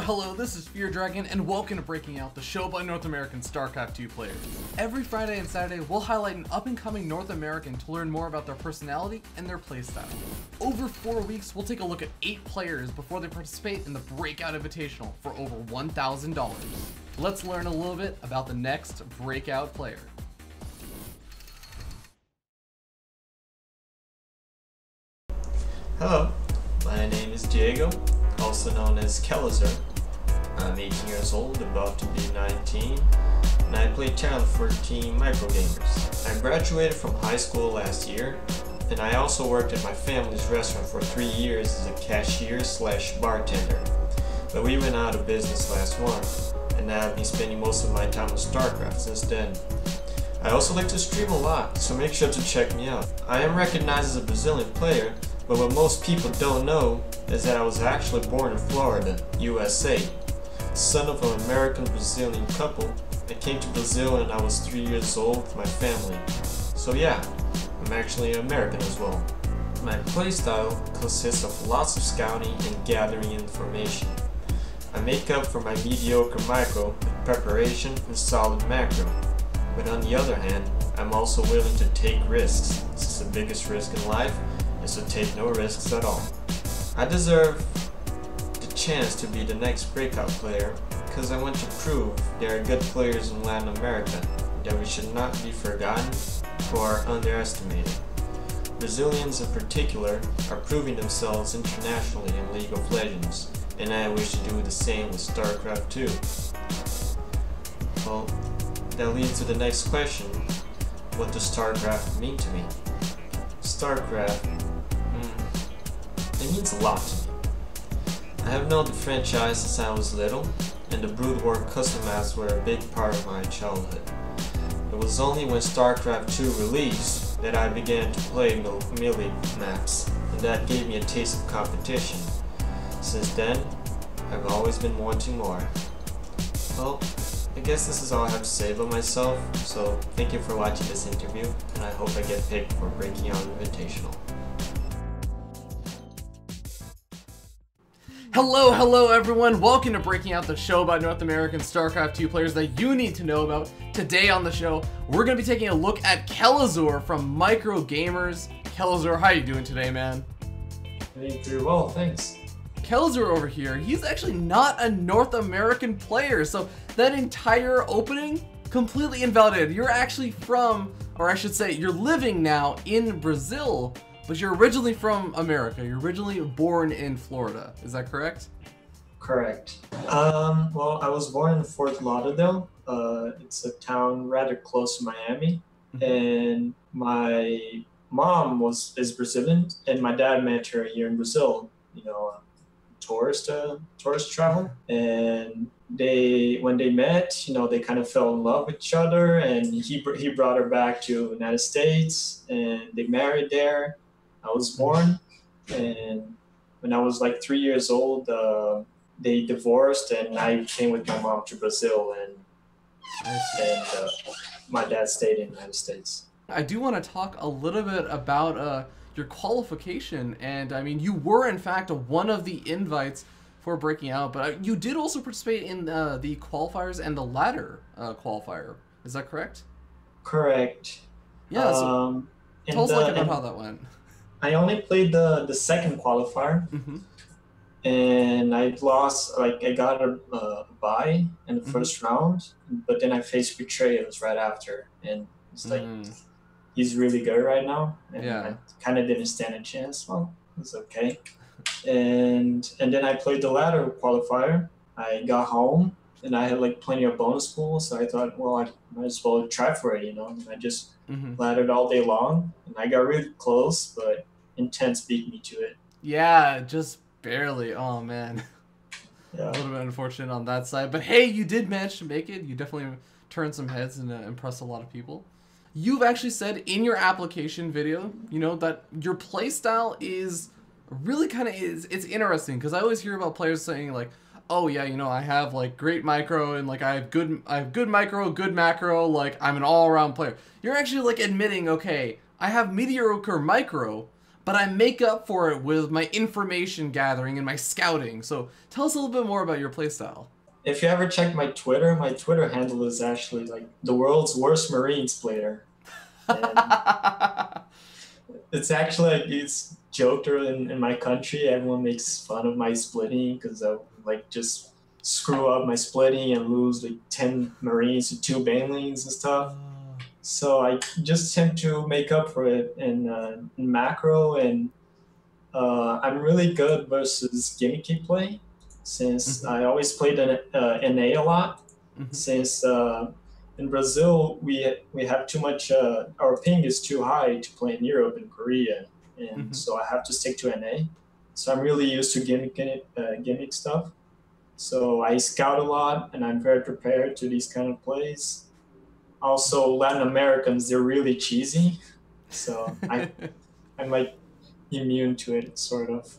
Hello, this is Fear Dragon, and welcome to Breaking Out, the show by North American StarCraft 2 players. Every Friday and Saturday, we'll highlight an up-and-coming North American to learn more about their personality and their playstyle. Over 4 weeks, we'll take a look at 8 players before they participate in the Breakout Invitational for over $1,000. Let's learn a little bit about the next Breakout player. Hello, my name is Diego, also known as Kelazhur. I'm 18 years old, about to be 19, and I play talent for Team Microgamers. I graduated from high school last year, and I also worked at my family's restaurant for 3 years as a cashier/bartender. But we went out of business last month, and I've been spending most of my time on StarCraft since then. I also like to stream a lot, so make sure to check me out. I am recognized as a Brazilian player, but what most people don't know is that I was actually born in Florida, USA. Son of an American-Brazilian couple. I came to Brazil when I was 3 years old with my family. So yeah, I'm actually American as well. My playstyle consists of lots of scouting and gathering information. I make up for my mediocre micro with preparation and solid macro. But on the other hand, I'm also willing to take risks, since the biggest risk in life is to take no risks at all. I deserve the chance to be the next breakout player because I want to prove there are good players in Latin America, that we should not be forgotten or underestimated. Brazilians in particular are proving themselves internationally in League of Legends, and I wish to do the same with StarCraft 2. Well, that leads to the next question: what does StarCraft mean to me? StarCraft, it means a lot to me. I have known the franchise since I was little, and the Brood War custom maps were a big part of my childhood. It was only when StarCraft 2 released that I began to play melee maps, and that gave me a taste of competition. Since then, I've always been wanting more. Well, I guess this is all I have to say about myself, so thank you for watching this interview, and I hope I get picked for Breaking Out Invitational. Hello everyone, welcome to Breaking Out, the show about North American StarCraft 2 players that you need to know about. Today on the show, we're going to be taking a look at Kelazhur from Microgamers. Kelazhur, how are you doing today, man? Doing pretty well, thanks. Kelazhur over here, he's actually not a North American player, so that entire opening, completely invalidated. You're actually from, or I should say, you're living now in Brazil, but you're originally from America. You're originally born in Florida. Is that correct? Correct. Well, I was born in Fort Lauderdale. It's a town rather close to Miami, and my mom is Brazilian, and my dad met her here in Brazil. You know, tourist travel, and when they met, you know, they kind of fell in love with each other, and he brought her back to the United States, and they married there. I was born, and when I was like 3 years old, they divorced, and I came with my mom to Brazil, and my dad stayed in the United States. I do want to talk a little bit about your qualification, and I mean, you were in fact one of the invites for Breaking Out, but you did also participate in the qualifiers and the ladder qualifier. Is that correct? Correct. Yeah. So tell us about how that went. I only played the second qualifier, and I lost. Like, I got a bye in the first round, but then I faced Betrayals right after, and it's like he's really good right now, and I kind of didn't stand a chance. Well, it's okay. And then I played the ladder qualifier. I got home, and I had like plenty of bonus pools, so I thought, well, I might as well try for it, you know. And I just laddered all day long, and I got really close, but Intense beat me to it. Yeah, just barely. Oh man. Yeah. A little bit unfortunate on that side, but hey, you did manage to make it. You definitely turned some heads and impressed a lot of people. You've actually said in your application video, you know, that your playstyle is really kind of it's interesting, because I always hear about players saying like, oh yeah, you know, I have like great micro, and like I have good micro, good macro, like I'm an all-around player. You're actually like admitting, okay, I have mediocre micro, but I make up for it with my information gathering and my scouting. So tell us a little bit more about your playstyle. If you ever check my Twitter handle is actually like the world's worst Marines player. And it's actually like it's joked in my country. Everyone makes fun of my splitting because I like just screw up my splitting and lose like 10 Marines to 2 Banelings and stuff. So I just tend to make up for it in macro, and I'm really good versus gimmicky play since I always played in NA a lot. Since in Brazil we have too much, our ping is too high to play in Europe and Korea, and so I have to stick to NA. So I'm really used to gimmick stuff. So I scout a lot, and I'm very prepared to these kind of plays. Also, Latin Americans, they're really cheesy, so I'm like immune to it, sort of.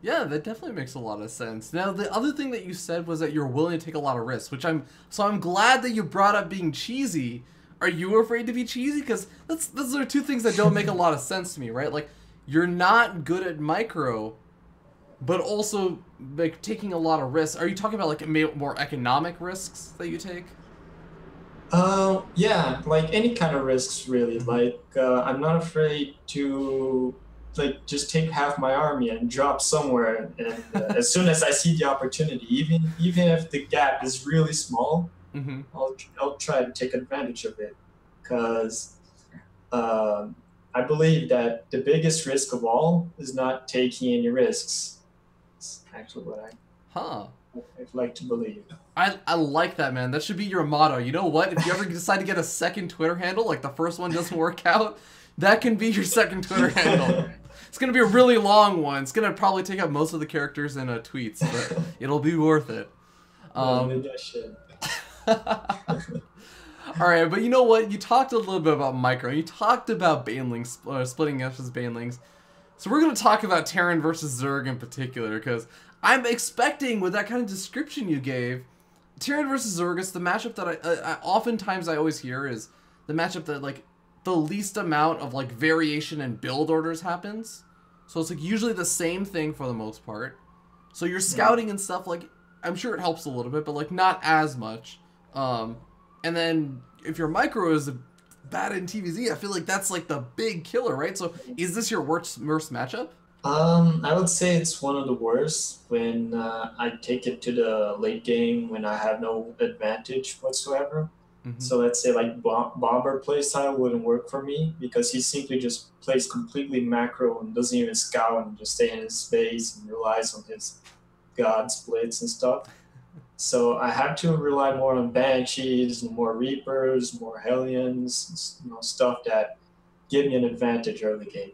Yeah, that definitely makes a lot of sense. Now, the other thing that you said was that you're willing to take a lot of risks, I'm glad that you brought up being cheesy. Are you afraid to be cheesy? Because those are two things that don't make a lot of sense to me, right? Like, you're not good at micro, but also like taking a lot of risks. Are you talking about like more economic risks that you take? Yeah, like any kind of risks, really. Like, I'm not afraid to like just take half my army and drop somewhere, and as soon as I see the opportunity, even if the gap is really small, I'll try to take advantage of it, because I believe that the biggest risk of all is not taking any risks. It's actually what I'd like to believe. I like that, man. That should be your motto. You know what? If you ever decide to get a second Twitter handle, like the first one doesn't work out, that can be your second Twitter handle. It's going to be a really long one. It's going to probably take up most of the characters in tweets, but it'll be worth it. Maybe I should. All right, but you know what? You talked a little bit about micro. You talked about Banelings, splitting versus Banelings. So we're going to talk about Terran versus Zerg in particular, because I'm expecting, with that kind of description you gave, Terran versus Zerg is the matchup that I oftentimes I always hear is the matchup that like the least amount of like variation in build orders happens. So it's like usually the same thing for the most part. So your scouting and stuff, like I'm sure it helps a little bit, but like not as much. And then if your micro is bad in TVZ, I feel like that's like the big killer, right? So is this your worst matchup? I would say it's one of the worst when I take it to the late game when I have no advantage whatsoever. So let's say like Bomber playstyle wouldn't work for me because he simply just plays completely macro and doesn't even scout and just stay in his space and relies on his god splits and stuff. So I have to rely more on Banshees, more Reapers, more Hellions, stuff that give me an advantage early game.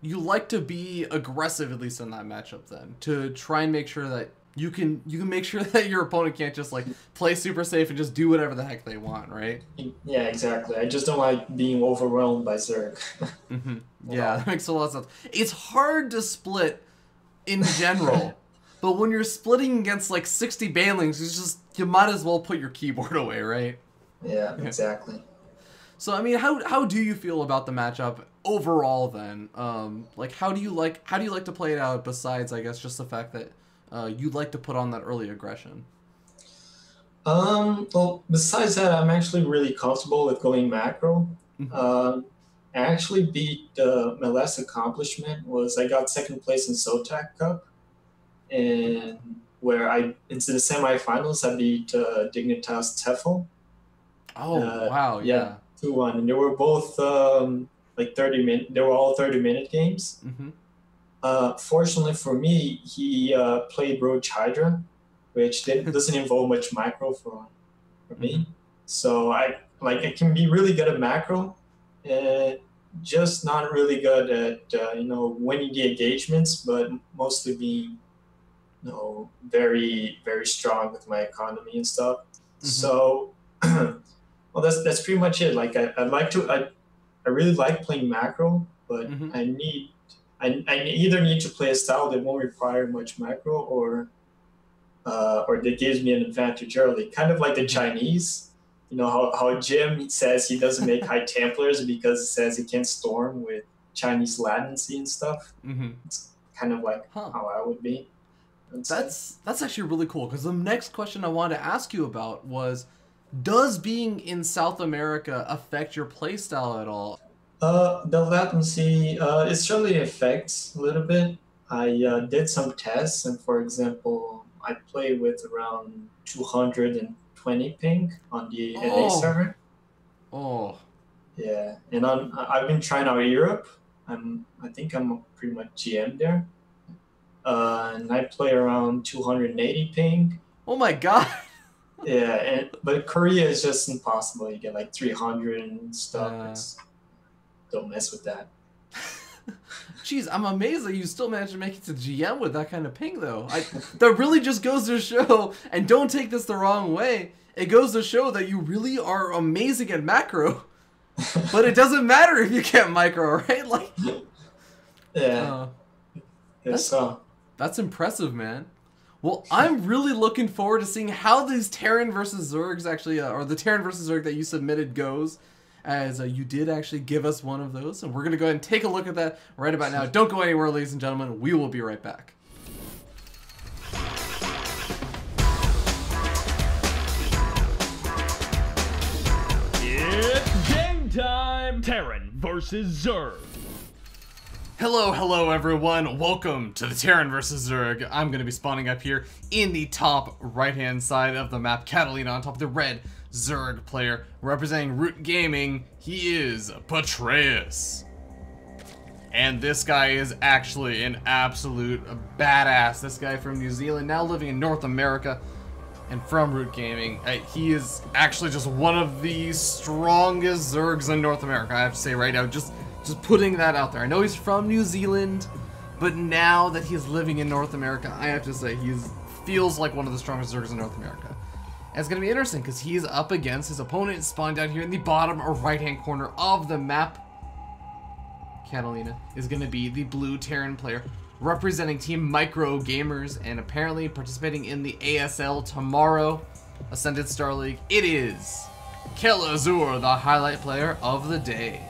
You like to be aggressive, at least in that matchup, then, to try and make sure that you can make sure that your opponent can't just like play super safe and just do whatever the heck they want, right? Yeah, exactly. I just don't like being overwhelmed by Zerg. Yeah, that makes a lot of sense. It's hard to split in general, but when you're splitting against like 60 Banelings, it's just you might as well put your keyboard away, right? Yeah, exactly. So I mean, how do you feel about the matchup overall then? Like how do you like to play it out besides, I guess, just the fact that you'd like to put on that early aggression? Well, besides that, I'm actually really comfortable with going macro. I actually beat my last accomplishment was I got second place in SOTAC Cup, and where into the semifinals I beat Dignitas Tefel. Oh wow, yeah. 2-1, and they were both like 30-minute. They were all 30-minute games. Fortunately for me, he played Roach Hydra, which doesn't involve much macro for me. So I can be really good at macro, just not really good at winning the engagements, but mostly being very very strong with my economy and stuff. So. Well, that's pretty much it. Like I really like playing macro, but I either need to play a style that won't require much macro, or that gives me an advantage early. Kind of like the Chinese, how Jim says he doesn't make high Templars because he says he can't storm with Chinese latency and stuff. It's kind of like Huh. how I would be. That's actually really cool, because the next question I wanted to ask you about was, does being in South America affect your playstyle at all? The latency, it certainly affects a little bit. I did some tests, and for example, I play with around 220 ping on the NA server. Oh. Yeah, and I've been trying out Europe. I think I'm pretty much GM there. And I play around 280 ping. Oh my god. Yeah, but Korea is just impossible. You get like 300 and stuff. Don't mess with that. Jeez, I'm amazed that you still managed to make it to GM with that kind of ping, though. That really just goes to show, and don't take this the wrong way, it goes to show that you really are amazing at macro. But it doesn't matter if you get micro, right? Like, yeah. That's impressive, man. Well, I'm really looking forward to seeing how these Terran versus Zergs actually, or the Terran versus Zerg that you submitted goes, as you did actually give us one of those. And we're going to go ahead and take a look at that right about now. Don't go anywhere, ladies and gentlemen. We will be right back. It's game time! Terran versus Zerg. Hello everyone, welcome to the Terran vs Zerg. I'm going to be spawning up here in the top right hand side of the map, Catalina on top of the red Zerg player. Representing Root Gaming, he is Patreus. And this guy is actually an absolute badass. This guy from New Zealand, now living in North America, and from Root Gaming. He is actually just one of the strongest Zergs in North America, I have to say right now. Just putting that out there. I know he's from New Zealand, but now that he's living in North America, I have to say he feels like one of the strongest Zergs in North America. And it's going to be interesting because he's up against his opponent spawned down here in the bottom or right-hand corner of the map. Catalina is going to be the blue Terran player representing Team Micro Gamers and apparently participating in the ASL tomorrow, Ascended Star League. It is Kelazhur, the highlight player of the day.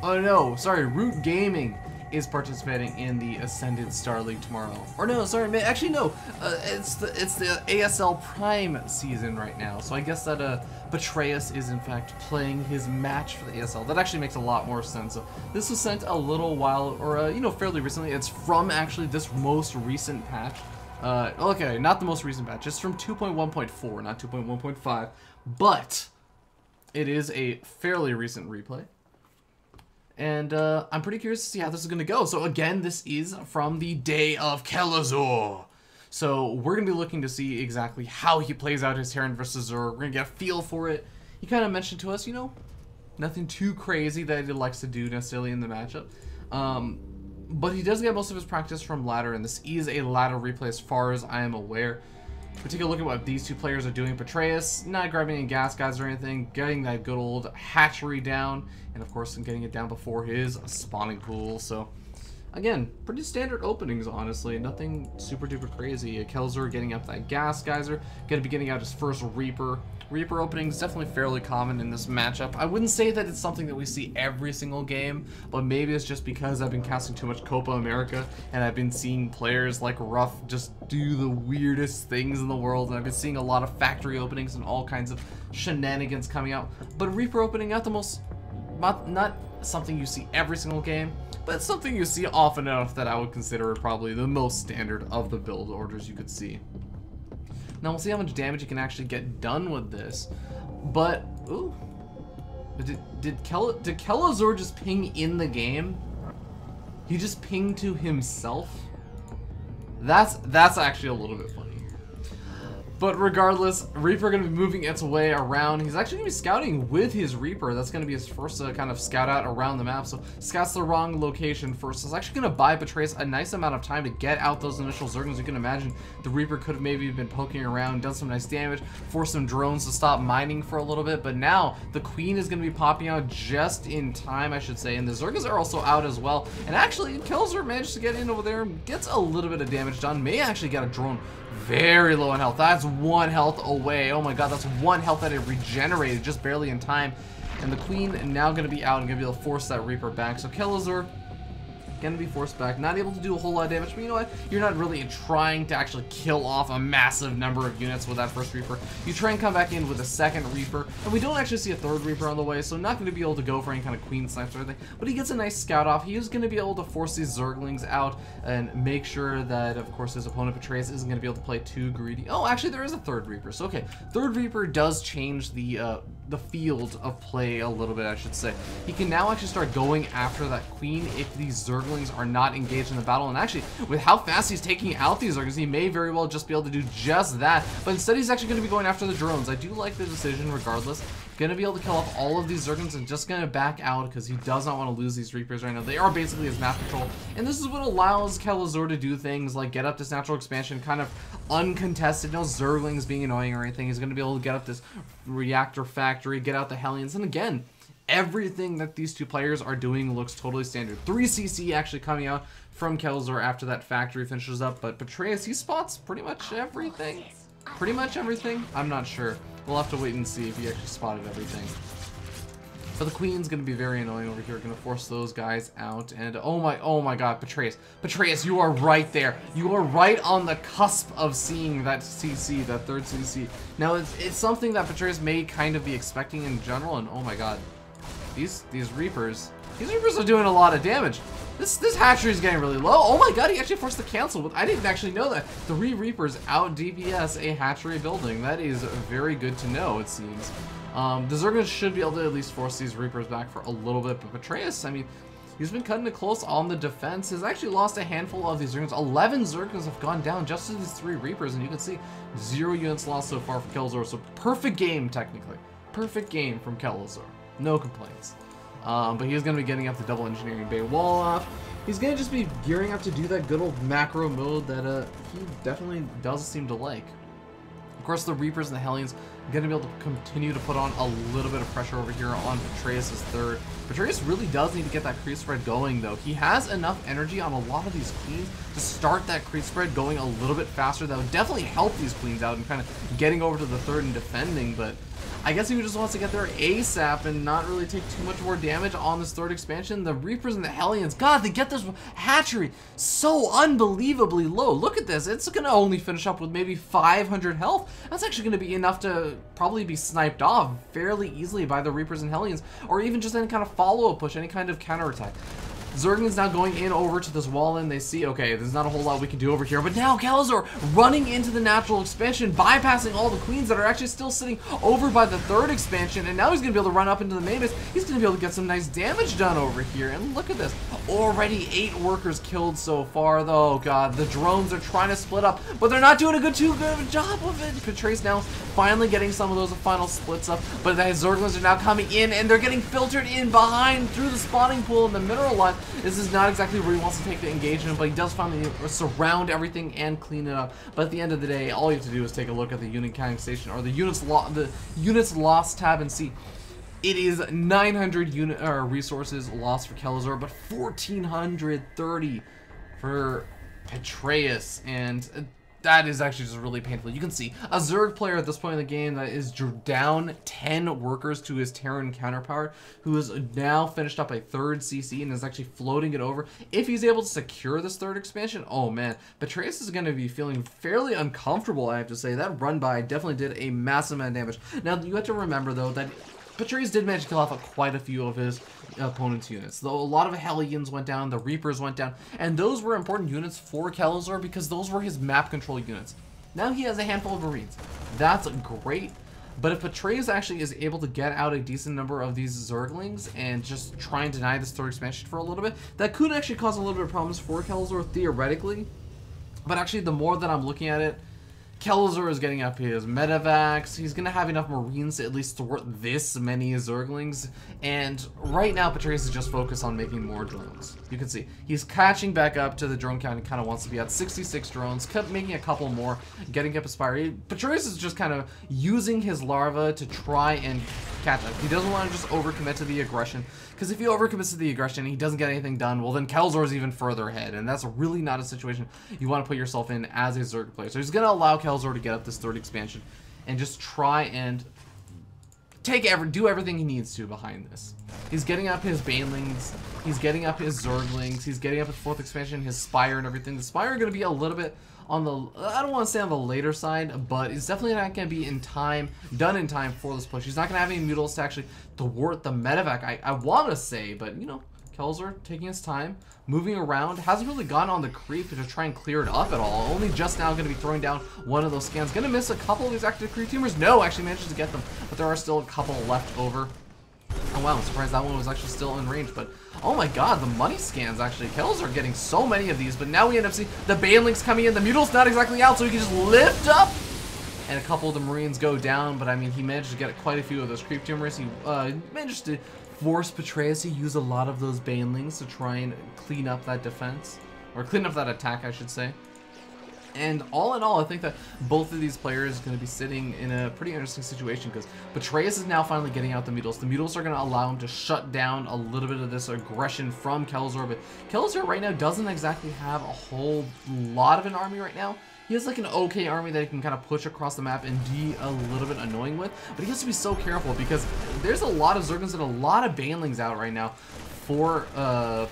Oh no, sorry, Root Gaming is participating in the Ascended Star League tomorrow. Or no, sorry, actually no, it's the ASL Prime season right now. So I guess that Patreus is in fact playing his match for the ASL. That actually makes a lot more sense. So this was sent a little while, or you know, fairly recently. It's from actually this most recent patch. Okay, not the most recent patch. It's from 2.1.4, not 2.1.5, but it is a fairly recent replay. And I'm pretty curious to see how this is going to go. So again, this is from the day of Kelazhur. So we're going to be looking to see exactly how he plays out his Terran versus Zerg. We're going to get a feel for it. He kind of mentioned to us, you know, nothing too crazy that he likes to do necessarily in the matchup. But he does get most of his practice from ladder, and this is a ladder replay as far as I am aware. We take a look at what these two players are doing. Patreus, not grabbing any gas guys or anything, getting that good old hatchery down, and of course getting it down before his spawning pool. So again, pretty standard openings, honestly. Nothing super duper crazy. Kelazhur getting up that gas geyser, gonna be getting out his first Reaper. Reaper openings definitely fairly common in this matchup. I wouldn't say that it's something that we see every single game, but maybe it's just because I've been casting too much Copa America and I've been seeing players like Ruff just do the weirdest things in the world, and I've been seeing a lot of factory openings and all kinds of shenanigans coming out. But Reaper opening out the most, not something you see every single game, but it's something you see often enough that I would consider probably the most standard of the build orders you could see. Now we'll see how much damage you can actually get done with this. But ooh, did Kelazhur just ping in the game? He just pinged to himself. That's actually a little bit funny. But regardless, Reaper going to be moving its way around. He's actually going to be scouting with his Reaper. That's going to be his first kind of scout out around the map. So scouts the wrong location first. So it's actually going to buy Patreus a nice amount of time to get out those initial Zerglings. You can imagine the Reaper could have maybe been poking around, done some nice damage, forced some drones to stop mining for a little bit. But now the Queen is going to be popping out just in time, I should say. And the Zerglings are also out as well. And actually, Kelazhur managed to get in over there and gets a little bit of damage done. May actually get a drone very low in health. That's 1 health away. Oh my god, that's 1 health that it regenerated just barely in time. And the Queen now going to be out and going to be able to force that Reaper back. So Kelazhur gonna be forced back, not able to do a whole lot of damage, but you know what? You're not really trying to actually kill off a massive number of units with that first Reaper. You try and come back in with a second Reaper, and we don't actually see a third Reaper on the way, so not going to be able to go for any kind of Queen snipes or anything, but he gets a nice scout off. He is going to be able to force these Zerglings out and make sure that, of course, his opponent Betrayus isn't going to be able to play too greedy. Oh, actually, there is a third Reaper, so okay. Third Reaper does change the field of play a little bit, I should say. He can now actually start going after that Queen if these Zerglings are not engaged in the battle, and actually, with how fast he's taking out these Zerglings, he may very well just be able to do just that, but instead he's actually going to be going after the drones. I do like the decision regardless. Going to be able to kill off all of these Zerglings and just going to back out because he does not want to lose these Reapers right now. They are basically his map control, and this is what allows Kelazhur to do things like get up this natural expansion kind of uncontested, no Zerglings being annoying or anything. He's going to be able to get up this reactor factory, get out the Hellions, and again, everything that these two players are doing looks totally standard. 3 CC actually coming out from Kelazhur after that factory finishes up, but Betrayus, he spots pretty much everything. Pretty much everything? I'm not sure. We'll have to wait and see if he actually spotted everything. But the Queen's going to be very annoying over here. Going to force those guys out. And oh my god, Betrayus. Betrayus, you are right there. You are right on the cusp of seeing that CC, that third CC. Now, it's something that Betrayus may kind of be expecting in general. And oh my god, these Reapers are doing a lot of damage. This hatchery is getting really low. Oh my god, he actually forced the cancel. I didn't actually know that. 3 Reapers out DPS a hatchery building. That is very good to know, it seems. The Zerglings should be able to at least force these Reapers back for a little bit, but Betrayus, I mean, he's been cutting it close on the defense. He's actually lost a handful of these Zerglings. 11 Zerglings have gone down just to these 3 Reapers, and you can see 0 units lost so far for Kelazhur. So perfect game, technically. Perfect game from Kelazhur. No complaints. But he's going to be getting up the double engineering bay wall off. He's going to just be gearing up to do that good old macro mode that he definitely does seem to like. Of course, the Reapers and the Hellions are going to be able to continue to put on a little bit of pressure over here on Betrayus' third. Betrayus really does need to get that creep spread going, though. He has enough energy on a lot of these Queens to start that creep spread going a little bit faster. That would definitely help these Queens out and kind of getting over to the third and defending, but I guess he just wants to get there ASAP and not really take too much more damage on this third expansion. The Reapers and the Hellions, god, they get this hatchery so unbelievably low. Look at this. It's going to only finish up with maybe 500 health. That's actually going to be enough to probably be sniped off fairly easily by the Reapers and Hellions, or even just any kind of follow-up push, any kind of counterattack. Zerglings now going in over to this wall, and they see, okay, there's not a whole lot we can do over here, but now Kelazhur running into the natural expansion, bypassing all the Queens that are actually still sitting over by the third expansion, and now he's going to be able to run up into the main base. He's going to be able to get some nice damage done over here, and look at this. Already 8 workers killed so far, though. Oh god, the drones are trying to split up, but they're not doing too good of a job of it. Betrayus now finally getting some of those final splits up, but the Zerglings are now coming in, and they're getting filtered in behind through the spawning pool in the mineral line. This is not exactly where he wants to take the engagement, but he does finally surround everything and clean it up. But at the end of the day, all you have to do is take a look at the unit counting station, or the units lost tab, and see it is 900 resources lost for Kelazhur, but 1,430 for Betrayus, and that is actually just really painful. You can see a Zerg player at this point in the game that is down 10 workers to his Terran counterpart, who has now finished up a third CC and is actually floating it over. If he's able to secure this third expansion, oh man, Betrayus is going to be feeling fairly uncomfortable, I have to say. That run by definitely did a massive amount of damage. Now, you have to remember, though, that Betrayus did manage to kill off quite a few of his opponent's units. Though a lot of Hellions went down, the Reapers went down, and those were important units for Kelazhur because those were his map control units. Now he has a handful of Marines. That's great, but if Betrayus actually is able to get out a decent number of these Zerglings and just try and deny this third expansion for a little bit, that could actually cause a little bit of problems for Kelazhur theoretically. But actually, the more that I'm looking at it, Kelazhur is getting up his medevacs. He's going to have enough Marines to at least thwart this many Zerglings. And right now, Betrayus is just focused on making more drones. You can see he's catching back up to the drone count. He kind of wants to be at 66 drones, kept making a couple more, getting up Aspire. Betrayus is just kind of using his larva to try and catch up. He doesn't want to just overcommit to the aggression, because if he overcommits to the aggression and he doesn't get anything done, well then Kelazhur is even further ahead, and that's really not a situation you want to put yourself in as a Zerg player. So he's going to allow Kelazhur to get up this third expansion and just try and do everything he needs to behind this. He's getting up his Banelings, he's getting up his Zerglings, he's getting up his 4th expansion, his Spire and everything. The Spire are going to be a little bit on the, I don't want to say on the later side, but it's definitely not going to be done in time for this push. He's not going to have any Mutals to actually thwart the medevac, I want to say, but you know, Kelazhur taking his time, moving around, hasn't really gone on the creep to try and clear it up at all. Only just now going to be throwing down one of those scans. Going to miss a couple of these active creep tumors. No, actually manages to get them, but there are still a couple left over. Oh wow, I'm surprised that one was actually still in range, but oh my god, the money scans actually. Kelazhur are getting so many of these, but now we end up seeing the Banelings coming in. The Mutal's not exactly out, so he can just lift up. And a couple of the Marines go down, but I mean, he managed to get quite a few of those creep tumors. He managed to force Betrayus to use a lot of those Banelings to try and clean up that defense, or clean up that attack, I should say. And all in all, I think that both of these players are going to be sitting in a pretty interesting situation because Betrayus is now finally getting out the Mutals. The Mutals are going to allow him to shut down a little bit of this aggression from Kelazhur, but Kelazhur right now doesn't exactly have a whole lot of an army right now. He has like an okay army that he can kind of push across the map and be a little bit annoying with, but he has to be so careful because there's a lot of Zerglings and a lot of Banelings out right now for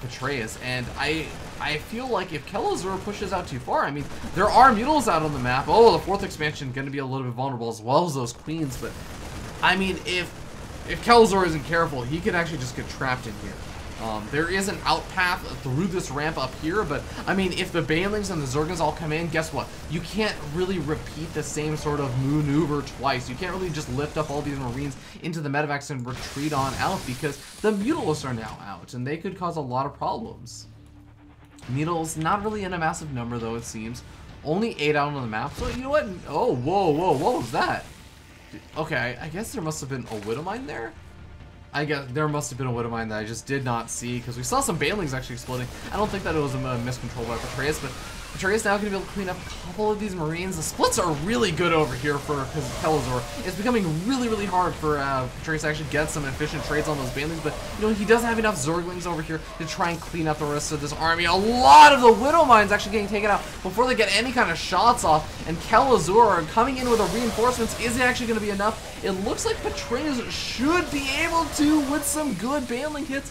Betrayus, and I feel like if Kelazhur pushes out too far, I mean, there are Mutals out on the map. Oh, the 4th expansion going to be a little bit vulnerable as well as those Queens, but I mean, if Kelazhur isn't careful, he could actually just get trapped in here. There is an out path through this ramp up here, but I mean, if the Banelings and the Zerglings all come in, guess what? You can't really repeat the same sort of maneuver twice. You can't really just lift up all these Marines into the medevacs and retreat on out because the Mutals are now out, and they could cause a lot of problems. Mutals, not really in a massive number though, it seems. Only 8 out on the map, so you know what? Oh, whoa, what was that? Okay, I guess there must have been a Widowmine there? I guess there must have been a Widowmine that I just did not see because we saw some Banelings actually exploding. I don't think that it was a miscontrol by Betrayus, but Betrayus now going to be able to clean up a couple of these Marines. The splits are really good over here for Kelazhur. It's becoming really hard for Betrayus to actually get some efficient trades on those Banelings, but you know, he doesn't have enough Zerglings over here to try and clean up the rest of this army. A lot of the Widowmines actually getting taken out before they get any kind of shots off, and Kelazhur coming in with the reinforcements isn't actually going to be enough. It looks like Betrayus should be able to, with some good Baneling hits,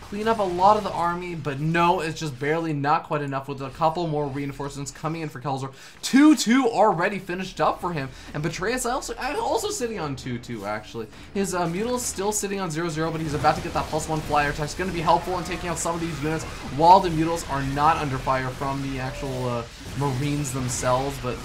clean up a lot of the army, but no, it's just barely not quite enough with a couple more reinforcements coming in for Kelazhur. 2-2 already finished up for him, and Betrayus also sitting on 2-2 actually. His Mutal is still sitting on 0-0, but he's about to get that +1 flyer attack. It's going to be helpful in taking out some of these units while the Mutals are not under fire from the actual Marines themselves, but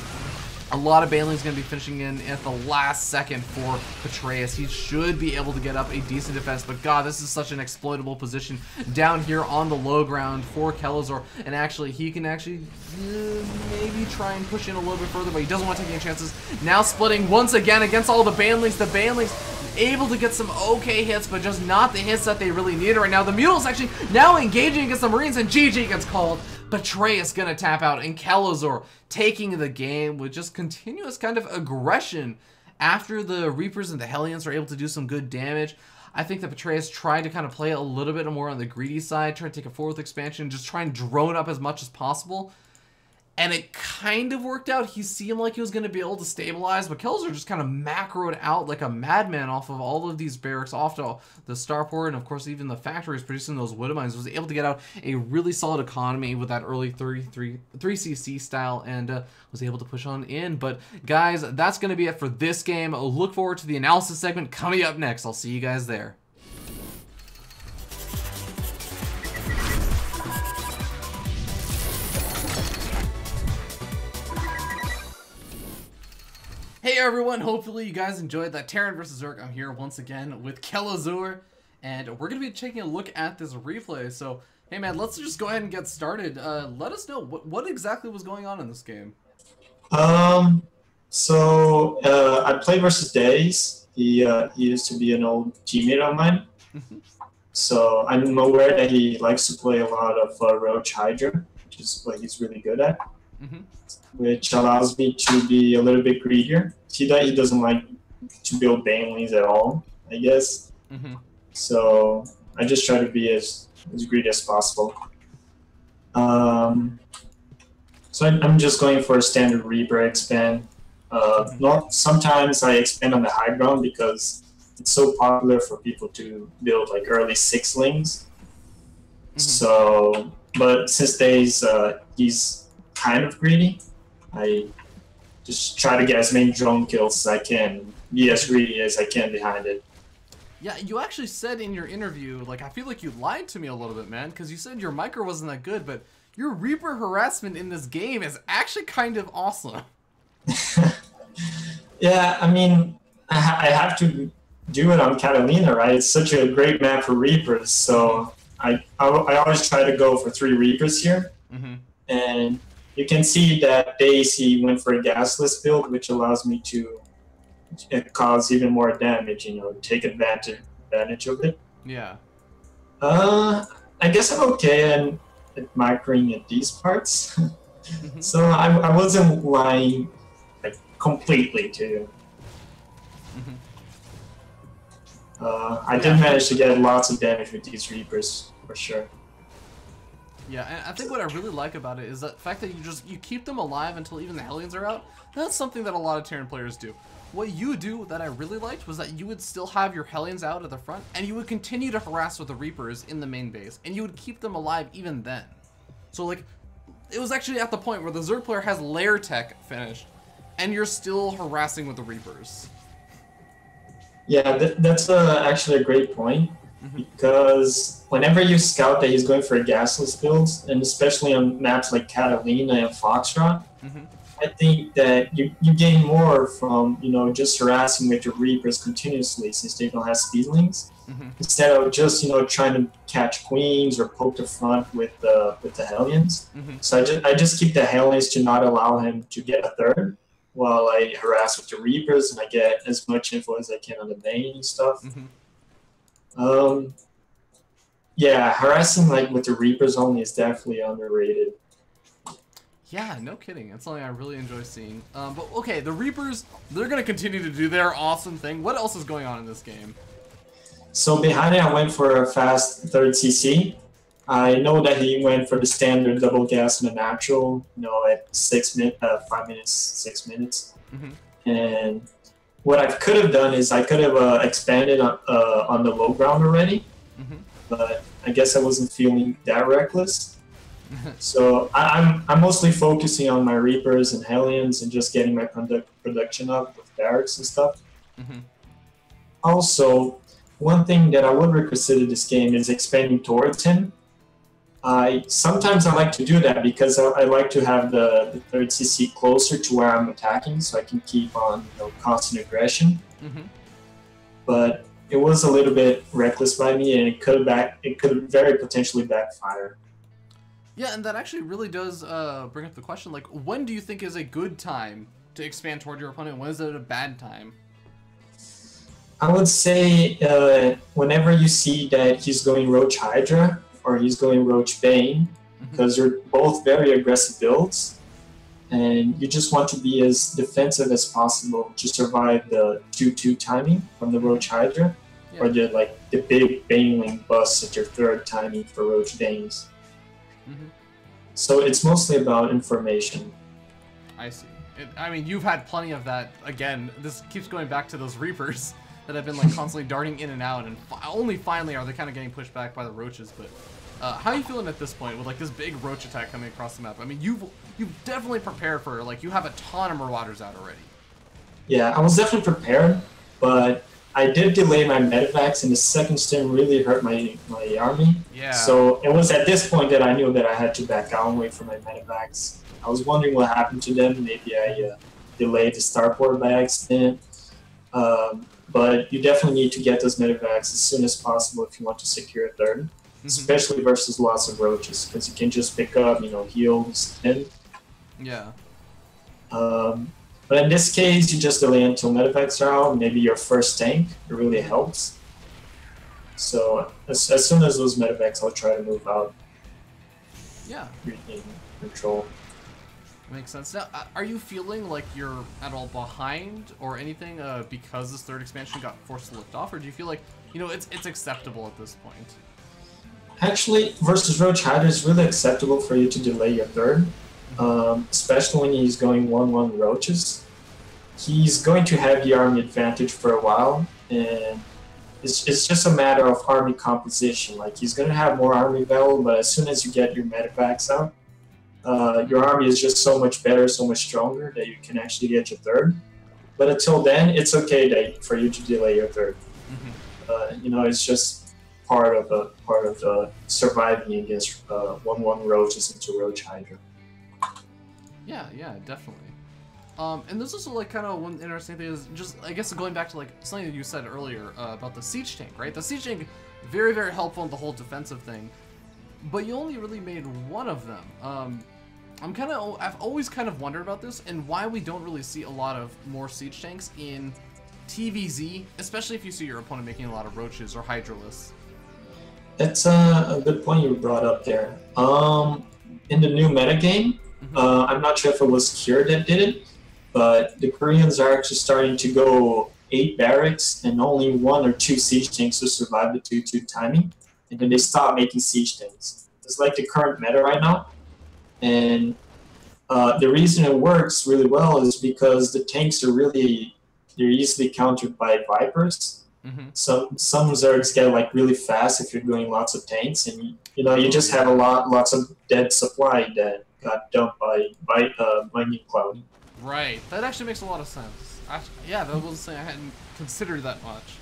a lot of Banelings going to be finishing in at the last second for Betrayus. He should be able to get up a decent defense, but god, this is such an exploitable position down here on the low ground for Kelazhur, and actually, he can actually maybe try and push in a little bit further, but he doesn't want to take any chances. Now splitting once again against all the Banelings. The Banelings able to get some okay hits, but just not the hits that they really need right now. The Mutals actually now engaging against the Marines, and GG gets called. Betrayus gonna tap out, and Kelazhur taking the game with just continuous kind of aggression after the Reapers and the Hellions are able to do some good damage. I think that Betrayus tried to kind of play a little bit more on the greedy side, try to take a 4th expansion, just try and drone up as much as possible. And it kind of worked out. He seemed like he was going to be able to stabilize, but Kelazhur just kind of macroed out like a madman off of all of these barracks, off to the starport, and of course even the factories producing those Widowmines. Was able to get out a really solid economy with that early 3cc style, and was able to push on in. But guys, that's going to be it for this game. Look forward to the analysis segment coming up next. I'll see you guys there. Hey everyone, hopefully you guys enjoyed that Terran versus Zerg. I'm here once again with Kelazhur, and we're going to be taking a look at this replay. So, hey man, let's just go ahead and get started. Let us know, what exactly was going on in this game? I played versus Days. He used to be an old teammate of mine. So I'm aware that he likes to play a lot of Roach Hydra, which is what he's really good at. Which allows me to be a little bit greedier. See that he doesn't like to build Banelings at all, I guess. So I just try to be as greedy as possible. So I'm just going for a standard Reaper expand. Sometimes I expand on the high ground because it's so popular for people to build like early sixlings. So, but since he's kind of greedy, I just try to get as many drone kills as I can, be as greedy as I can behind it. Yeah, you actually said in your interview, like, I feel like you lied to me a little bit, man, because you said your micro wasn't that good, but your Reaper harassment in this game is actually kind of awesome. Yeah, I mean, I have to do it on Catalina, right? It's such a great map for Reapers, so I always try to go for 3 Reapers here. And you can see that Daisy went for a gasless build, which allows me to cause even more damage, you know, take advantage of it. Yeah. I guess I'm okay at microing at these parts. So I wasn't lying like completely to you. I did manage to get lots of damage with these Reapers, for sure. Yeah, and I think what I really like about it is the fact that you keep them alive until even the Hellions are out. That's something that a lot of Terran players do. What you do that I really liked was that you would still have your Hellions out at the front, and you would continue to harass with the Reapers in the main base, and you would keep them alive even then. So like, it was actually at the point where the Zerg player has lair tech finished, and you're still harassing with the Reapers. Yeah, that's actually a great point, because whenever you scout that he's going for a gasless build, and especially on maps like Catalina and Foxtrot, I think that you gain more from, you know, just harassing with your Reapers continuously, since they don't have speedlings, instead of just, you know, trying to catch queens or poke the front with the Hellions. So I just keep the Hellions to not allow him to get a third, while I harass with the Reapers and I get as much info as I can on the main and stuff. Yeah, harassing like with the Reapers only is definitely underrated. Yeah, no kidding. It's something I really enjoy seeing. But okay, the Reapers, they're going to continue to do their awesome thing. What else is going on in this game? So behind it, I went for a fast third CC. I know that he went for the standard double gas and a natural, you know, at 5 minutes, 6 minutes. And what I could have done is I could have expanded on the low ground already, but I guess I wasn't feeling that reckless. So I'm mostly focusing on my Reapers and Hellions and just getting my production up with barracks and stuff. Also, one thing that I would reconsider this game is expanding towards him. Sometimes I like to do that because I like to have the third CC closer to where I'm attacking, so I can keep on, you know, constant aggression. But it was a little bit reckless by me, and it could very potentially backfire. Yeah, and that actually really does bring up the question, like, when do you think is a good time to expand toward your opponent? When is it a bad time? I would say whenever you see that he's going Roach Hydra or he's going Roach Bane, because they're both very aggressive builds, and you just want to be as defensive as possible to survive the 2-2 timing from the Roach Hydra, or the big Baneling busts at your third timing for Roach Banes. So it's mostly about information. I see. I mean, you've had plenty of that. Again, this keeps going back to those Reapers that have been like constantly darting in and out, and only finally are they kind of getting pushed back by the Roaches. But how are you feeling at this point with like this big Roach attack coming across the map? I mean, you've definitely prepared for, like, you have a ton of Marauders out already. Yeah, I was definitely prepared, but I did delay my medevacs, and the second stim really hurt my army. Yeah. So it was at this point that I knew that I had to back out and wait for my medevacs. I was wondering what happened to them. Maybe I delayed the starport by accident. But you definitely need to get those medevacs as soon as possible if you want to secure a third, especially versus lots of Roaches, because you can just pick up, you know, heals in. Yeah. But in this case, you just delay until medevacs are out, maybe your first tank. It really helps. So as soon as those medevacs, I'll try to move out. Yeah. Regain control. Makes sense. Now, are you feeling like you're at all behind or anything because this third expansion got forced to lift off, or do you feel like, you know, it's acceptable at this point? Actually, versus Roach Hydra, it's really acceptable for you to delay your third. Especially when he's going 1-1 Roaches. he's going to have the army advantage for a while, and it's just a matter of army composition. Like, he's going to have more army value, but as soon as you get your medevacs out, your army is just so much better, so much stronger that you can actually get your third. But until then, it's okay for you to delay your third. You know, it's just part of surviving against 1/1 roaches into roach hydra. Yeah, definitely. And there's also like kind of one interesting thing is just, I guess, going back to like something that you said earlier about the siege tank, right? The siege tank, very, very helpful in the whole defensive thing, but you only really made one of them. I've always kind of wondered about this and why we don't really see a lot of more siege tanks in TVZ, especially if you see your opponent making a lot of roaches or hydralisks. That's a good point you brought up there. In the new metagame, I'm not sure if it was Cure that did it, but the Koreans are actually starting to go 8 barracks and only 1 or 2 siege tanks to survive the 2-2 timing, and then they stop making siege tanks. It's like the current meta right now, and the reason it works really well is because the tanks are they're easily countered by Vipers. Some Zergs get like really fast if you're doing lots of tanks, and you know you just have lots of dead supply that got dumped by Lightning Cloud. Right, that actually makes a lot of sense. Yeah, that was something I hadn't considered that much.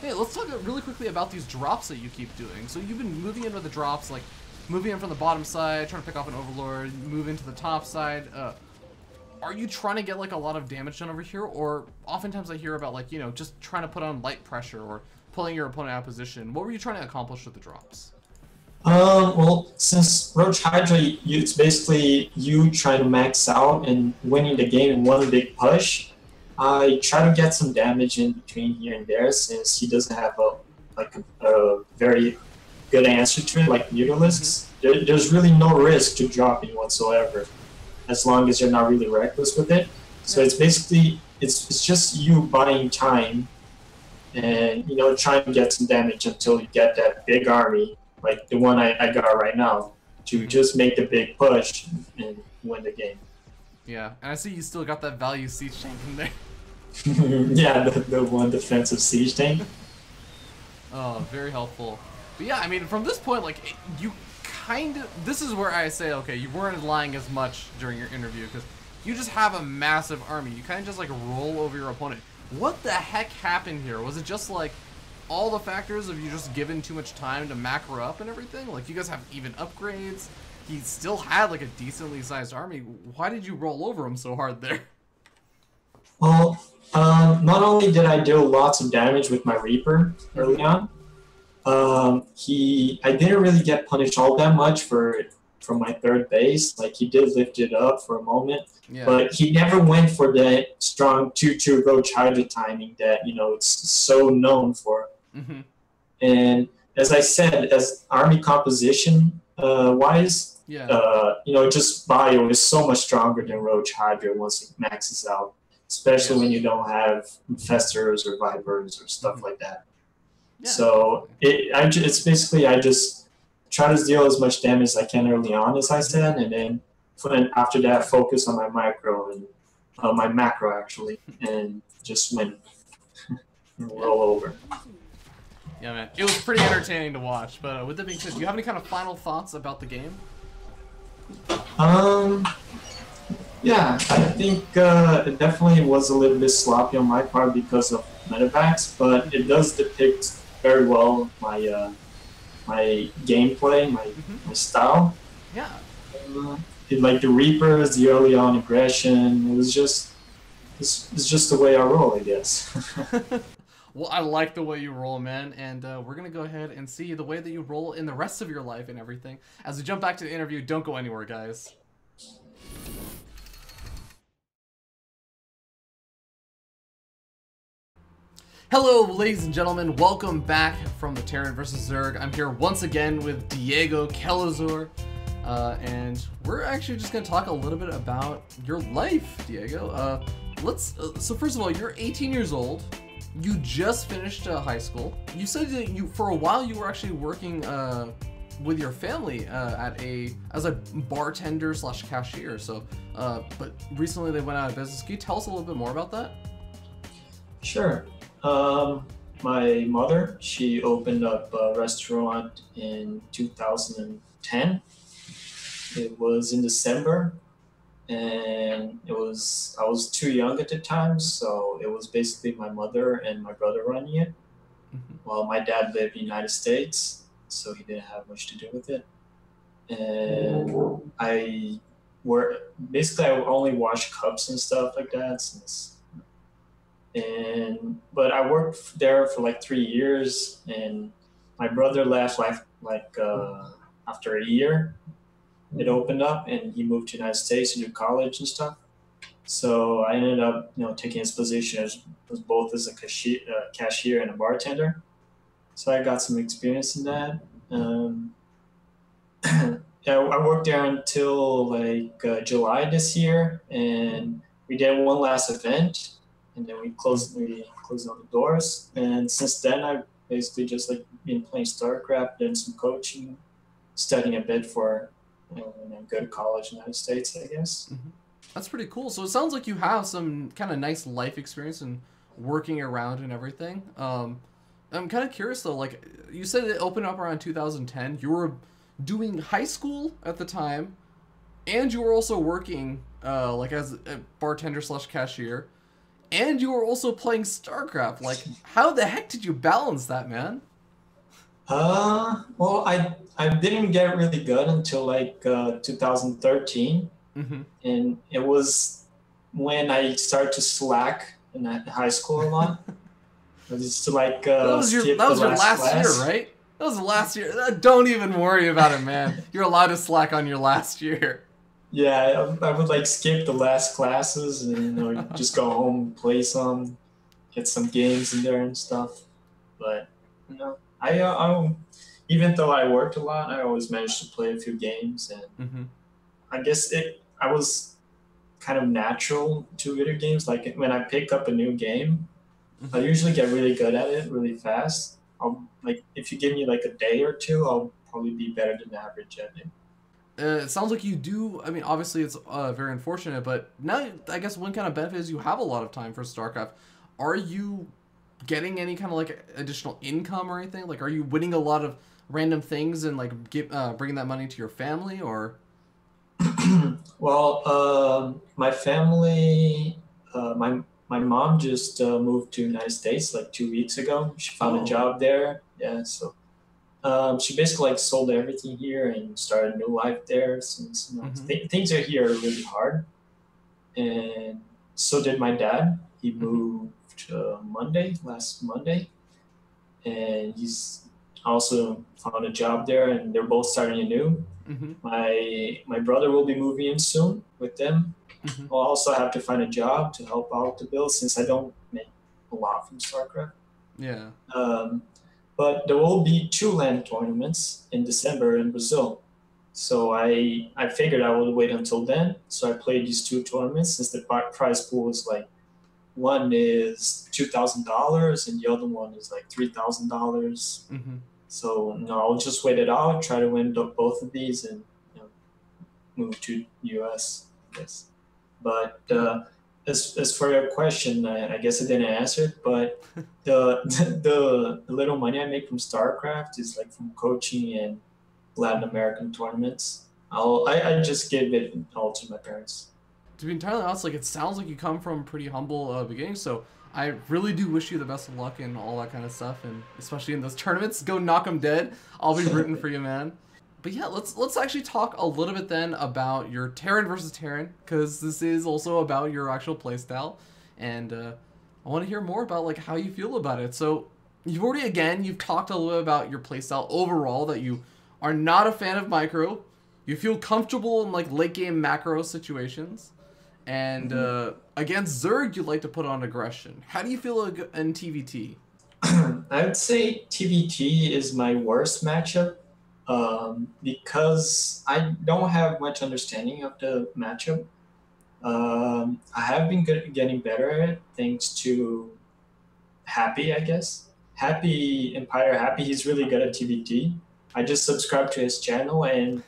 Hey, let's talk really quickly about these drops that you keep doing. So you've been moving into the drops, like moving in from the bottom side, trying to pick off an Overlord, move into the top side. Are you trying to get like a lot of damage done over here, or oftentimes I hear about like, you know, just trying to put on light pressure or pulling your opponent out of position? What were you trying to accomplish with the drops? Well, since Roach Hydra, it's basically you trying to max out and winning the game in one big push. I try to get some damage in between here and there, since he doesn't have a very good answer to it, like Mutalisks. There's really no risk to dropping whatsoever, as long as you're not really reckless with it. So it's basically, it's just you buying time and, you know, trying to get some damage until you get that big army, like the one I got right now, to just make the big push and win the game. Yeah, and I see you still got that value siege tank in there. Yeah, the one defensive siege tank. Oh, very helpful. But yeah, I mean, from this point, like, you kind of, this is where I say, okay, you weren't lying as much during your interview, because you just have a massive army. You kind of just like roll over your opponent. What the heck happened here? Was it just like all the factors of you just given too much time to macro up and everything? Like, you guys have even upgrades. He still had like a decently sized army. Why did you roll over him so hard there? Well, not only did I do lots of damage with my Reaper early on, I didn't really get punished all that much from my third base. Like, he did lift it up for a moment, but he never went for that strong 2-2 Roach Hydra timing that, you know, it's so known for. And as I said, as army composition wise, you know, just bio is so much stronger than Roach Hydra once it maxes out, especially when you don't have infestors or vipers or stuff like that. So it's basically, I just try to deal as much damage as I can early on, as I said, and then after that focus on my micro and my macro actually, and just win and roll over. Yeah, man, it was pretty entertaining to watch. But with that being said, do you have any kind of final thoughts about the game? Yeah, I think it definitely was a little bit sloppy on my part because of medevacs, but it does depict very well my my gameplay, my style. Yeah. Like the Reapers, the early on aggression, it's just the way I roll, I guess. Well, I like the way you roll, man, and we're gonna go ahead and see the way that you roll in the rest of your life and everything. As we jump back to the interview, don't go anywhere, guys. Hello, ladies and gentlemen. Welcome back from the Terran vs. Zerg. I'm here once again with MgZ Kelazhur, and we're actually just going to talk a little bit about your life, Diego. So first of all, you're 18 years old. You just finished high school. You said that for a while you were actually working with your family as a bartender slash cashier. So, but recently they went out of business. Can you tell us a little bit more about that? Sure. My mother, she opened up a restaurant in 2010. It was in December, and I was too young at the time, so it was basically my mother and my brother running it. While my dad lived in the United States, so he didn't have much to do with it. And I only wash cups and stuff like that but I worked there for like 3 years, and my brother left after a year. It opened up, and he moved to the United States to do college and stuff. So I ended up, taking his position as both as a cashier and a bartender. So I got some experience in that. Yeah, I worked there until July this year, and we did one last event, and then we closed on the doors. And since then, I've basically just been playing StarCraft, doing some coaching, studying a bit for when I go to college in the United States, I guess. Mm-hmm. That's pretty cool. So it sounds like you have some kind of nice life experience and working around and everything. I'm kind of curious though, like you said it opened up around 2010. You were doing high school at the time, and you were also working as a bartender slash cashier, and you were also playing StarCraft. Like, how the heck did you balance that, man? Well, I didn't get really good until 2013. Mm-hmm. And it was when I started to slack in high school a lot. I used to that was your last year, right? That was the last year. Don't even worry about it, man. You're allowed to slack on your last year. Yeah, I would skip the last classes and just go home, play some, get some games in there and stuff. But I even though I worked a lot, I always managed to play a few games, and mm-hmm. I guess I was kind of natural to video games. Like when I pick up a new game, mm-hmm. I usually get really good at it really fast. If you give me a day or two, I'll probably be better than average at it. It sounds like you do. I mean, obviously it's very unfortunate, but now I guess one kind of benefit is you have a lot of time for StarCraft. Are you getting any kind of additional income or anything? Are you winning a lot of random things and bringing that money to your family, or? Well, my family, my mom just moved to the United States 2 weeks ago. She found a job there. Yeah, so she basically sold everything here and started a new life there. Since mm-hmm. Things are here really hard, and so did my dad. He moved last Monday, and he's also found a job there, and they're both starting anew. Mm-hmm. My brother will be moving in soon with them. Mm-hmm. I'll also have to find a job to help out the bills since I don't make a lot from StarCraft. Yeah. But there will be 2 LAN tournaments in December in Brazil. So I figured I would wait until then. So I played these 2 tournaments since the prize pool is one is $2,000 and the other one is $3,000. Mm-hmm. So I'll just wait it out, try to win both of these, and move to US, I guess. But as for your question, I guess I didn't answer it. But the little money I make from StarCraft is from coaching and Latin American tournaments. I just give it all to my parents. To be entirely honest, it sounds like you come from pretty humble beginnings, so I really do wish you the best of luck and all that kind of stuff, and especially in those tournaments. Go knock them dead. I'll be rooting for you, man. But yeah, let's actually talk a little bit then about your Terran versus Terran, because this is also about your actual playstyle, and I want to hear more about how you feel about it. So you've talked a little bit about your playstyle overall, that you are not a fan of micro. You feel comfortable in late game macro situations. And against Zerg, you'd like to put on aggression. How do you feel in TVT? I would say TVT is my worst matchup because I don't have much understanding of the matchup. I have been getting better at it thanks to Happy, I guess. Happy, Empire Happy, he's really good at TVT. I just subscribed to his channel, and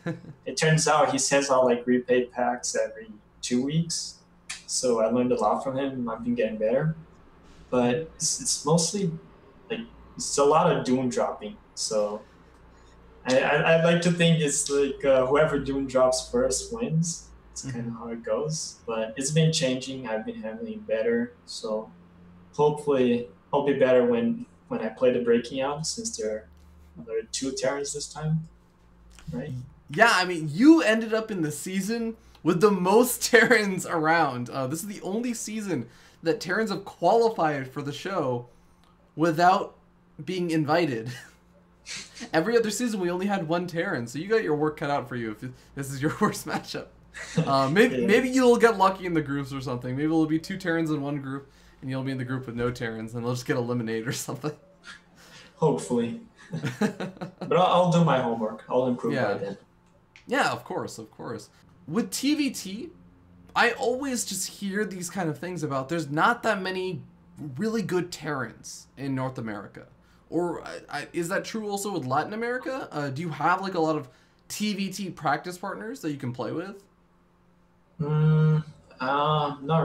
it turns out he sends out like repaid packs every 2 weeks. So I learned a lot from him. I've been getting better, but it's mostly like it's a lot of doom dropping. So I like to think it's like whoever doom drops first wins. It's kind of how it goes. But it's been changing. I've been handling better. So hopefully I'll be better when I play the breaking out, since there are 2 Terrans this time, right? Yeah, I mean, you ended up in the season with the most Terrans around. This is the only season that Terrans have qualified for the show without being invited. Every other season, we only had 1 Terran, so you got your work cut out for you if this is your worst matchup. Maybe you'll get lucky in the groups or something. Maybe it'll be 2 Terrans in one group, and you'll be in the group with no Terrans, and they'll just get eliminated or something. Hopefully. But I'll do my homework. I'll improve by then. Yeah, of course. With TVT, I always just hear these kind of things about there's not that many really good Terrans in North America. Or is that true also with Latin America? Do you have like a lot of TVT practice partners that you can play with? Not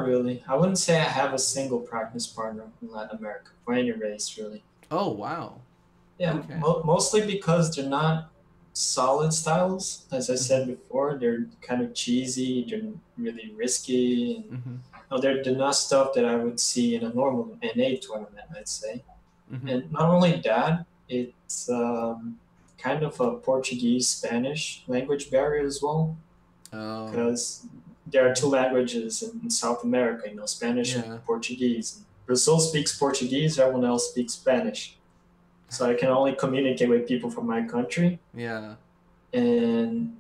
really. I wouldn't say I have a single practice partner in Latin America for any race, really. Oh, wow. Yeah, okay. Mostly because they're not solid styles. As I said before, they're kind of cheesy, they're really risky. And, they're not stuff that I would see in a normal NA tournament, I'd say. And not only that, it's kind of a Portuguese-Spanish language barrier as well. Because there are 2 languages in South America, Spanish and Portuguese. Brazil speaks Portuguese, everyone else speaks Spanish. So I can only communicate with people from my country. Yeah. And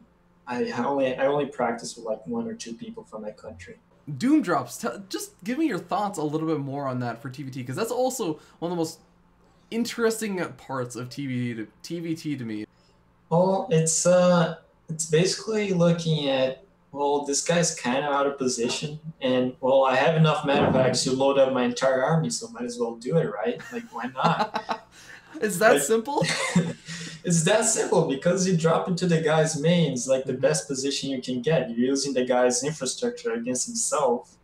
I only practice with like 1 or 2 people from my country. Doom drops. Just give me your thoughts a little bit more on that for TVT, because that's also one of the most interesting parts of TVT to me. Well, it's basically looking at, well, this guy's kind of out of position, and well, I have enough medevacs to load up my entire army, so might as well do it, right? Like, why not? Is that simple? It's that simple, because you drop into the guy's mains, like the best position you can get. You're using the guy's infrastructure against himself,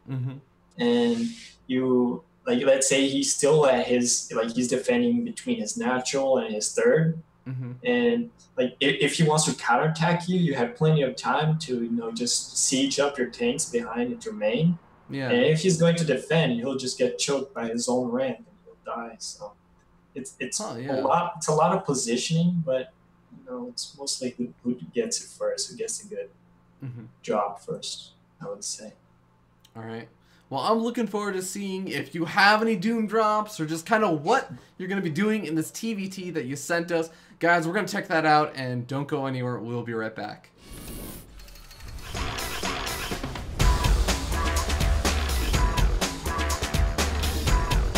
and you, like, let's say he's still at his, like, he's defending between his natural and his third, and like if he wants to counterattack you, you have plenty of time to just siege up your tanks behind your main. Yeah. And if he's going to defend, he'll just get choked by his own ramp and he'll die. So it's a lot of positioning, but it's mostly who gets it first, who gets a good job first, I would say. All right. Well, I'm looking forward to seeing if you have any Doom drops or just kind of what you're going to be doing in this TVT that you sent us. Guys, we're going to check that out, and don't go anywhere. We'll be right back.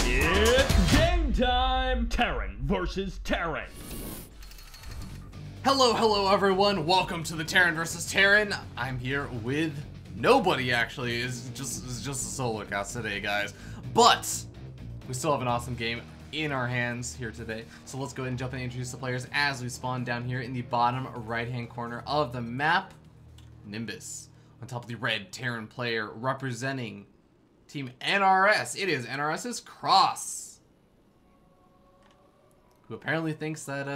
It's game time! Terran versus Terran. Hello everyone. Welcome to the Terran versus Terran. I'm here with nobody, actually. It's just a solo cast today, guys. But we still have an awesome game in our hands here today. So let's go ahead and jump in and introduce the players as we spawn down here in the bottom right-hand corner of the map. Nimbus. On top of the red Terran player representing Team NRS. It is NRS's Cross, who apparently thinks that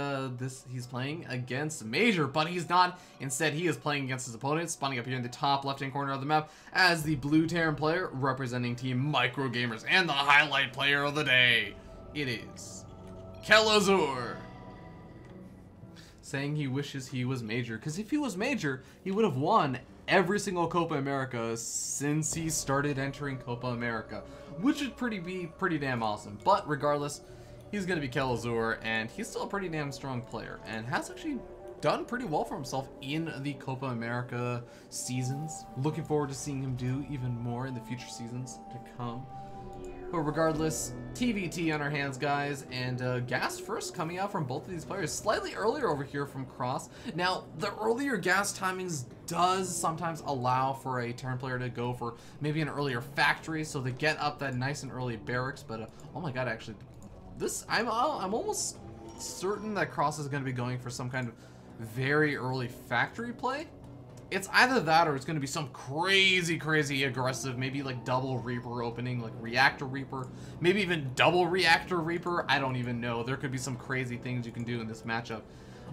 he's playing against Major, but he's not. Instead, he is playing against his opponent, spawning up here in the top left-hand corner of the map as the blue Terran player representing Team Micro Gamers, and the highlight player of the day. It is Kelazhur, saying he wishes he was Major, because if he was Major, he would have won every single Copa America since he started entering Copa America, which would be pretty damn awesome. But regardless, he's going to be Kelazhur, and he's still a pretty damn strong player, and has actually done pretty well for himself in the Copa America seasons. Looking forward to seeing him do even more in the future seasons to come. But regardless, TVT on our hands, guys, and gas first coming out from both of these players. Slightly earlier over here from Cross. Now, the earlier gas timings does sometimes allow for a Terran player to go for maybe an earlier factory, so they get up that nice and early barracks. But oh my god, actually, this I'm almost certain that Cross is going to be going for some kind of very early factory play. It's either that or it's going to be some crazy aggressive, maybe like double Reaper opening, like Reactor Reaper, maybe even double Reactor Reaper. I don't even know. There could be some crazy things you can do in this matchup.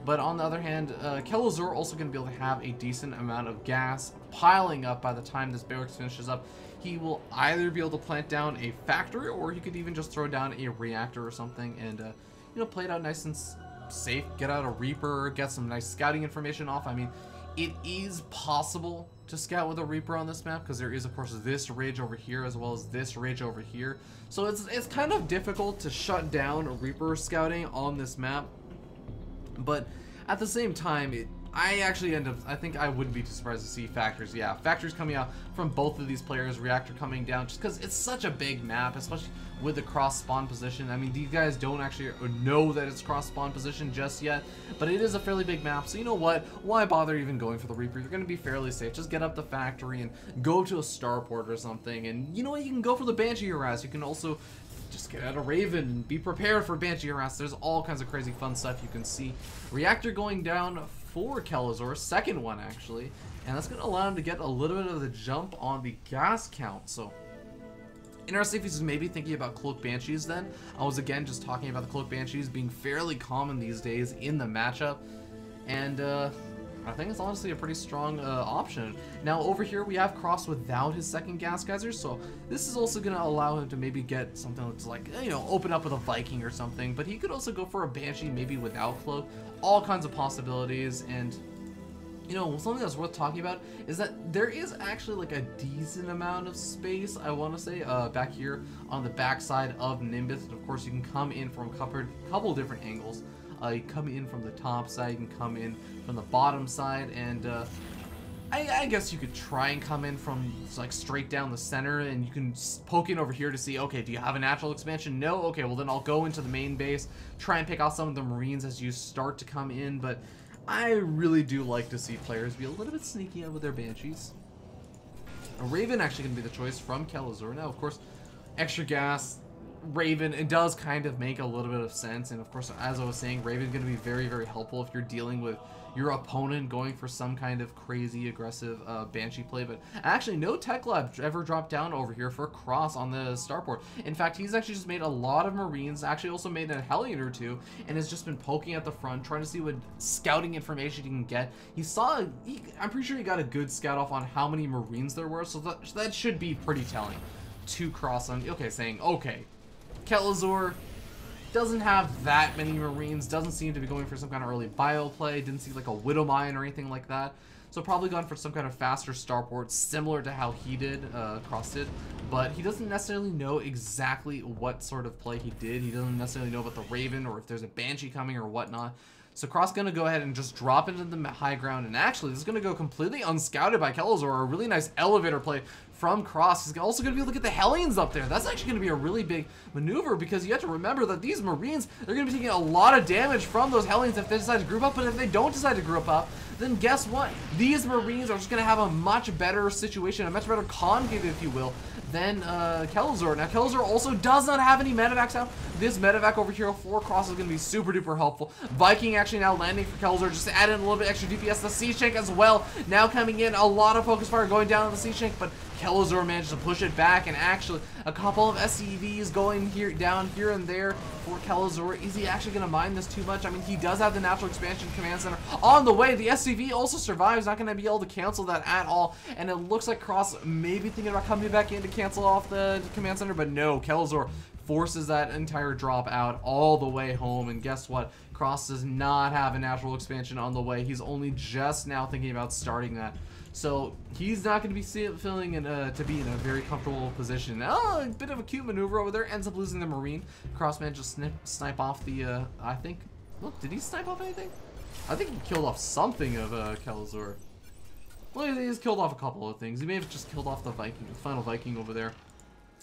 But on the other hand, Kelazhur also going to be able to have a decent amount of gas piling up by the time this barracks finishes up. He will either be able to plant down a factory, or he could even just throw down a reactor or something and, you know, play it out nice and safe, get out a Reaper, get some nice scouting information off. I mean, it is possible to scout with a Reaper on this map because there is, of course, this ridge over here as well as this ridge over here. So it's kind of difficult to shut down Reaper scouting on this map. But at the same time, I think I wouldn't be too surprised to see factors. Yeah, factors coming out from both of these players, Reactor coming down, just because it's such a big map, especially with the cross spawn position. I mean, these guys don't actually know that it's cross spawn position just yet, but it is a fairly big map, so you know what? Why bother even going for the Reaper? You're going to be fairly safe. Just get up the factory and go to a starport or something, and you know what? You can go for the Banshee harass. You can also just get out a Raven and be prepared for Banshee harass. There's all kinds of crazy fun stuff you can see. Reactor going down for Kelazhur, second one actually, and that's going to allow him to get a little bit of the jump on the gas count. So interesting if he's maybe thinking about Cloak Banshees then. I was again just talking about the Cloak Banshees being fairly common these days in the matchup, and I think it's honestly a pretty strong option. Now over here we have Cross without his second gas geyser, so this is also going to allow him to maybe get something that's like, you know, open up with a Viking or something, but he could also go for a Banshee maybe without Cloak. All kinds of possibilities. And you know, something that's worth talking about is that there is actually like a decent amount of space, I want to say, back here on the backside of Nimbus. And of course you can come in from a couple different angles. You come in from the top side, you can come in from the bottom side, and I guess you could try and come in from like straight down the center, and you can poke in over here to see, okay, do you have a natural expansion? No? Okay, well then I'll go into the main base, try and pick out some of the Marines as you start to come in, but I really do like to see players be a little bit sneaky with their Banshees. A Raven actually going to be the choice from Kelazhur. Now, of course, extra gas, Raven, it does kind of make a little bit of sense, and of course, as I was saying, Raven's going to be very helpful if you're dealing with your opponent going for some kind of crazy aggressive Banshee play. But actually, no Tech Lab ever dropped down over here for Cross on the starport. In fact, he's actually just made a lot of Marines, actually also made a Hellion or two, and has just been poking at the front, trying to see what scouting information he can get. I'm pretty sure he got a good scout off on how many Marines there were, so that should be pretty telling to Cross on, okay, saying, okay, Kelazhur doesn't have that many Marines, doesn't seem to be going for some kind of early bio play, didn't see like a Widow Mine or anything like that, so probably gone for some kind of faster starport, similar to how he did, Cross did, but he doesn't necessarily know exactly what sort of play he did. He doesn't necessarily know about the Raven or if there's a Banshee coming or whatnot. So Cross gonna go ahead and just drop into the high ground, and actually this is gonna go completely unscouted by Kelazhur. A really nice elevator play from Cross. He's also gonna be able to get the Hellions up there. That's actually gonna be a really big maneuver, because you have to remember that these Marines, they're gonna be taking a lot of damage from those Hellions if they decide to group up. But if they don't decide to group up, then guess what? These Marines are just gonna have a much better situation, a much better concave, if you will, than Kelazhur. Now Kelazhur also does not have any medevacs out. This medevac over here for Cross is going to be super duper helpful. Viking actually now landing for Kelazhur, just to add in a little bit extra DPS. The Sea Shank as well, now coming in, a lot of focus fire going down on the Sea Shank, but Kelazhur managed to push it back, and actually a couple of SCVs going down here and there for Kelazhur. Is he actually going to mind this too much? I mean, he does have the natural expansion command center on the way. The SCV also survives, not going to be able to cancel that at all, and it looks like Cross may be thinking about coming back in to cancel off the command center, but no, Kelazhur forces that entire drop out all the way home, and guess what? Cross does not have a natural expansion on the way. He's only just now thinking about starting that. So he's not going to be feeling to be in a very comfortable position. Oh, a bit of a cute maneuver over there. Ends up losing the Marine. Cross managed to snipe off the, I think, look, did he snipe off anything? I think he killed off something of Kelazhur. Well, he's killed off a couple of things. He may have just killed off the Viking, the final Viking over there.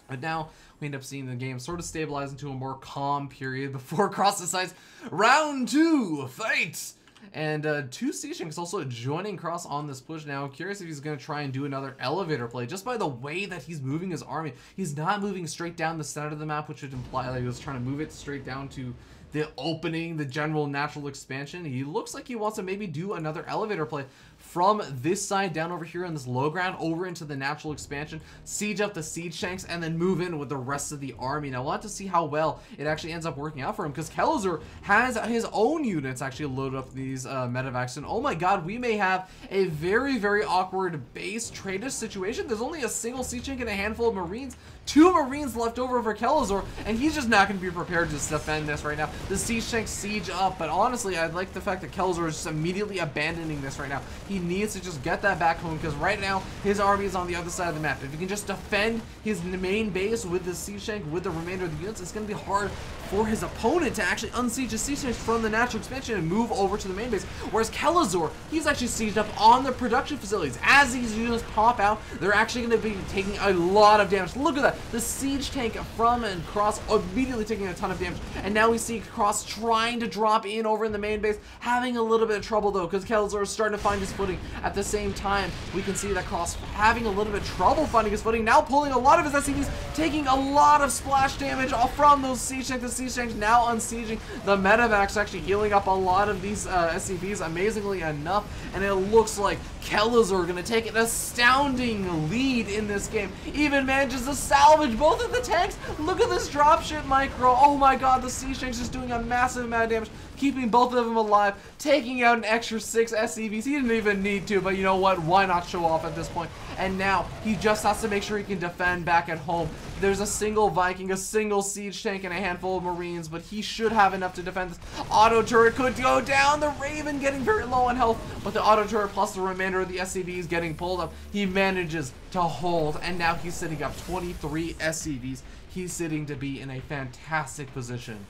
But now we end up seeing the game sort of stabilize into a more calm period before Cross decides, round 2, fight! And two Sea Shanks also joining Cross on this push now. I'm curious if he's going to try and do another elevator play, just by the way that he's moving his army. He's not moving straight down the center of the map, which would imply that he was trying to move it straight down to the opening, the general natural expansion. He looks like he wants to maybe do another elevator play from this side down over here on this low ground over into the natural expansion, siege up the siege tanks, and then move in with the rest of the army. Now we'll have to see how well it actually ends up working out for him, because Kelazhur has his own units actually loaded up these medevacs, and oh my god, we may have a very, very awkward base trade situation. There's only a single siege tank and a handful of marines, 2 marines left over for Kelazhur, and he's just not going to be prepared to defend this right now. The siege tanks siege up, but honestly, I like the fact that Kelazhur is just immediately abandoning this right now. He needs to just get that back home, because right now his army is on the other side of the map. If he can just defend his main base with the siege tank, with the remainder of the units, it's going to be hard for his opponent to actually unsiege his siege tanks from the natural expansion and move over to the main base. Whereas Kelazhur, he's actually sieged up on the production facilities. As these units pop out, they're actually going to be taking a lot of damage. Look at that. The siege tank from and Cross immediately taking a ton of damage. And now we see Cross trying to drop in over in the main base, having a little bit of trouble though, because Kelazhur is starting to find his footing. At the same time, we can see that Cross having a little bit of trouble finding his footing, now pulling a lot of his SCVs, taking a lot of splash damage off from those siege tanks. The siege tanks now unsieging. The medevacs actually healing up a lot of these SCVs, amazingly enough, and it looks like Kelazhur going to take an astounding lead in this game. Even manages to salvage both of the tanks. Look at this dropship micro. Oh my god, the siege tanks just doing a massive amount of damage, keeping both of them alive, taking out an extra 6 SCVs. He didn't even need to, but you know what? Why not show off at this point? And now he just has to make sure he can defend back at home. There's a single Viking, a single siege tank, and a handful of marines, but he should have enough to defend this. Auto turret could go down. The Raven getting very low on health, but the auto turret plus the remainder of the SCVs getting pulled up. He manages to hold, and now he's sitting up 23 SCVs. He's sitting to be in a fantastic position.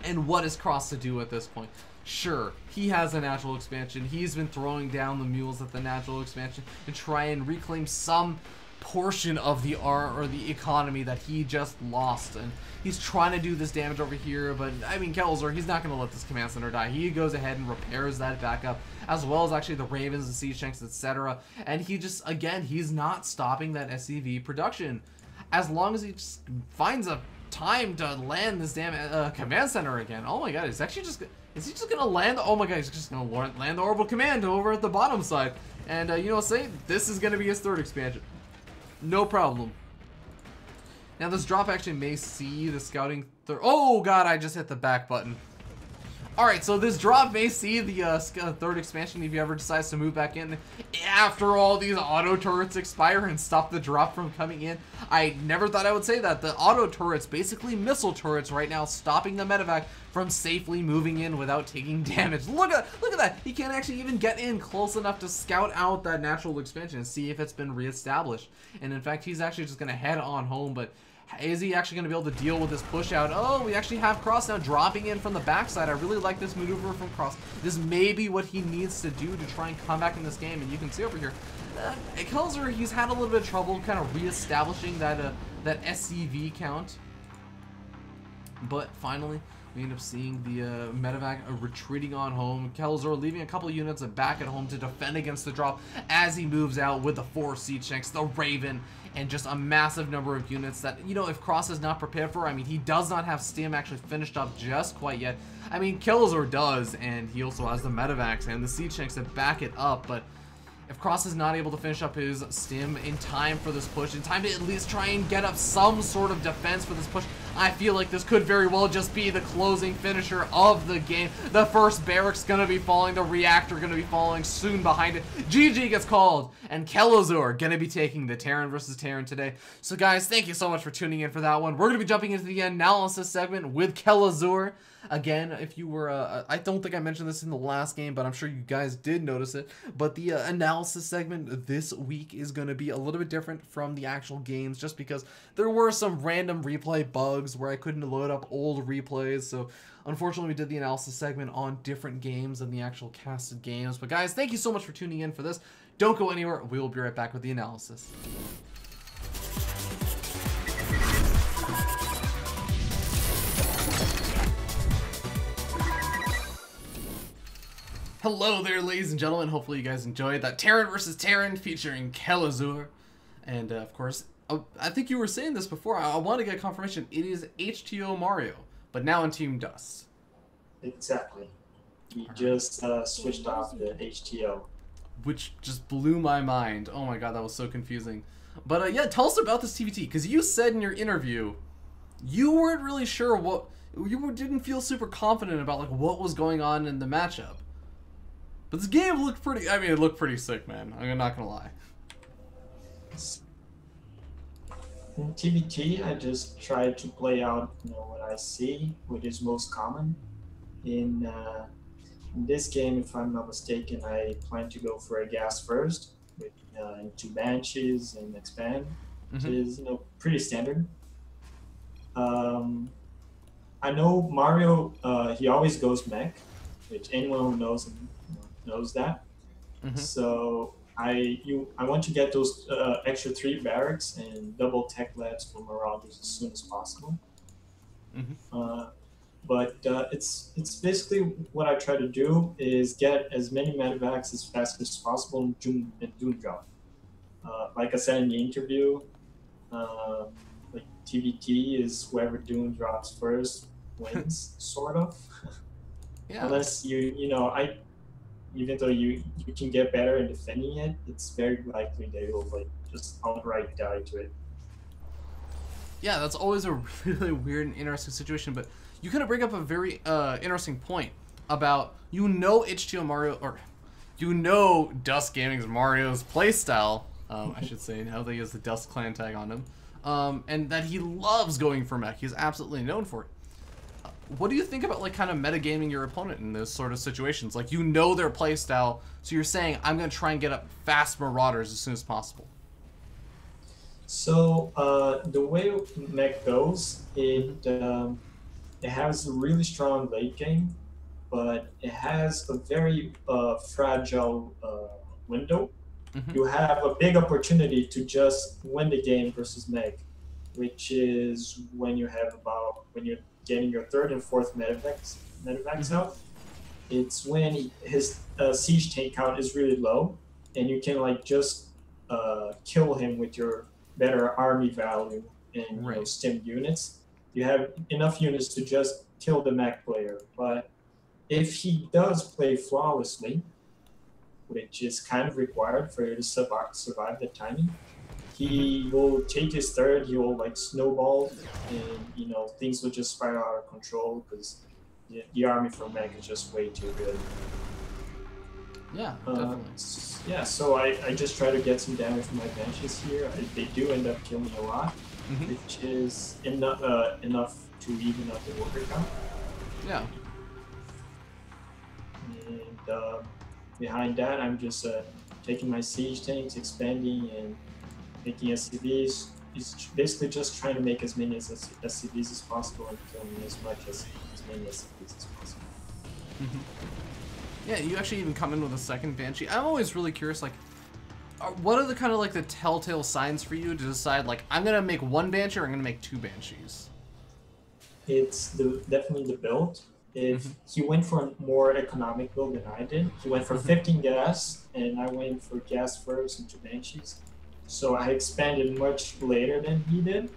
And what is Cross to do at this point? Sure, he has a natural expansion. He's been throwing down the mules at the natural expansion to try and reclaim some portion of the the economy that he just lost, and he's trying to do this damage over here. But I mean, Kelazhur, he's not going to let this command center die. He goes ahead and repairs that back up, as well as actually the Ravens, the siege tanks, etc. And he just, again, he's not stopping that SCV production as long as he just finds a time to land this damn command center again. Oh my god, is he just gonna land? Oh my god, he's just gonna land the orbital command over at the bottom side. And you know what, this is gonna be his 3rd expansion. No problem. Now this drop actually may see the scouting. Oh god, I just hit the back button. Alright, so this drop may see the 3rd expansion if he ever decides to move back in after all these auto turrets expire and stop the drop from coming in. I never thought I would say that. The auto turrets, basically missile turrets right now, stopping the medevac from safely moving in without taking damage. Look at that. He can't actually even get in close enough to scout out that natural expansion and see if it's been reestablished. And in fact, he's actually just going to head on home, but is he actually going to be able to deal with this push out? Oh, we actually have Cross now dropping in from the backside. I really like this maneuver from Cross. This may be what he needs to do to try and come back in this game. And you can see over here, Kelazhur, he's had a little bit of trouble kind of reestablishing that SCV count. But finally, we end up seeing the medevac retreating on home. Kelazhur leaving a couple units back at home to defend against the drop as he moves out with the 4 siege tanks, the Raven, and just a massive number of units that, you know, if Cross is not prepared for, I mean, he does not have Stim actually finished up just quite yet. I mean, Kelazhur does, and he also has the medevacs and the siege tanks to back it up, but if Cross is not able to finish up his Stim in time for this push, in time to at least try and get up some sort of defense for this push, I feel like this could very well just be the closing finisher of the game. The first barracks gonna be falling, the reactor gonna be falling soon behind it. GG gets called, and Kelazhur gonna be taking the Terran versus Terran today. So guys, thank you so much for tuning in for that one. We're gonna be jumping into the analysis segment with Kelazhur. Again, if you were, I don't think I mentioned this in the last game, but I'm sure you guys did notice it. But the analysis segment this week is going to be a little bit different from the actual games, just because there were some random replay bugs where I couldn't load up old replays. So unfortunately, we did the analysis segment on different games than the actual casted games. But guys, thank you so much for tuning in for this. Don't go anywhere. We will be right back with the analysis. Hello there, ladies and gentlemen. Hopefully you guys enjoyed that Terran versus Terran featuring Kelazhur. And of course, I think you were saying this before. I want to get confirmation. It is H2O Mario but now in Team Dust. Exactly. We just switched off the HTO. Which just blew my mind. Oh my god, that was so confusing. But yeah, tell us about this TVT, because you said in your interview you weren't really sure what didn't feel super confident about like what was going on in the matchup. But this game looked pretty. I mean, it looked pretty sick, man. I'm not gonna lie. In TVT, I just try to play out, what I see, what is most common. In this game, if I'm not mistaken, I plan to go for a gas first with into Banshees and expand, which is pretty standard. I know Mario, he always goes mech, which anyone who knows him knows that. So I want to get those extra 3 barracks and double tech labs for Marauders as soon as possible. But it's basically what I try to do is get as many medevacs as fast as possible in Doom Drop. Like I said in the interview, like TVT is whoever Doom drops first wins, sort of. Yeah. Unless even though you can get better in defending it, it's very likely they will like just outright die to it. Yeah, that's always a really weird and interesting situation, but you kind of bring up a very interesting point about HTO Mario, or Dust Gaming's Mario's playstyle, I should say, now they use the Dust Clan tag on him, and that he loves going for mech. He's absolutely known for it. What do you think about like kind of metagaming your opponent in those sort of situations? Like their playstyle, so you're saying I'm gonna try and get up fast Marauders as soon as possible. So the way mech goes, it has a really strong late game, but it has a very fragile window. You have a big opportunity to just win the game versus mech, which is when you're getting your 3rd and 4th medevacs out. It's when his siege tank count is really low, and you can like just kill him with your better army value and stim units. You have enough units to just kill the mech player. But if he does play flawlessly, which is kind of required for you to survive the timing, he will take his 3rd, he will like snowball, and things will just spiral out of control because the army for mech is just way too good. Yeah, definitely. Yeah, so I just try to get some damage from my Banshees here. They do end up killing a lot, which is enough to even up the worker count. Yeah. And behind that, I'm just taking my siege tanks, expanding, and making SCVs. It's basically just trying to make as many SCVs as possible and killing as many SCVs as possible. Yeah, you actually even come in with a 2nd Banshee. I'm always really curious, like, what are the kind of like the telltale signs for you to decide, like, I'm gonna make 1 Banshee or I'm gonna make 2 Banshees? It's definitely the build. If he went for a more economic build than I did, he went for 15 gas, and I went for gas first and 2 Banshees. So I expanded much later than he did.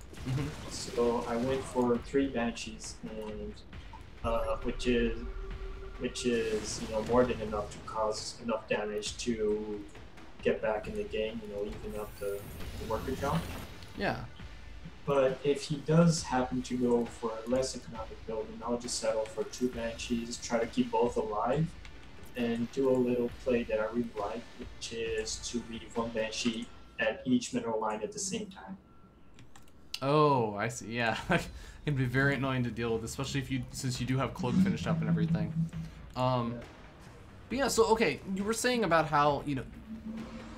So I went for 3 Banshees, and which is more than enough to cause enough damage to get back in the game, even up the worker count. Yeah. But if he does happen to go for a less economic build, then I'll just settle for 2 Banshees, try to keep both alive, and do a little play that I really like, which is to leave 1 Banshee at each mineral line at the same time. Oh, I see. Yeah, it can be very annoying to deal with, especially since you do have cloak finished up and everything. But yeah, so okay, you were saying about how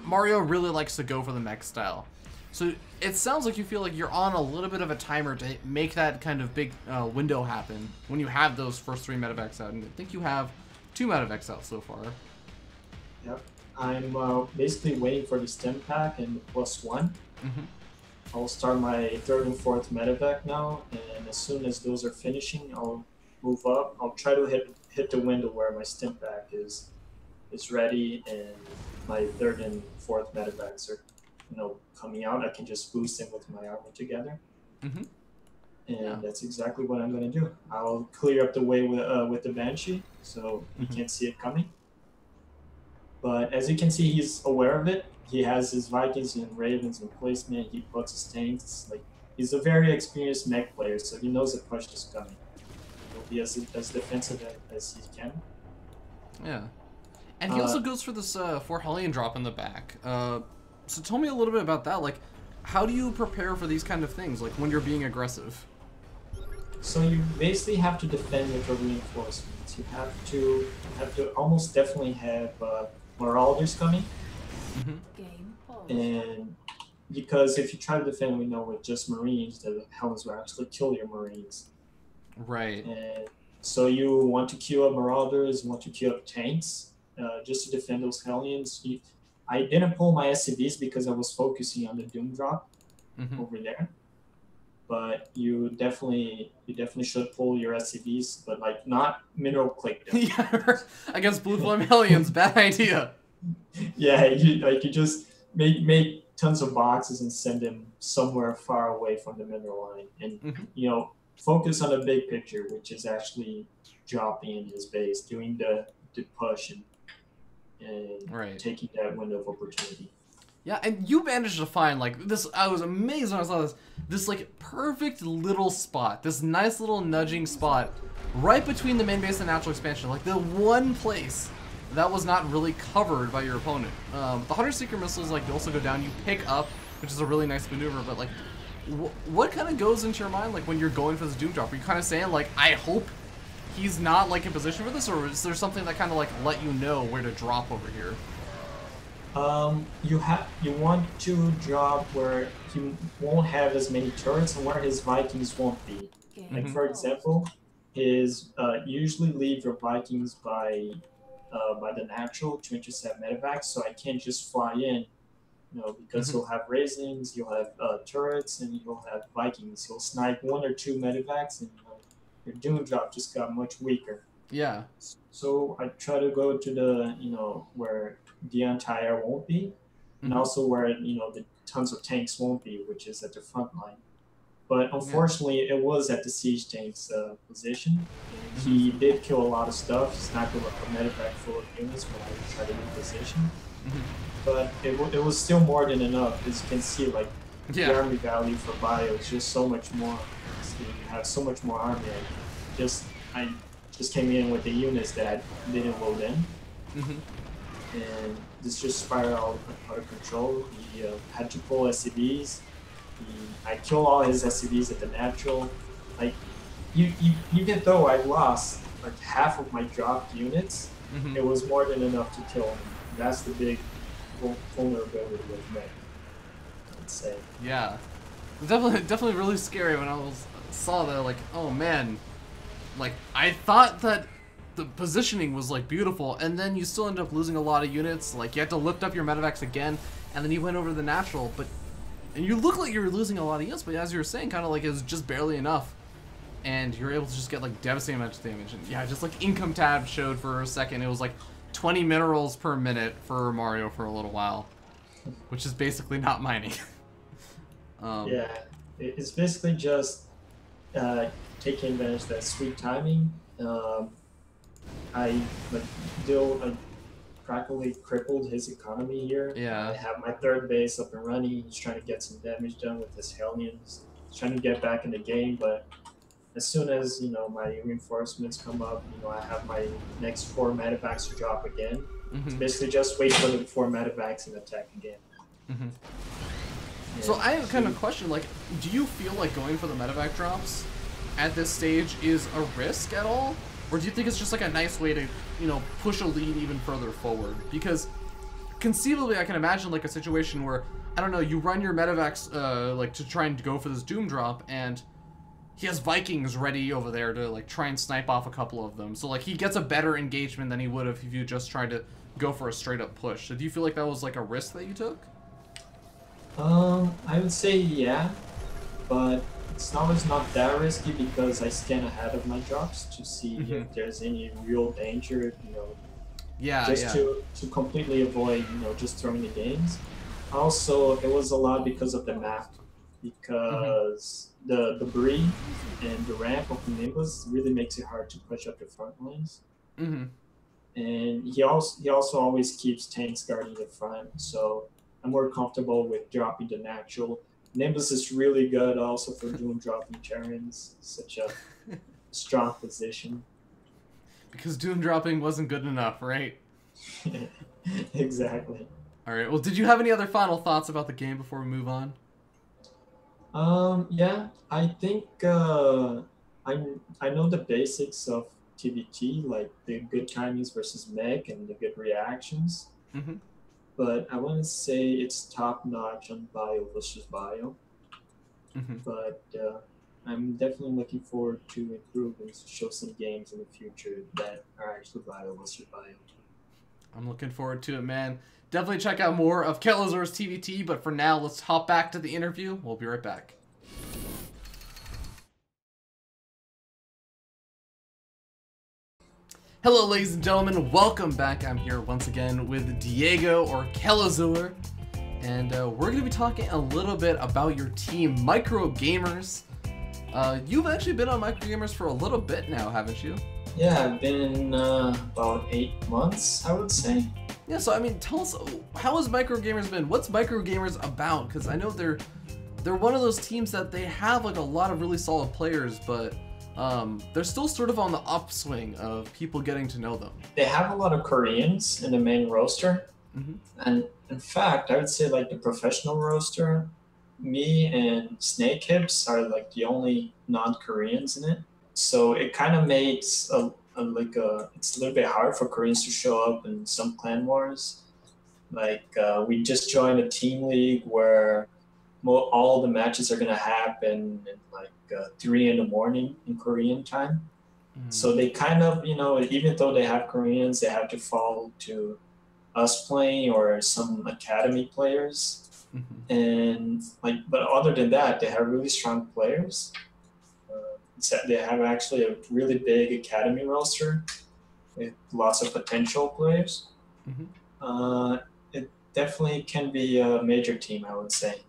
Mario really likes to go for the mech style. So it sounds like you feel like you're on a little bit of a timer to make that kind of big window happen when you have those first 3 medevacs out, and I think you have 2 medevacs out so far. Yep, I'm basically waiting for the stim pack and the +1. I'll start my 3rd and 4th medevac now, and as soon as those are finishing, I'll move up. I'll try to hit the window where my stim pack is ready, and my 3rd and 4th medevacs are coming out. I can just boost them with my army together. and that's exactly what I'm going to do. I'll clear up the way with the Banshee, so he can't see it coming. But as you can see, he's aware of it. He has his Vikings and Ravens in placement. He puts his tanks. Like, he's a very experienced mech player, so he knows the push is coming. He'll be as defensive as he can. Yeah. And he also goes for this 4 Hellion drop in the back. So tell me a little bit about that. Like, how do you prepare for these kind of things, like when you're being aggressive? So you basically have to defend with your reinforcements. You have to almost definitely have Marauders coming. And because if you try to defend, we know with just Marines, the Hellions will actually kill your Marines. Right. And so you want to queue up Marauders, you want to queue up tanks, just to defend those Hellions. I didn't pull my SCVs because I was focusing on the Doom drop over there. But you definitely should pull your SCVs, but like not mineral click them. Yeah, against Blue Flame Hellions, bad idea. Yeah, you just make tons of boxes and send them somewhere far away from the mineral line, and you know, focus on the big picture, which is actually dropping in his base, doing the push and taking that window of opportunity. Yeah, and you managed to find, like, this, I was amazed when I saw this, like, perfect little spot, this nice little nudging spot, right between the main base and natural expansion, like, the one place that was not really covered by your opponent. The Hunter Seeker missiles, like, also go down, you pick up, which is a really nice maneuver, but, like, what kind of goes into your mind, like, when you're going for this Doom Drop? Are you kind of saying, like, I hope he's not, like, in position for this, or is there something that kind of, like, let you know where to drop over here? You want to drop where he won't have as many turrets and where his Vikings won't be. Like, for example, usually leave your Vikings by the natural to intercept medevacs, so I can't just fly in, you know, because he'll have raisins, you'll have turrets, and you'll have Vikings. He'll snipe 1 or 2 medevacs, and your Doom Drop just got much weaker. Yeah. So I try to go to the, you know, where the anti-air won't be, and also where, you know, the tons of tanks won't be, which is at the front line. But unfortunately, it was at the siege tank's position. He did kill a lot of stuff, sniped a medevac full of units when I tried to reposition. But it was still more than enough. As you can see, like, the army value for bio is just so much more. So you have so much more army. I just came in with the units that I didn't load in. And this just spiraled out of control. He had to pull SCVs. I killed all his SCVs at the natural. Like, even though I lost like half of my dropped units, it was more than enough to kill him. That's the big vulnerability of mech, I'd say. Yeah, definitely really scary when I saw that. Like, oh man, like I thought that the positioning was like beautiful, and then you still end up losing a lot of units. Like, you had to lift up your medevacs again, and then you went over the natural, and you look like you were losing a lot of units, but as you were saying, kind of like it was just barely enough, and you're able to just get like devastating amounts of damage. And yeah, just like income tab showed for a second, it was like 20 minerals per minute for Mario for a little while, which is basically not mining. Yeah, it's basically just taking advantage of that sweet timing. I practically crippled his economy here. Yeah. I have my third base up and running. He's trying to get some damage done with his Hellions. He's trying to get back in the game, but as soon as, you know, my reinforcements come up, you know, I have my next 4 medevacs to drop again. It's basically just wait for the 4 medevacs and attack again. So I have kind of a question, like, do you feel like going for the medevac drops at this stage is a risk at all? Or do you think it's just like a nice way to, you know, push a lead even further forward? Because conceivably I can imagine like a situation where, I don't know, you run your medevacs like to try and go for this Doom Drop, and he has Vikings ready over there to like try and snipe off a couple of them. So like he gets a better engagement than he would have if you just tried to go for a straight up push. So do you feel like that was like a risk that you took? I would say yeah, but it's always not that risky because I scan ahead of my drops to see if there's any real danger, you know. Yeah, just to completely avoid, you know, just throwing the games. Also, it was a lot because of the map. because the breed and the ramp of the Nimbus really makes it hard to push up the front lines. Mm-hmm. And he also always keeps tanks guarding the front, so I'm more comfortable with dropping the natural. Nimbus is really good also for doing dropping Terrans, such a strong position. Because Doom dropping wasn't good enough, right? Exactly. All right. Well, did you have any other final thoughts about the game before we move on? Yeah, I think I know the basics of TVT, like the good timings versus mech and the good reactions, Mm-hmm. but I want to say it's top notch on bio versus bio. Mm-hmm. But I'm definitely looking forward to improving to show some games in the future that are actually bio versus bio. I'm looking forward to it, man. Definitely check out more of Kelazhur's TVT, but for now, let's hop back to the interview. We'll be right back. Hello, ladies and gentlemen. Welcome back. I'm here once again with Diego, or Kelazhur, and we're going to be talking a little bit about your team, Micro Gamers. You've actually been on Micro Gamers for a little bit now, haven't you? Yeah, I've been about 8 months, I would say. Yeah, so I mean, tell us, how has Micro Gamers been? What's Micro Gamers about? Because I know they're one of those teams that they have like a lot of really solid players, but they're still sort of on the upswing of people getting to know them. They have a lot of Koreans in the main roster, and in fact, I would say like the professional roster, me and Snake Hips are like the only non-Koreans in it. So it kind of makes it's a little bit hard for Koreans to show up in some clan wars. Like we just joined a team league where all the matches are gonna happen in like 3 in the morning in Korean time. So they kind of, even though they have Koreans, they have to fall to us playing or some academy players. And but other than that, they have really strong players. They have actually a really big academy roster with lots of potential players. It definitely can be a major team, I would say.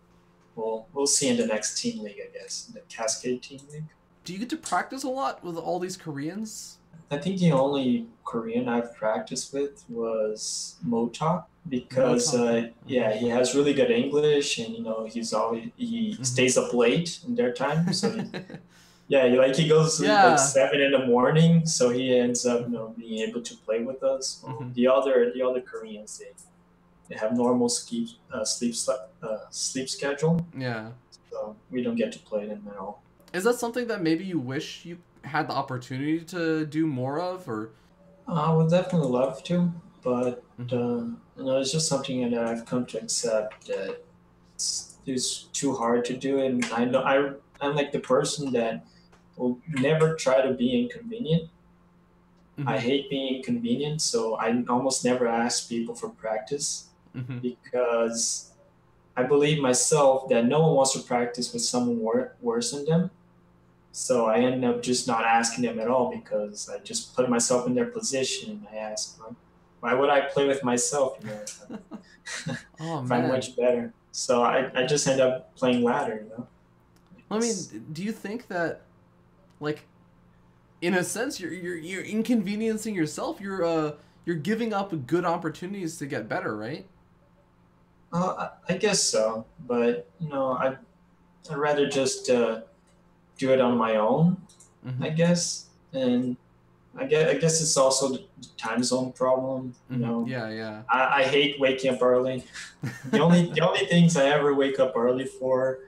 We'll see in the next team league, I guess, the Cascade team league. Do you get to practice a lot with all these Koreans? I think the only Korean I've practiced with was Motok because he has really good English, and he stays up late in their time, so he goes to sleep like 7 in the morning, so he ends up being able to play with us. The other Koreans, they have normal sleep schedule. Yeah. So we don't get to play them at all. Is that something that maybe you wish you had the opportunity to do more of, or? I would definitely love to, but it's just something that I've come to accept that it's too hard to do, and I know I'm like the person that will never try to be inconvenient. I hate being inconvenient, so I almost never ask people for practice because I believe myself that no one wants to practice with someone worse than them. So I end up just not asking them at all because I just put myself in their position and I ask them, why would I play with myself? If I'm much better. So I just end up playing ladder, I mean, do you think that, like, in a sense, you're inconveniencing yourself? You're giving up good opportunities to get better, right? I guess so, but I'd rather just do it on my own, I guess, and I guess it's also the time zone problem. I hate waking up early. the only things I ever wake up early for,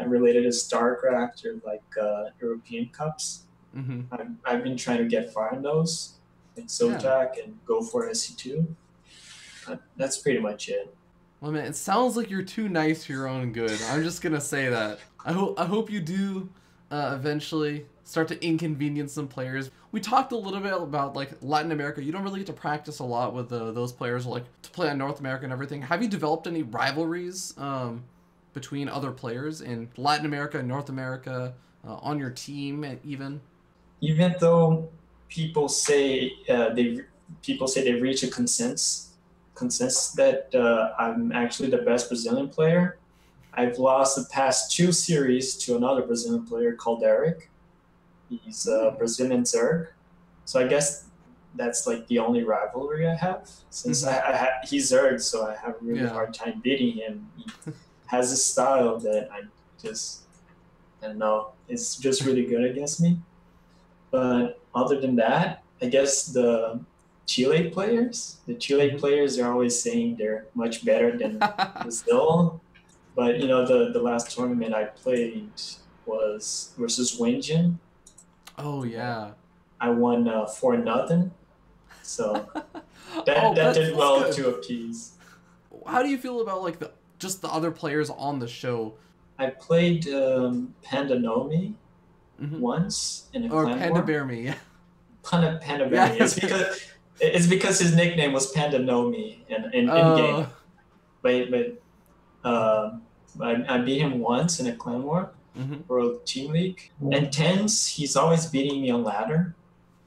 related to StarCraft or like European Cups. I've been trying to get far in those, like Zotac and go for SC2. That's pretty much it. Well, man, it sounds like you're too nice for your own good. I'm just gonna say that. I hope you do eventually start to inconvenience some players. We talked a little bit about like Latin America. You don't really get to practice a lot with those players, like to play on North America and everything. Have you developed any rivalries between other players in Latin America and North America on your team, even? Even though people say they reach a consensus that I'm actually the best Brazilian player, I've lost the past 2 series to another Brazilian player called Eric. He's a Brazilian Zerg. So I guess that's like the only rivalry I have. Since he's Zerg, so I have a really hard time beating him. He has a style that I don't know, it's just really good against me. But other than that, I guess the Chile players are always saying they're much better than Brazil. But the last tournament I played was versus Wenjin. Oh yeah. I won 4-0. So that did well good to appease. How do you feel about like just the other players on the show? I played Panda Nomi once in a clan war. Panda Bear Me. Panda Bear Me. It's because his nickname was Panda Nomi in game. But I beat him once in a clan war World Team League. And Tens, he's always beating me on ladder.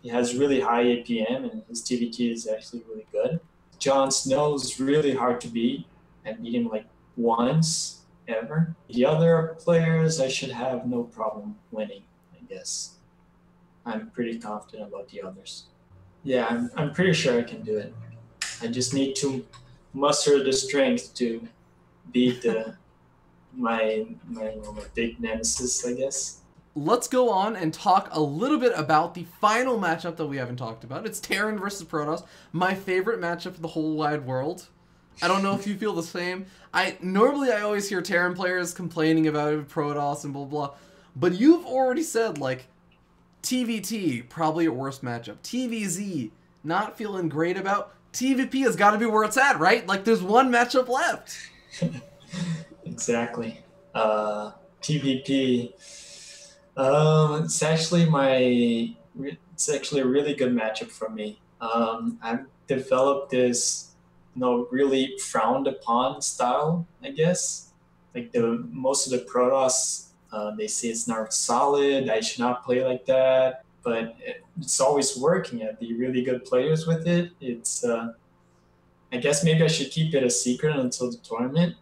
He has really high APM and his TVT is actually really good. Jon Snow is really hard to beat. I beat him like once ever. The other players I should have no problem winning, I guess. I'm pretty confident about the others. Yeah, I'm pretty sure I can do it. I just need to muster the strength to beat my big nemesis, I guess. Let's go on and talk a little bit about the final matchup that we haven't talked about. It's Terran versus Protoss, my favorite matchup in the whole wide world. I don't know if you feel the same. Normally I always hear Terran players complaining about Protoss and blah blah, but you've already said like TVT probably a worse matchup. TVZ not feeling great about. TVP has got to be where it's at, right? Like there's one matchup left. Exactly. TVP. It's actually a really good matchup for me. I've developed this, really frowned upon style, I guess. Like most of the Protoss, they say it's not solid. I should not play like that. But it's always working. I beat really good players with it. It's, I guess maybe I should keep it a secret until the tournament.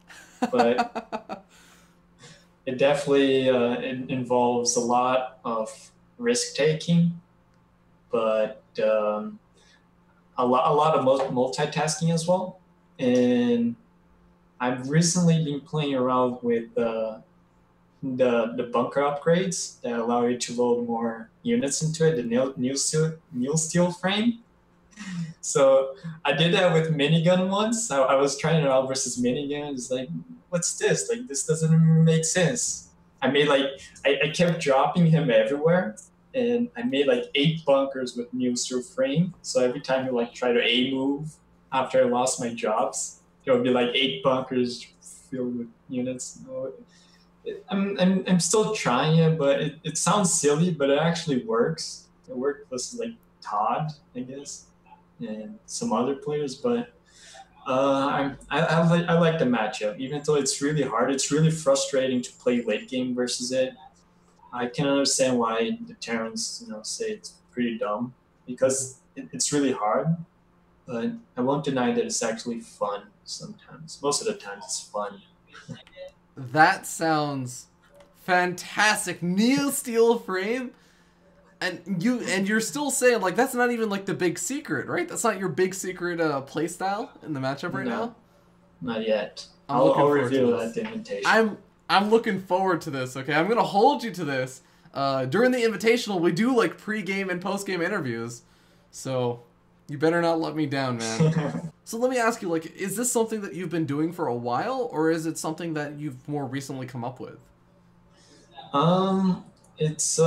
But it definitely it involves a lot of risk taking, but a lot of multitasking as well. And I've recently been playing around with the bunker upgrades that allow you to load more units into it. The new steel frame. So I did that with minigun once. I was trying it out versus minigun. It's like, what's this? Like, this doesn't make sense. I kept dropping him everywhere, and I made like 8 bunkers with new steel frame. So every time you like try to A move after I lost my jobs, there would be like 8 bunkers filled with units. I'm still trying it, but it sounds silly, but it actually works. It worked with like Todd, I guess, and some other players, but I like the matchup. Even though it's really hard, it's really frustrating to play late game versus it. I can understand why the Terrans, say it's pretty dumb, because it's really hard. But I won't deny that it's actually fun sometimes. Most of the times it's fun. That sounds fantastic. Neo steel frame. And you're still saying like that's not even like the big secret, right? That's not your big secret play style in the matchup right now. Not yet. I'll reveal that the invitation. I'm looking forward to this. Okay, I'm gonna hold you to this. During the invitational, we do like pre-game and post-game interviews, so you better not let me down, man. So let me ask you, like, is this something that you've been doing for a while, or is it something that you've more recently come up with? It's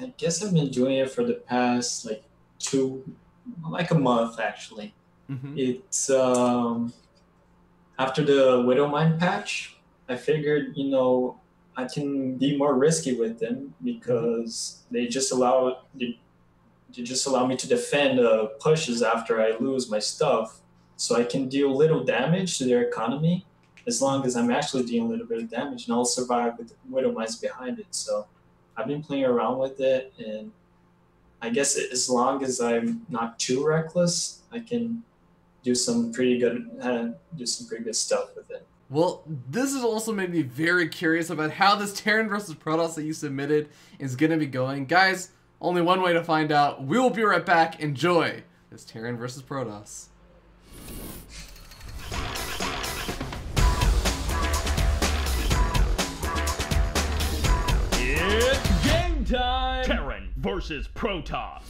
I guess I've been doing it for the past like a month actually. It's after the Widowmine patch, I figured I can be more risky with them because they just allow me to defend pushes after I lose my stuff, so I can deal little damage to their economy as long as I'm actually dealing a little bit of damage, and I'll survive with the Widowmines behind it. So I've been playing around with it, and I guess as long as I'm not too reckless, I can do some pretty good stuff with it. Well, this has also made me very curious about how this Terran versus Protoss that you submitted is going to be going. Guys, only one way to find out. We will be right back. Enjoy this Terran versus Protoss. It's game time! Terran versus Protoss.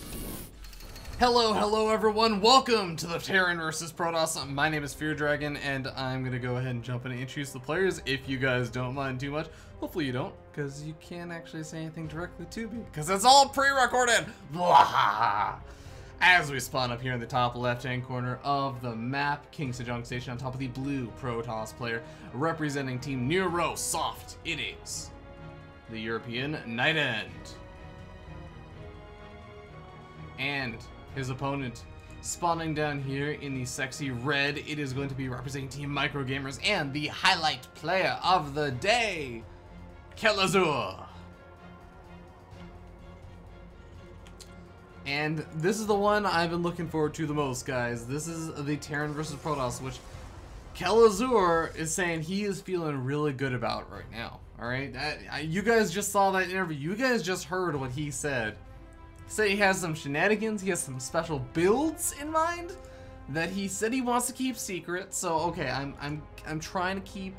Hello everyone. Welcome to the Terran versus Protoss. My name is Fear Dragon, and I'm gonna go ahead and jump in and introduce the players if you guys don't mind too much. Hopefully you don't, because you can't actually say anything directly to me, because it's all pre-recorded. Blah. As we spawn up here in the top left-hand corner of the map, King Sejong Station on top of the blue Protoss player, representing Team Neuro Soft. It is the European Night End. And his opponent spawning down here in the sexy red, it is going to be representing Team Microgamers and the highlight player of the day, Kelazhur. And this is the one I've been looking forward to the most, guys. This is the Terran versus Protoss, which Kelazhur is saying he is feeling really good about right now. Alright, you guys just saw that interview. You guys just heard what he said. Say he has some shenanigans, he has some special builds in mind that he said he wants to keep secret. So okay, I'm trying to keep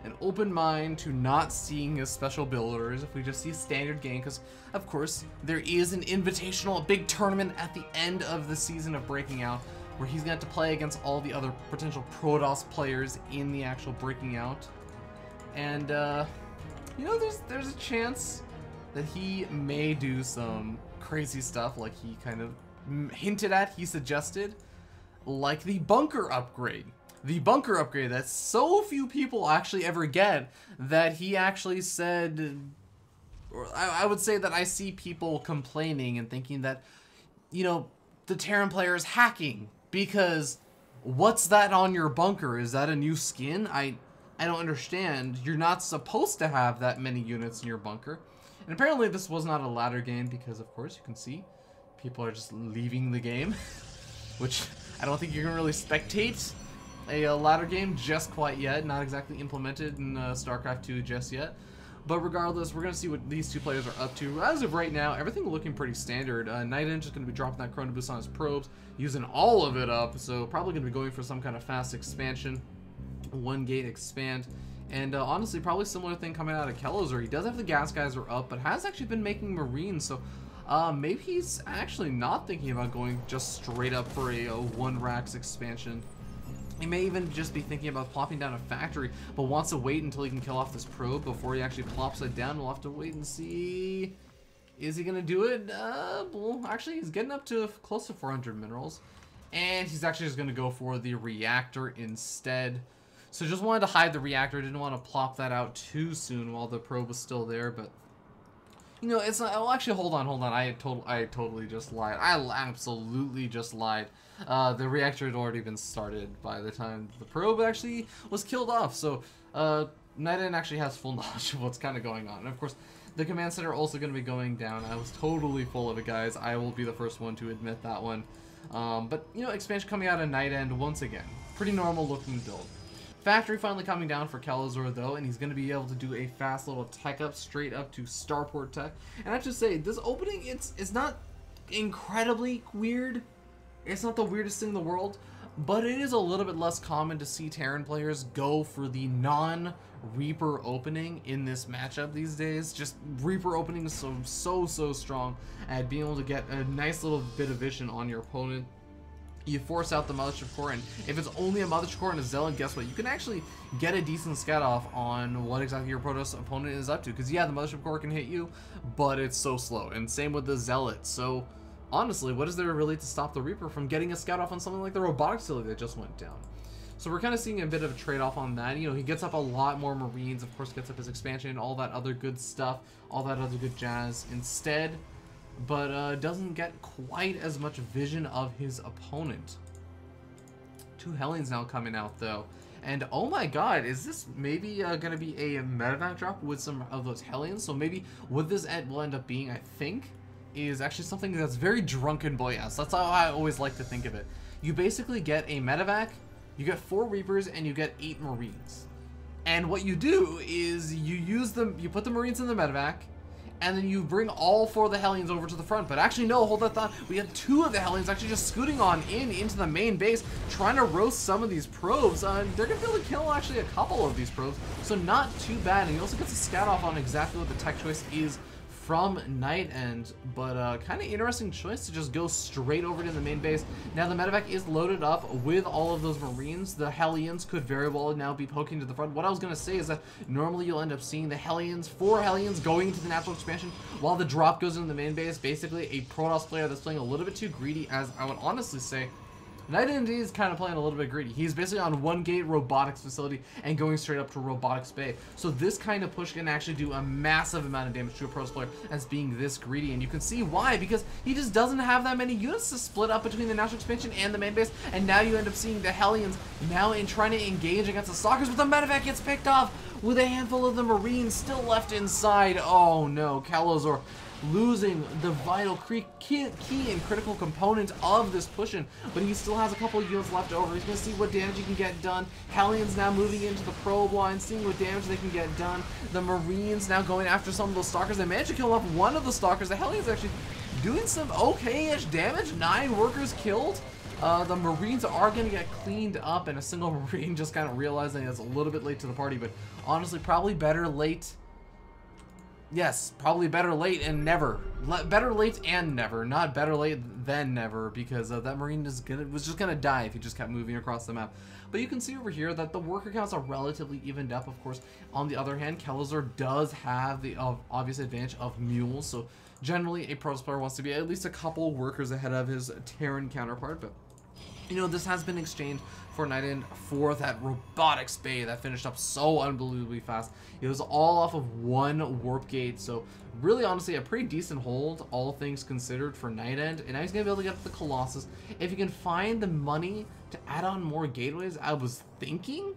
an open mind to not seeing his special builders if we just see standard game, because of course there is an invitational, a big tournament at the end of the season of Breaking Out where he's gonna have to play against all the other potential Protoss players in the actual Breaking Out. And you know, there's a chance that he may do some crazy stuff like he kind of hinted at, he suggested, like the bunker upgrade. The bunker upgrade that so few people actually ever get, that he actually said, or I would say that I see people complaining and thinking that, you know, the Terran player is hacking, because what's that on your bunker? Is that a new skin? I don't understand. You're not supposed to have that many units in your bunker. And apparently this was not a ladder game because, of course, you can see people are just leaving the game, which I don't think you can really spectate a ladder game just quite yet. Not exactly implemented in StarCraft 2 just yet. But regardless, we're going to see what these two players are up to. As of right now, everything looking pretty standard. Night End is going to be dropping that Chrono Boost on his probes, using all of it up, so probably going to be going for some kind of fast expansion. One gate expand. And honestly, probably similar thing coming out of Kelazhur. He does have the gas geyser up, but has actually been making Marines, so maybe he's actually not thinking about going just straight up for a one racks expansion. He may even just be thinking about plopping down a factory, but wants to wait until he can kill off this probe before he actually plops it down. We'll have to wait and see. Is he gonna do it? Well, actually, he's getting up to close to 400 minerals, and he's actually just gonna go for the reactor instead. So just wanted to hide the reactor, didn't want to plop that out too soon while the probe was still there, but you know, it's not, well, actually, hold on, I totally just lied. I absolutely just lied. The reactor had already been started by the time the probe actually was killed off, so Night End actually has full knowledge of what's kind of going on. And of course, the command center also going to be going down. I was totally full of it, guys. I will be the first one to admit that one. But, you know, expansion coming out of Night End once again. Pretty normal looking build. Factory finally coming down for Kelazhur though, and he's going to be able to do a fast little tech up straight up to Starport Tech. And I have to say, this opening, it's not incredibly weird. It's not the weirdest thing in the world, but it is a little bit less common to see Terran players go for the non-Reaper opening in this matchup these days. Just Reaper opening is so strong at being able to get a nice little bit of vision on your opponent. You force out the Mothership Core, and if it's only a Mothership Core and a Zealot, guess what? You can actually get a decent scout off on what exactly your Protoss opponent is up to. Because yeah, the Mothership Core can hit you, but it's so slow. And same with the Zealot. So honestly, what is there really to stop the Reaper from getting a scout off on something like the Robotic Facility that just went down? So we're kind of seeing a bit of a trade-off on that. You know, he gets up a lot more Marines, of course, gets up his expansion, all that other good stuff, all that other good jazz instead, but doesn't get quite as much vision of his opponent. Two Hellions now coming out, though. And oh my god, is this maybe going to be a medevac drop with some of those Hellions? So maybe what this will end up being, I think, is actually something that's very Drunken Boy-esque. That's how I always like to think of it. You basically get a medevac, you get 4 Reapers, and you get 8 Marines. And what you do is you put the Marines in the medevac, and then you bring all 4 of the Hellions over to the front. But actually, no, hold that thought. We had 2 of the Hellions actually just scooting on into the main base, trying to roast some of these probes. They're going to be able to kill actually a couple of these probes, so not too bad. And he also gets a scout off on exactly what the tech choice is from Night End, but kind of interesting choice to just go straight over to the main base. Now the medevac is loaded up with all of those Marines. The Hellions could very well now be poking to the front. What I was going to say is that normally you'll end up seeing the Hellions, 4 Hellions going into the natural expansion while the drop goes into the main base. Basically a Protoss player that's playing a little bit too greedy, as I would honestly say. Night End is kind of playing a little bit greedy. He's basically on 1 gate robotics facility and going straight up to robotics bay. So this kind of push can actually do a massive amount of damage to a Protoss player as being this greedy. And you can see why, because he just doesn't have that many units to split up between the natural expansion and the main base. And now you end up seeing the Hellions now in trying to engage against the Stalkers, but the medevac gets picked off with a handful of the Marines still left inside. Oh no, Kelazhur losing the vital key and critical component of this push-in, but he still has a couple of units left over. He's going to see what damage he can get done. Hellions now moving into the probe line, seeing what damage they can get done. The Marines now going after some of those Stalkers. They managed to kill off 1 of the Stalkers. The Hellions actually doing some okay-ish damage. 9 workers killed. The Marines are going to get cleaned up, and a single Marine just kind of realizing it's a little bit late to the party, but honestly, probably better late. Yes, probably better late and never. Better late and never, not better late than never, because that Marine was just gonna die if he just kept moving across the map. But you can see over here that the worker counts are relatively evened up. Of course, on the other hand, Kelazhur does have the obvious advantage of mules, so generally a Protoss player wants to be at least a couple workers ahead of his Terran counterpart. But you know, this has been exchanged for Night End for that robotics bay that finished up so unbelievably fast. It was all off of 1 warp gate, so really honestly a pretty decent hold, all things considered, for Night End. And now he's going to be able to get up the Colossus. If you can find the money to add on more gateways, I was thinking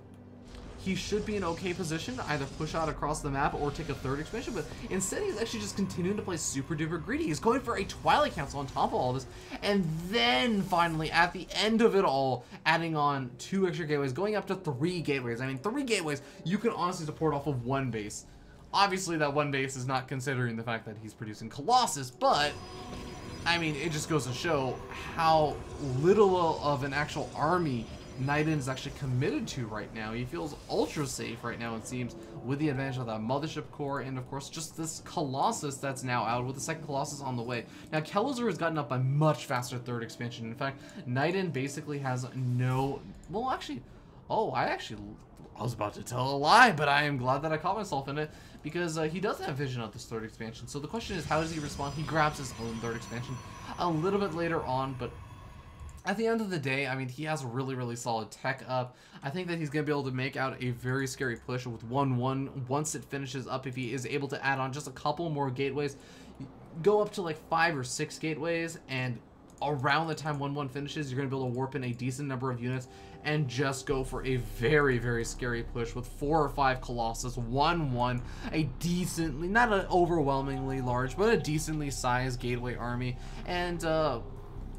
he should be in okay position to either push out across the map or take a 3rd expansion, but instead he's actually just continuing to play super duper greedy. He's going for a Twilight Council on top of all this, and then finally at the end of it all, adding on 2 extra gateways, going up to 3 gateways. I mean, 3 gateways you can honestly support off of 1 base. Obviously that 1 base is not considering the fact that he's producing Colossus, but I mean, it just goes to show how little of an actual army Night End is actually committed to right now. He feels ultra safe right now, it seems, with the advantage of that mothership core, and of course just this Colossus that's now out, with the 2nd Colossus on the way. Now Kelazhur has gotten up a much faster 3rd expansion. In fact, Night End basically has no, well actually, oh, I was about to tell a lie, but I am glad that I caught myself in it, because he does have vision of this 3rd expansion. So the question is, how does he respond? He grabs his own 3rd expansion a little bit later on, but at the end of the day, I mean, he has really, really solid tech up. I think that he's going to be able to make out a very scary push with 1-1 once it finishes up. If he is able to add on just a couple more gateways, go up to like 5 or 6 gateways, and around the time 1-1 finishes, you're going to be able to warp in a decent number of units and just go for a very, very scary push with 4 or 5 Colossus, 1-1, a decently, not an overwhelmingly large, but a decently sized gateway army. And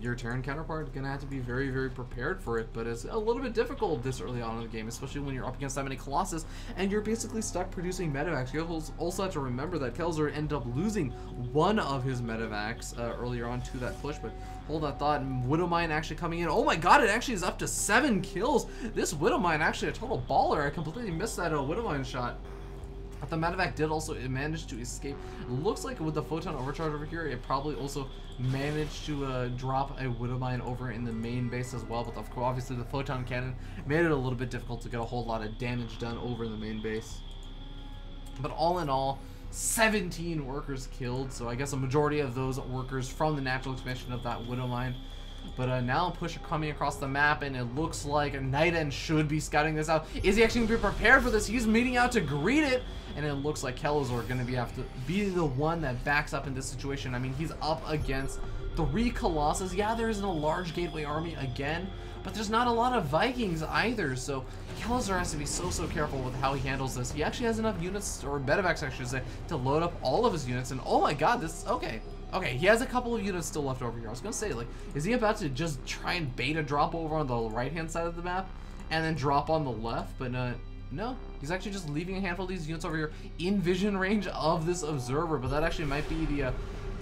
your Terran counterpart is going to have to be very, very prepared for it, but it's a little bit difficult this early on in the game, especially when you're up against that many Colossus and you're basically stuck producing medevacs. You also have to remember that Kelazhur ended up losing 1 of his medevacs earlier on to that push, but hold that thought. Widowmine actually coming in. Oh my god, it actually is up to 7 kills. This Widowmine actually a total baller. I completely missed that Widowmine shot. But the medevac did also manage to escape. It looks like with the photon overcharge over here, it probably also managed to drop a Widowmine over in the main base as well. But of course, obviously the photon cannon made it a little bit difficult to get a whole lot of damage done over in the main base. But all in all, 17 workers killed. So I guess a majority of those workers from the natural expansion of that Widowmine. But now push coming across the map, and it looks like Night End should be scouting this out. Is he actually going to be prepared for this? He's meeting out to greet it, and it looks like Kelazhur going to have to be the one that backs up in this situation. I mean, he's up against 3 Colossus. Yeah, there isn't a large gateway army again, but there's not a lot of Vikings either, so Kelazhur has to be so careful with how he handles this. He actually has enough units, or medevacs I should say, to load up all of his units, and oh my god, this, okay, he has a couple of units still left over here. I was gonna say, like, is he about to just try and bait a drop over on the right-hand side of the map, and then drop on the left? But No, he's actually just leaving a handful of these units over here in vision range of this observer, but that actually might be the,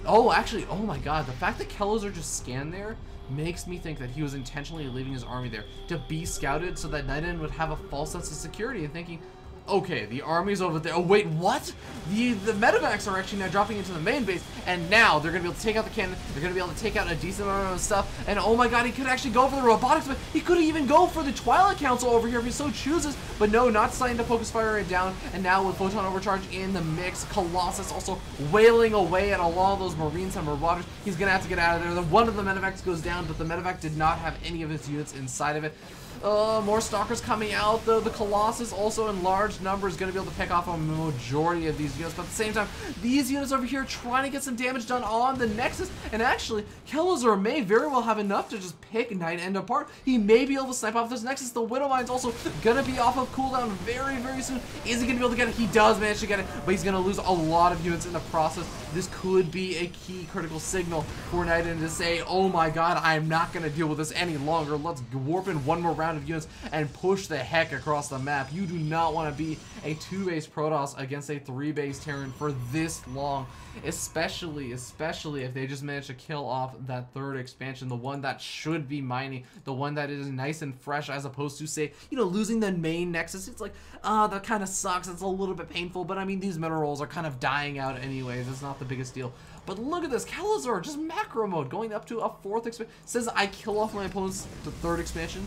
oh, actually, oh my god, the fact that Kelazhur just scanned there makes me think that he was intentionally leaving his army there to be scouted so that Night End would have a false sense of security and thinking, okay, the army's over there. Oh, wait, what? The medevacs are actually now dropping into the main base, and now they're going to be able to take out the cannon. They're going to be able to take out a decent amount of stuff, and oh my god, he could actually go for the robotics, but he could even go for the Twilight Council over here if he so chooses, but no, not deciding to focus fire it down, and now with Photon Overcharge in the mix, Colossus also wailing away at a lot of those Marines and Marauders. He's going to have to get out of there. One of the medevacs goes down, but the medevac did not have any of his units inside of it. More stalkers coming out, though. The Colossus also in large numbers going to be able to pick off a majority of these units, but at the same time, these units over here trying to get some damage done on the Nexus, and actually, Kelazhur may very well have enough to just pick Night End apart. He may be able to snipe off this Nexus. The Widow Mine's also going to be off of cooldown very, very soon. Is he going to be able to get it? He does manage to get it, but he's going to lose a lot of units in the process. This could be a key critical signal for Night End to say, oh my god, I'm not going to deal with this any longer. Let's warp in one more round of units and push the heck across the map. You do not want to be a 2-base Protoss against a 3-base Terran for this long, especially if they just manage to kill off that third expansion, the one that should be mining, the one that is nice and fresh, as opposed to, say, you know, losing the main Nexus. It's like, that kind of sucks. It's a little bit painful, but I mean, these minerals are kind of dying out anyways. It's not the biggest deal. But look at this, Kelazhur, just macro mode, going up to a 4th expansion. Says I kill off my opponent's 3rd expansion.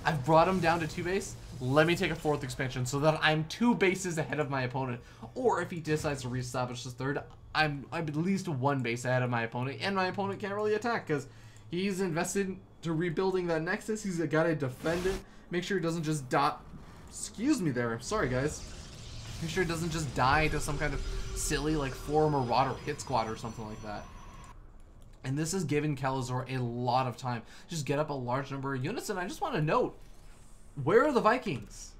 I've brought him down to 2-base. Let me take a 4th expansion so that I'm 2 bases ahead of my opponent. Or if he decides to reestablish his 3rd, I'm at least 1 base ahead of my opponent, and my opponent can't really attack because he's invested to rebuilding that Nexus. He's got to defend it. Make sure he doesn't just dot. Excuse me there. Sorry, guys. Make sure he doesn't just die to some kind of silly, like, 4 Marauder hit squad or something like that. And this is giving Kelazhur a lot of time. Just get up a large number of units, and I just want to note, where are the Vikings?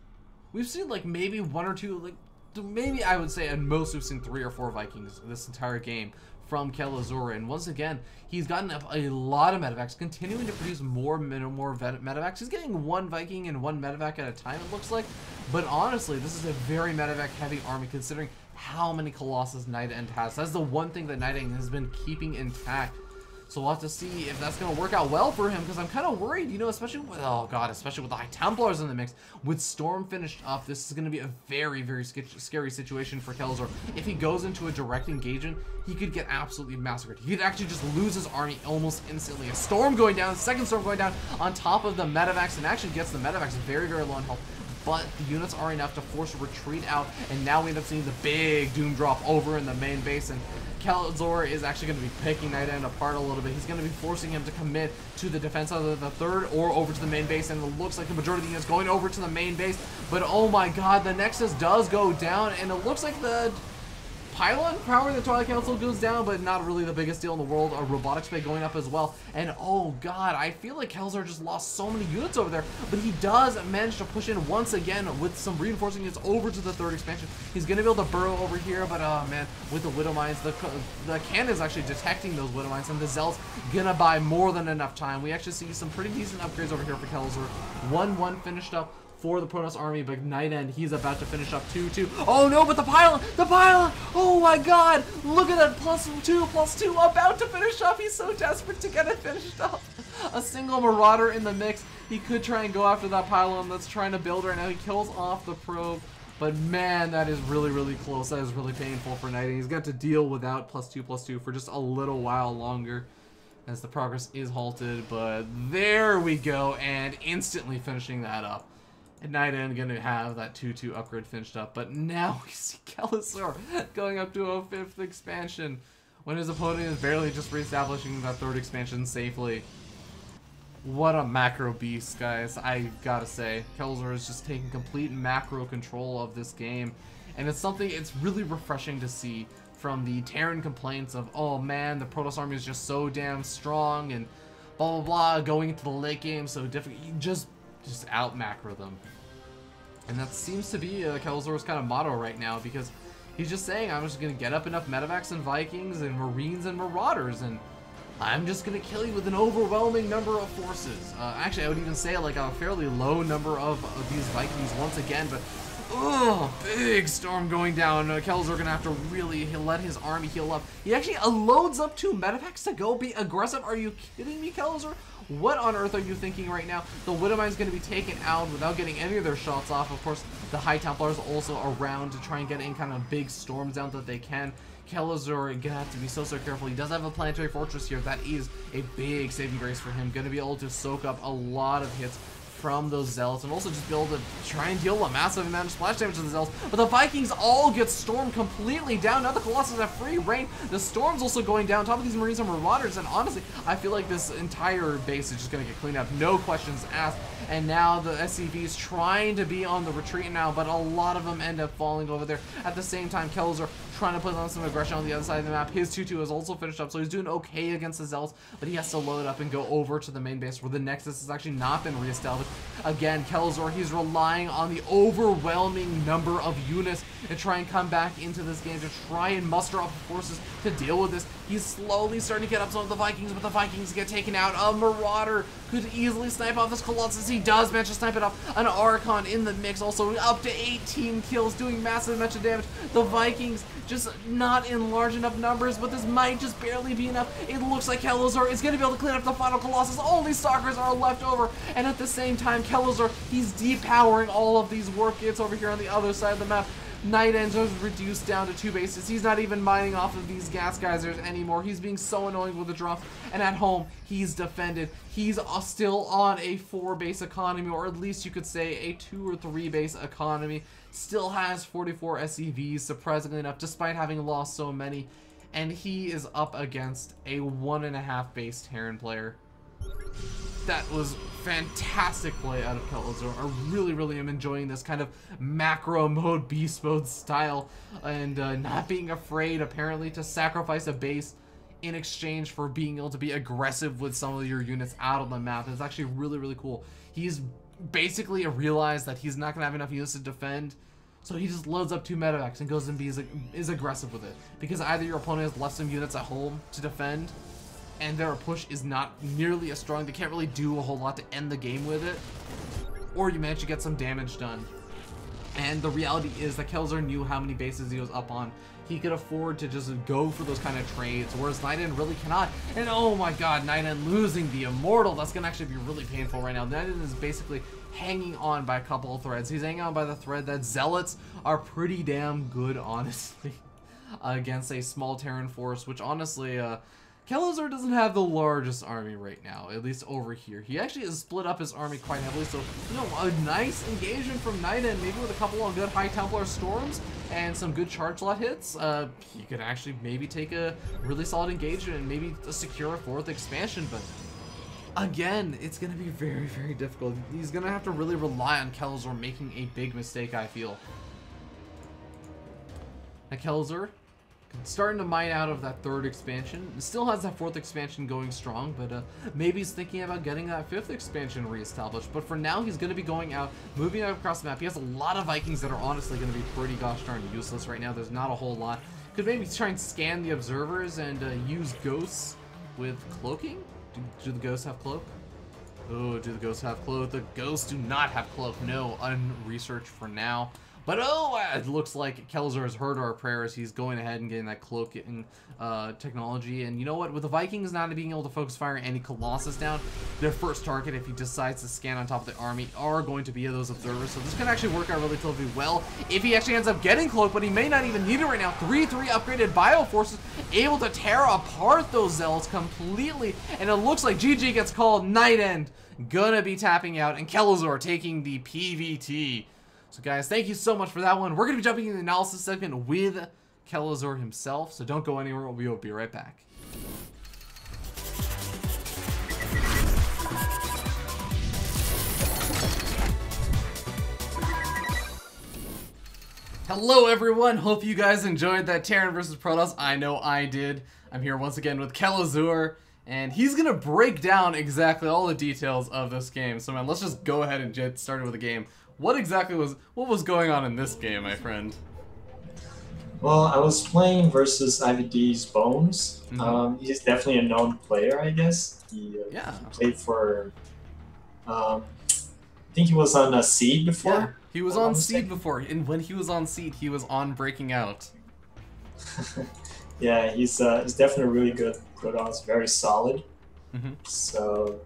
We've seen like maybe 1 or 2, like maybe I would say at most we've seen 3 or 4 Vikings this entire game from Kelazhur, and once again, he's gotten up a lot of medevacs, continuing to produce more medevacs. He's getting 1 Viking and 1 medevac at a time, it looks like, but honestly, this is a very medevac heavy army considering how many Colossus Night End has. That's the one thing that Night End has been keeping intact. So we'll have to see if that's going to work out well for him, because I'm kind of worried, you know, especially with, oh god, especially with the High Templars in the mix. With Storm finished up, this is going to be a very, very scary situation for Kelazhur. If he goes into a direct engagement, he could get absolutely massacred. He could actually just lose his army almost instantly. A Storm going down, 2nd Storm going down on top of the medevacs, and actually gets the medevacs very, very low in health. But the units are enough to force a retreat out, and now we end up seeing the big Doom drop over in the main base, and Kelazhur is actually going to be picking Night End apart a little bit. He's going to be forcing him to commit to the defense of the 3rd or over to the main base, and it looks like the majority of the units going over to the main base. But oh my god, the Nexus does go down, and it looks like the pylon power the Twilight Council goes down, but not really the biggest deal in the world. A robotics bay going up as well, and oh god, I feel like Kelazhur just lost so many units over there, but he does manage to push in once again with some reinforcing units over to the 3rd expansion. He's gonna be able to burrow over here, but oh man, with the Widow Mines, the cannon is actually detecting those Widow Mines, and the Zell's gonna buy more than enough time. We actually see some pretty decent upgrades over here for Kelazhur. 1-1 finished up for the Protoss army, but Night End, he's about to finish up 2-2. Oh no, but the pylon! Oh my god! Look at that, +2, about to finish up. He's so desperate to get it finished up. A single Marauder in the mix. He could try and go after that pylon that's trying to build right now. He kills off the probe, but man, that is really, really close. That is really painful for Night End. He's got to deal without +2 for just a little while longer, as the progress is halted, but there we go, and instantly finishing that up. And Night End gonna have that 2-2 upgrade finished up, but now we see Kelazhur going up to a 5th expansion when his opponent is barely just reestablishing that 3rd expansion safely. What a macro beast, guys. I gotta say, Kelazhur is just taking complete macro control of this game, and it's something, it's really refreshing to see from the Terran complaints of, oh man, the Protoss army is just so damn strong and blah blah blah, going into the late game so difficult. You just out macro them, and that seems to be Kelazhur's kind of motto right now, because he's just saying, I'm just gonna get up enough medevacs and Vikings and Marines and Marauders, and I'm just gonna kill you with an overwhelming number of forces. Actually, I would even say like a fairly low number of these Vikings once again, but Ugh, big storm going down. Kelazhur gonna have to really let his army heal up. He actually loads up 2 medepacks to go be aggressive. Are you kidding me, Kelazhur? What on earth are you thinking right now? The Widowmine is going to be taken out without getting any of their shots off. Of course, the High Templars also around to try and get any kind of big storms down that they can. Kelazhur gonna have to be so careful. He does have a planetary fortress here. That is a big saving grace for him. Gonna be able to soak up a lot of hits from those Zealots and also just be able to try and deal a massive amount of splash damage to the Zealots. But the Vikings all get stormed completely down. Now the Colossus have free reign. The storm's also going down. Top of these Marines and Marauders, and honestly, I feel like this entire base is just gonna get cleaned up. No questions asked. And now the SCV's trying to be on the retreat now, but a lot of them end up falling over there. At the same time, Kelazhur trying to put on some aggression on the other side of the map. His 2-2 is also finished up, so he's doing okay against the Zealots, but he has to load up and go over to the main base where the Nexus has actually not been reestablished. Again, Kelazhur, he's relying on the overwhelming number of units to try and come back into this game, to try and muster up forces to deal with this. He's slowly starting to get up some of the Vikings, but the Vikings get taken out. A Marauder could easily snipe off this Colossus. He does manage to snipe it off. An Archon in the mix, also up to 18 kills, doing massive amounts of damage. The Vikings just not in large enough numbers, but this might just barely be enough. It looks like Kelazhur is going to be able to clean up the final Colossus. Only Stalkers are left over, and at the same time, Kelazhur, he's depowering all of these warp gates over here on the other side of the map. Night Ends is reduced down to 2 bases. He's not even mining off of these gas geysers anymore. He's being so annoying with the drops. And at home, he's defended. He's still on a 4-base economy, or at least you could say a 2 or 3 base economy. Still has 44 SCVs, surprisingly enough, despite having lost so many. And he is up against a 1.5 base Terran player. That was fantastic play out of Kelazhur. I really am enjoying this kind of macro mode, beast mode style, and not being afraid, apparently, to sacrifice a base in exchange for being able to be aggressive with some of your units out on the map. It's actually really cool. He's basically realized that he's not going to have enough units to defend, so he just loads up 2 medevacs and goes and is aggressive with it. Because either your opponent has left some units at home to defend, and their push is not nearly as strong, they can't really do a whole lot to end the game with it, or you manage to get some damage done. And the reality is that Kelazhur knew how many bases he was up on. He could afford to just go for those kind of trades, whereas Night End really cannot. And oh my god, Night End losing the Immortal, that's gonna actually be really painful right now. Night End is basically hanging on by a couple of threads. He's hanging on by the thread that Zealots are pretty damn good, honestly, against a small Terran force, which honestly, Kelazhur doesn't have the largest army right now, at least over here. He actually has split up his army quite heavily, so, you know, a nice engagement from Night End, maybe with a couple of good High Templar storms and some good charge lot hits. He could actually maybe take a really solid engagement and maybe secure a 4th expansion, but again, it's going to be very difficult. He's going to have to really rely on Kelazhur making a big mistake, I feel. Now, Kelazhur starting to mine out of that 3rd expansion. Still has that 4th expansion going strong, but maybe he's thinking about getting that 5th expansion reestablished. But for now, he's going to be going out, moving out across the map. He has a lot of Vikings that are honestly going to be pretty gosh darn useless right now. There's not a whole lot. Could maybe try and scan the observers and use ghosts with cloaking. Do the ghosts have cloak? Oh, do the ghosts have cloak? The ghosts do not have cloak. No, unresearched for now. But oh, it looks like Kelazhur has heard our prayers. He's going ahead and getting that cloaking technology. And you know what? With the Vikings not being able to focus fire any Colossus down, their first target, if he decides to scan on top of the army, are going to be those observers. So this can actually work out relatively well if he actually ends up getting cloak, but he may not even need it right now. 3/3 upgraded bioforces, able to tear apart those Zealots completely. And it looks like GG gets called. Night End gonna be tapping out, and Kelazhur taking the PVT. So guys, thank you so much for that one. We're going to be jumping in the analysis segment with Kelazhur himself, so don't go anywhere. We will be right back. Hello everyone, hope you guys enjoyed that Terran versus Protoss. I know I did. I'm here once again with Kelazhur, and he's going to break down exactly all the details of this game. So man, let's just go ahead and get started with the game. What was going on in this game, my friend? Well, I was playing versus IVD's Bones. He's definitely a known player, I guess. He played for, I think he was on a Seed before. He was on seed before, and when he was on seed, he was on breaking out. Yeah, he's definitely really good. Protoss, very solid. Mm-hmm. So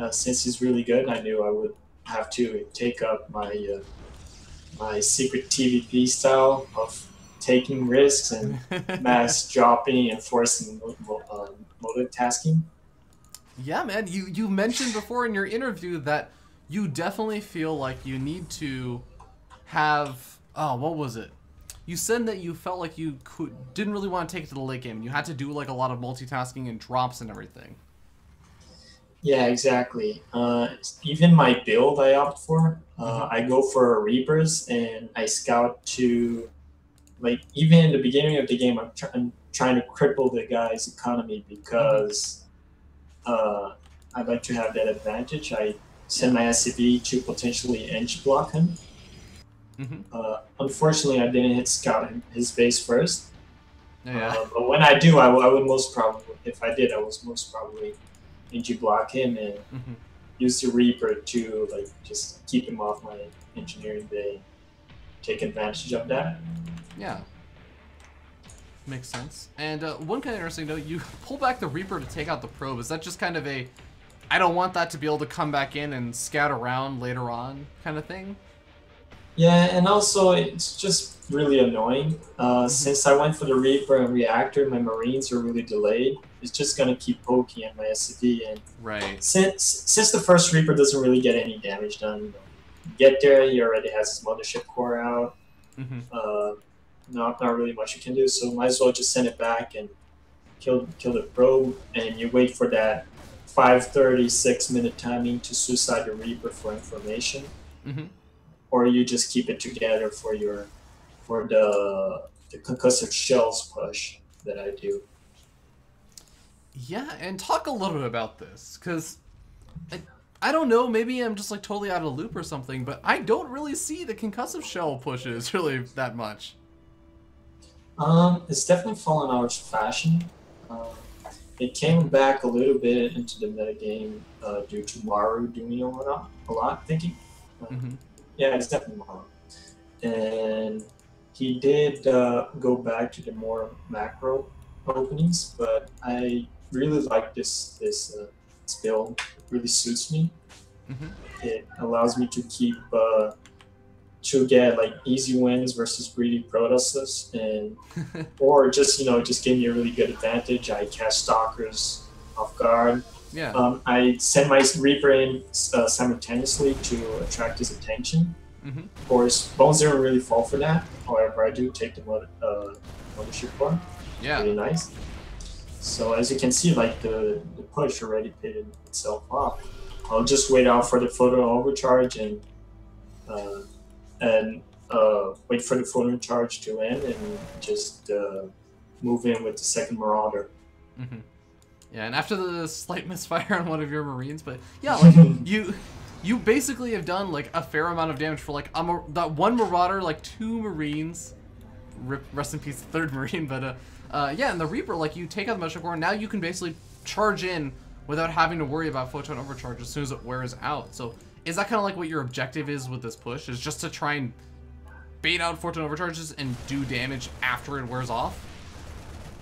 since he's really good, I knew I would have to take up my my secret TVP style of taking risks and mass dropping and forcing multitasking. Yeah, man. You mentioned before in your interview that you definitely feel like you need to have. Oh, what was it? You said that you felt like you didn't really want to take it to the late game. You had to do like a lot of multitasking and drops and everything. Yeah, exactly. Even my build I opt for, I go for Reapers and I scout to, like, even in the beginning of the game, I'm trying to cripple the guy's economy because I'd like to have that advantage. I send my SCV to potentially edge block him. Unfortunately, I didn't hit scout his base first. But when I do, I would most probably, if I did, I was most probably edge block him and use the Reaper to like just keep him off my engineering bay, take advantage of that. Yeah. Makes sense. And one kind of interesting note, you pull back the Reaper to take out the probe. Is that just kind of a, I don't want that to be able to come back in and scout around later on kind of thing? Yeah, and also it's just really annoying. Since I went for the Reaper and Reactor, my Marines are really delayed. It's just gonna keep poking at my SCV, and since the first Reaper doesn't really get any damage done, you get there, he already has his mothership core out. Not really much you can do, so might as well just send it back and kill the probe, and you wait for that 5:36-minute timing to suicide the Reaper for information. Or you just keep it together for the concussive shells push that I do. Yeah, and talk a little bit about this, because I don't know, maybe I'm just like totally out of the loop or something, but I don't really see the concussive shell pushes really that much. It's definitely fallen out of fashion. It came back a little bit into the metagame due to Maru doing a lot thinking. Yeah, it's definitely Maru. And he did go back to the more macro openings, but I really like this build. It really suits me. It allows me to keep to get like easy wins versus greedy Protosses, and or just give me a really good advantage. I catch stalkers off guard. Yeah. I send my Reaper in simultaneously to attract his attention. Of course, Bones didn't really fall for that. However, I do take the mothership core. Yeah. Really nice. So as you can see, like the push already paid itself off. I'll just wait out for the photo overcharge and wait for the photo charge to end and just move in with the second Marauder. Yeah, and after the slight misfire on one of your Marines, but yeah, like you basically have done like a fair amount of damage for like that one Marauder, like 2 Marines. Rest in peace, the 3rd Marine. But yeah, and the Reaper, like you take out the Meshach Core, now you can basically charge in without having to worry about photon overcharge as soon as it wears out. So is that kind of like what your objective is with this push? Is just to try and bait out photon overcharges and do damage after it wears off?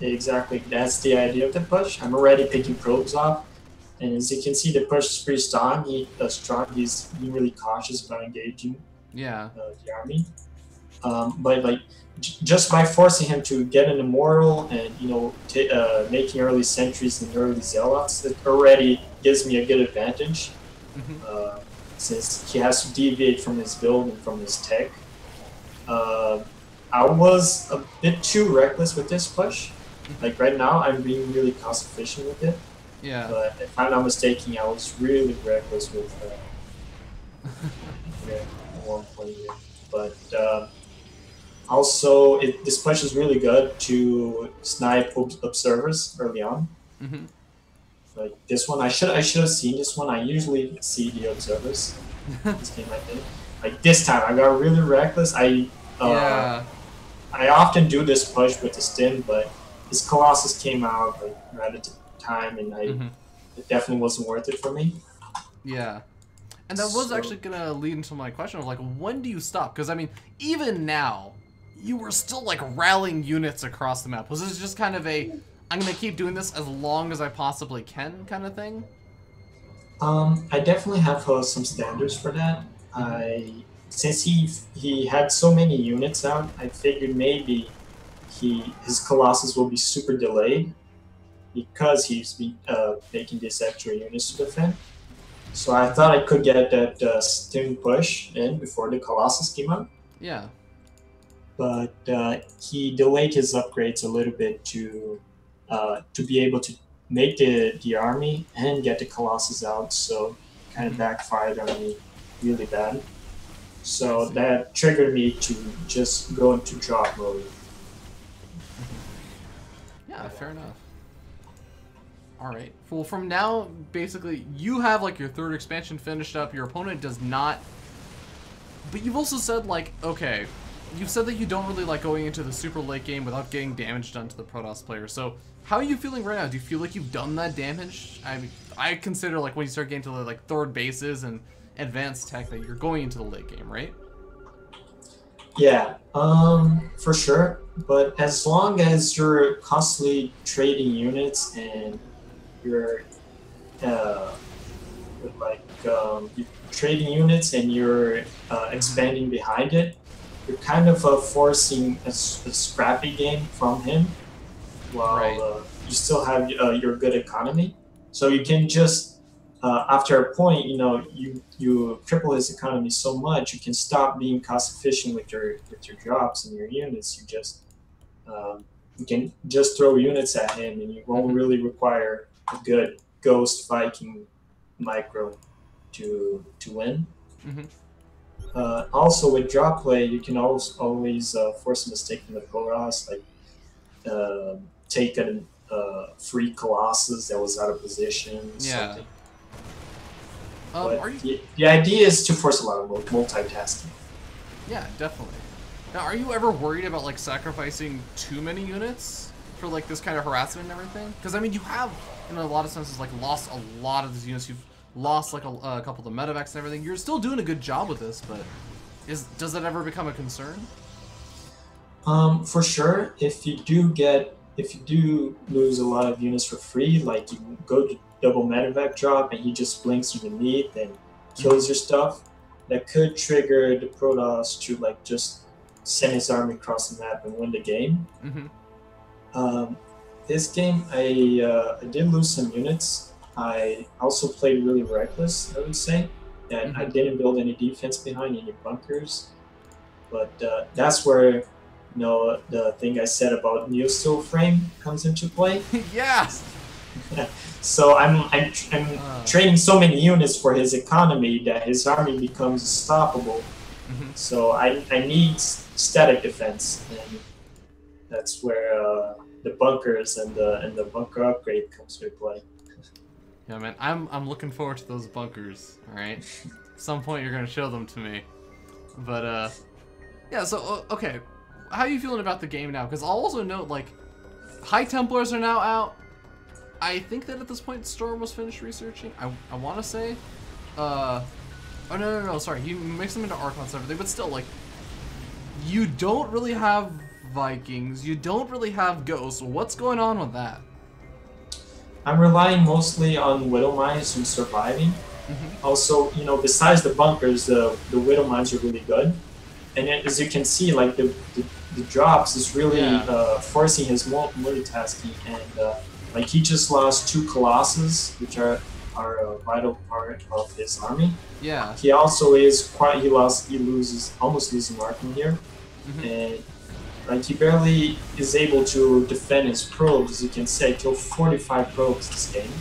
Exactly, that's the idea of the push. I'm already picking probes off, and as you can see, the push is pretty strong. He's really cautious about engaging the army. But like just by forcing him to get an immortal and making early sentries and early zealots, it already gives me a good advantage. Since he has to deviate from his build and from his tech. I was a bit too reckless with this push. Like right now, I'm being really cost efficient with it. Yeah. But if I'm not mistaken, I was really reckless with one point here. But also, this push is really good to snipe observers early on. Like this one, I should have seen this one. I usually see the observers. This game, I think. Like this time, I got really reckless. I often do this push with the stim, but his Colossus came out like right at the time, and it definitely wasn't worth it for me. Yeah. And that was So- actually gonna lead into my question of like, when do you stop? Because I mean, even now, you were still like rallying units across the map. Was this just kind of a, I'm gonna keep doing this as long as I possibly can kind of thing? I definitely have some standards for that. Since he had so many units out, I figured maybe his Colossus will be super delayed because he's been making these extra units to defend. So I thought I could get that stim push in before the Colossus came out. Yeah. But he delayed his upgrades a little bit to be able to make the army and get the Colossus out. So kind of backfired on me really bad. So that triggered me to just go into drop mode. Yeah, fair enough. Alright. Well, from now, basically, you have, like, your third expansion finished up. Your opponent does not. But you've also said, like, okay, you've said that you don't really like going into the super late game without getting damage done to the Protoss player. So, how are you feeling right now? Do you feel like you've done that damage? I mean, I consider, like, when you start getting to, like, third bases and advanced tech that you're going into the late game, right? Yeah, for sure. But as long as you're constantly trading units and you're you're trading units and you're expanding behind it, you're kind of forcing a scrappy game from him, while Right. You still have your good economy. So you can just after a point, you cripple his economy so much, you can stop being cost efficient with your drops and your units. You can just throw units at him, and you won't really require a good Ghost Viking micro to win. Also, with drop play, you can always force a mistake from the Protoss, like take a free Colossus that was out of position. Yeah. Something. Are But you... the idea is to force a lot of multitasking. Yeah, definitely. Now, are you ever worried about, like, sacrificing too many units for, like, this kind of harassment and everything? Because, I mean, you have, in a lot of senses, like, lost a lot of these units. You've lost, like, a couple of the medevacs and everything. You're still doing a good job with this, but does that ever become a concern? For sure, if you do lose a lot of units for free, like you go to double medevac drop and he just blinks underneath and kills your stuff, that could trigger the Protoss to like just send his army across the map and win the game. This game, I did lose some units. I also played really reckless, I would say, and I didn't build any defense behind any bunkers. But that's where the thing I said about Neo-Steel frame comes into play. Yeah! So I'm training so many units for his economy that his army becomes unstoppable. So I need static defense, and that's where the bunkers and the bunker upgrade comes into play. Yeah, man, I'm looking forward to those bunkers, alright? At some point you're gonna show them to me. But, yeah, so, okay. How are you feeling about the game now? Because I'll also note, like, High Templars are now out. I think that at this point Storm was finished researching. I want to say. Oh, no, sorry. He makes them into Archons and everything, but still, like, you don't really have Vikings. You don't really have Ghosts. What's going on with that? I'm relying mostly on Widow Mines and surviving. Also, besides the bunkers, the Widow Mines are really good. And as you can see, like the drops is really forcing his multitasking, and like he just lost 2 Colossus, which are a vital part of his army. Yeah. He also he almost loses Markham here, and like he barely is able to defend his probes. As you can see, I killed 45 probes this game.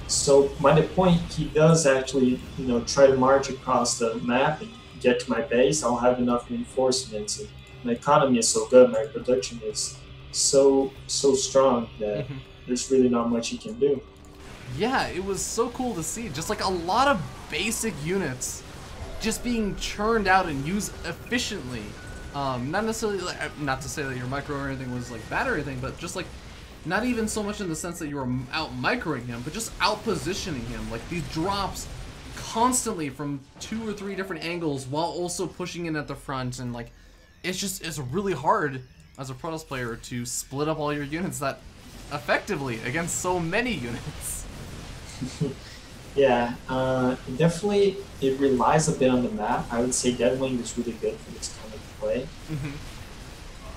So by the point he does actually, try to march across the map and get to my base, I'll have enough reinforcements. And my economy is so good, my production is so strong that there's really not much you can do. Yeah, it was so cool to see. Just like a lot of basic units just being churned out and used efficiently. Not necessarily, not to say that your micro or anything was like bad or anything, but just like not even so much in the sense that you were out microing him, but just out positioning him. Like these drops constantly from 2 or 3 different angles while also pushing in at the front, and like it's really hard as a Protoss player to split up all your units that effectively against so many units. Yeah, definitely it relies a bit on the map. I would say Deadwing is really good for this kind of play.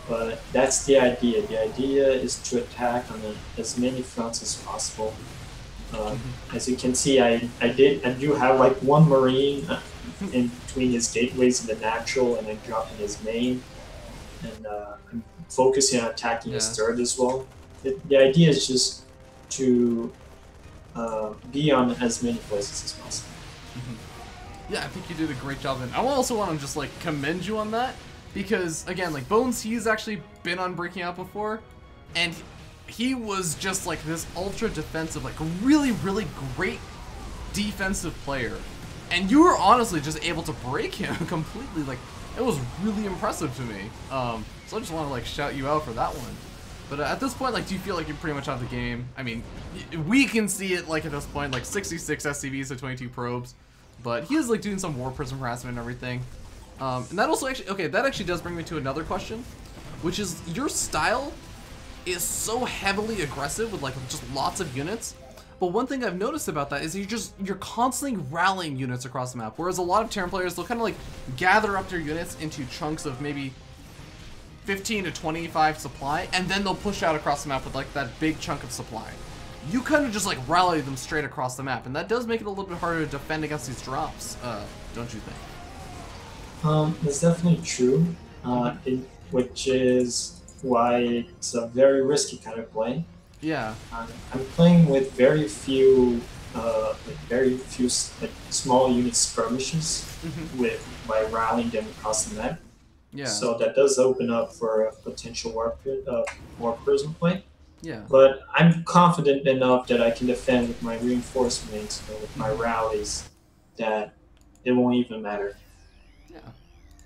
But that's the idea. The idea is to attack on as many fronts as possible. As you can see, I do have like one Marine in between his gateways in the natural, and I'm dropping his main, and I'm focusing on attacking his third as well. The idea is just to be on as many places as possible. Yeah, I think you did a great job, and I also want to just like commend you on that, because again, like Bones, he's actually been on Breaking Out before, and he was just like this ultra defensive, like really great defensive player, and you were honestly just able to break him completely. Like, it was really impressive to me. So I just want to like shout you out for that one. But at this point, like, do you feel like you pretty much have the game? I mean, we can see it like at this point, like 66 SCVs to 22 probes, but he is like doing some War Prism harassment and everything. And that also actually, okay, that actually does bring me to another question, which is your style is so heavily aggressive with like just lots of units. But one thing I've noticed about that is you're constantly rallying units across the map, whereas a lot of Terran players, they'll kind of like gather up their units into chunks of maybe 15 to 25 supply, and then they'll push out across the map with like that big chunk of supply. You kind of just like rally them straight across the map, and that does make it a little bit harder to defend against these drops, don't you think? That's definitely true, which is why it's a very risky kind of play. Yeah. I'm playing with very few like small unit skirmishes by rallying them across the map. Yeah. So that does open up for a potential War Prism play. Yeah. But I'm confident enough that I can defend with my reinforcements or with my rallies that it won't even matter. Yeah,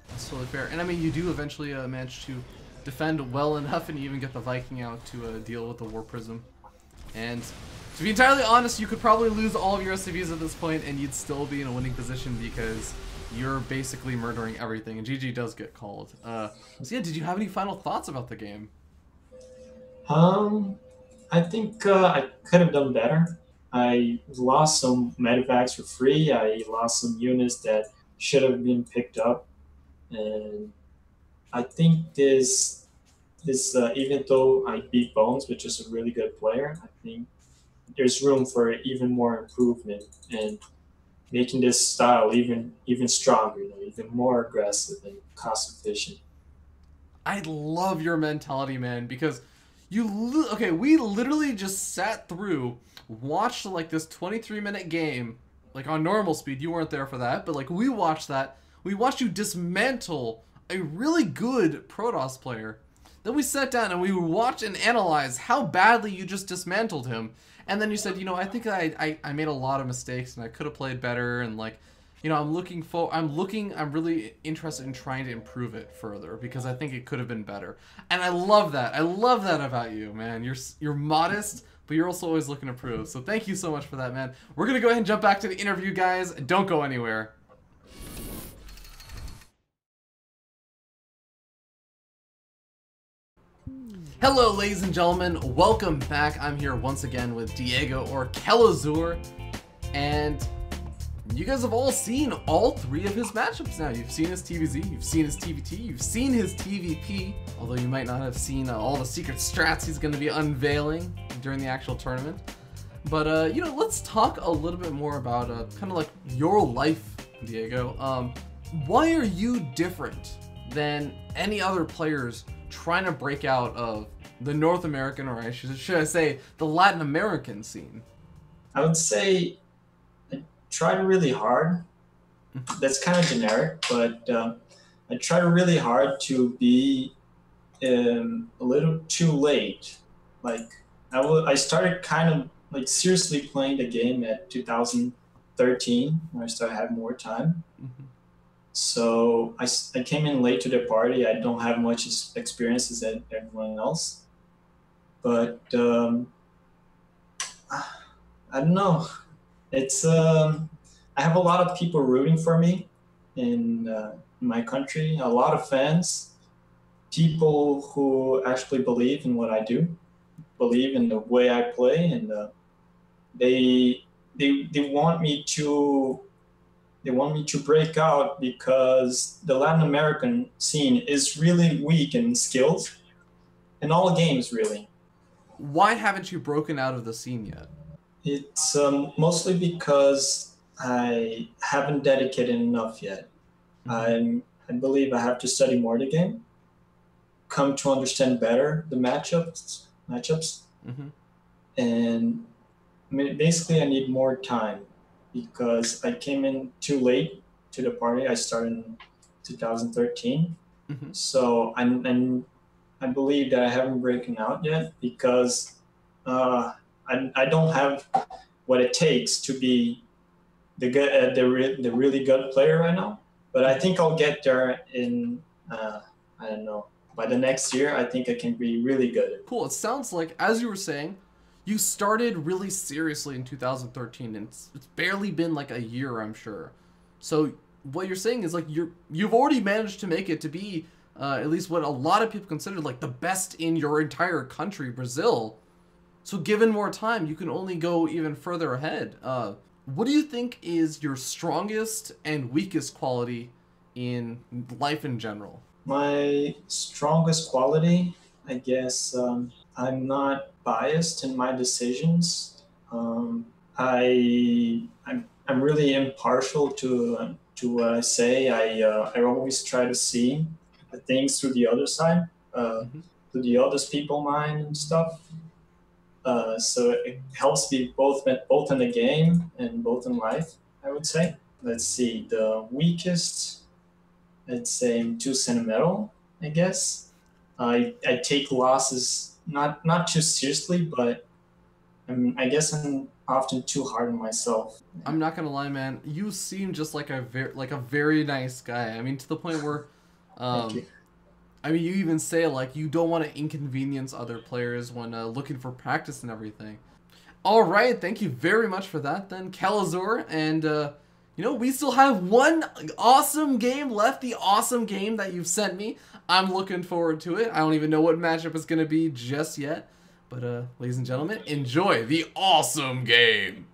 that's totally fair. And I mean, you do eventually manage to defend well enough, and you even get the Viking out to deal with the War Prism. And to be entirely honest, you could probably lose all of your SCVs at this point, and you'd still be in a winning position because you're basically murdering everything, and GG does get called. So yeah, did you have any final thoughts about the game? I think I could have done better. I lost some medevacs for free. I lost some units that should have been picked up, and I think this even though I beat Bones, which is a really good player, I think there's room for even more improvement and making this style even stronger, even more aggressive and cost efficient. I love your mentality, man, because we literally just sat through, watched like this 23-minute game, like on normal speed. You weren't there for that, but like we watched that. We watched you dismantle a really good Protoss player. Then we sat down and we watched and analyzed how badly you just dismantled him. And then you said, I think I made a lot of mistakes and I could have played better, and like, I'm really interested in trying to improve it further because I think it could have been better. And I love that. I love that about you, man. You're modest, but you're also always looking to improve. So thank you so much for that, man. We're going to go ahead and jump back to the interview, guys. Don't go anywhere. Hello, ladies and gentlemen. Welcome back. I'm here once again with Diego, or Kelazhur, and you guys have all seen all 3 of his matchups now. You've seen his TVZ, you've seen his TVT, you've seen his TVP, although you might not have seen all the secret strats he's going to be unveiling during the actual tournament. But, let's talk a little bit more about kind of like your life, Diego. Why are you different than any other players trying to break out of the North American, or should I say, the Latin American scene? I would say I tried really hard. That's kind of generic, but I tried really hard to be a little too late. Like I started kind of like seriously playing the game at 2013 when I started having more time. So I came in late to the party. I don't have much experience as everyone else, but I don't know. It's I I have a lot of people rooting for me in my country, a lot of fans, people who actually believe in what I do, believe in the way I play, and they they want me to break out because the Latin American scene is really weak in skills in all games, really. Why haven't you broken out of the scene yet? It's mostly because I haven't dedicated enough yet. I believe I have to study more the game, come to understand better the matchups, and basically I need more time because I came in too late to the party. I started in 2013, so I believe that I haven't broken out yet because I don't have what it takes to be the good, the really good player right now. But I think I'll get there in I don't know, by the next year. I think I can be really good. Cool. It sounds like, as you were saying, you started really seriously in 2013, and it's barely been like a year, I'm sure. So what you're saying is like you've already managed to make it to be at least what a lot of people consider like the best in your entire country, Brazil. So given more time, you can only go even further ahead. What do you think is your strongest and weakest quality in life in general? My strongest quality, I guess, I'm not biased in my decisions. I'm really impartial to what I say. I always try to see the things through the other side, through the other people's mind and stuff. So it helps me both in the game and both in life, I would say. Let's see, the weakest, I'd say I'm too sentimental, I guess. I take losses not too seriously, but I guess I'm often too hard on myself. I'm not gonna lie, man. You seem just like a very nice guy. I mean, to the point where, Thank you. I mean, you even say like you don't want to inconvenience other players when looking for practice and everything. All right, thank you very much for that, then, Kelazhur. And you know, we still have one awesome game left. The awesome game that you've sent me. I'm looking forward to it. I don't even know what matchup it's gonna be just yet. But ladies and gentlemen, enjoy the awesome game.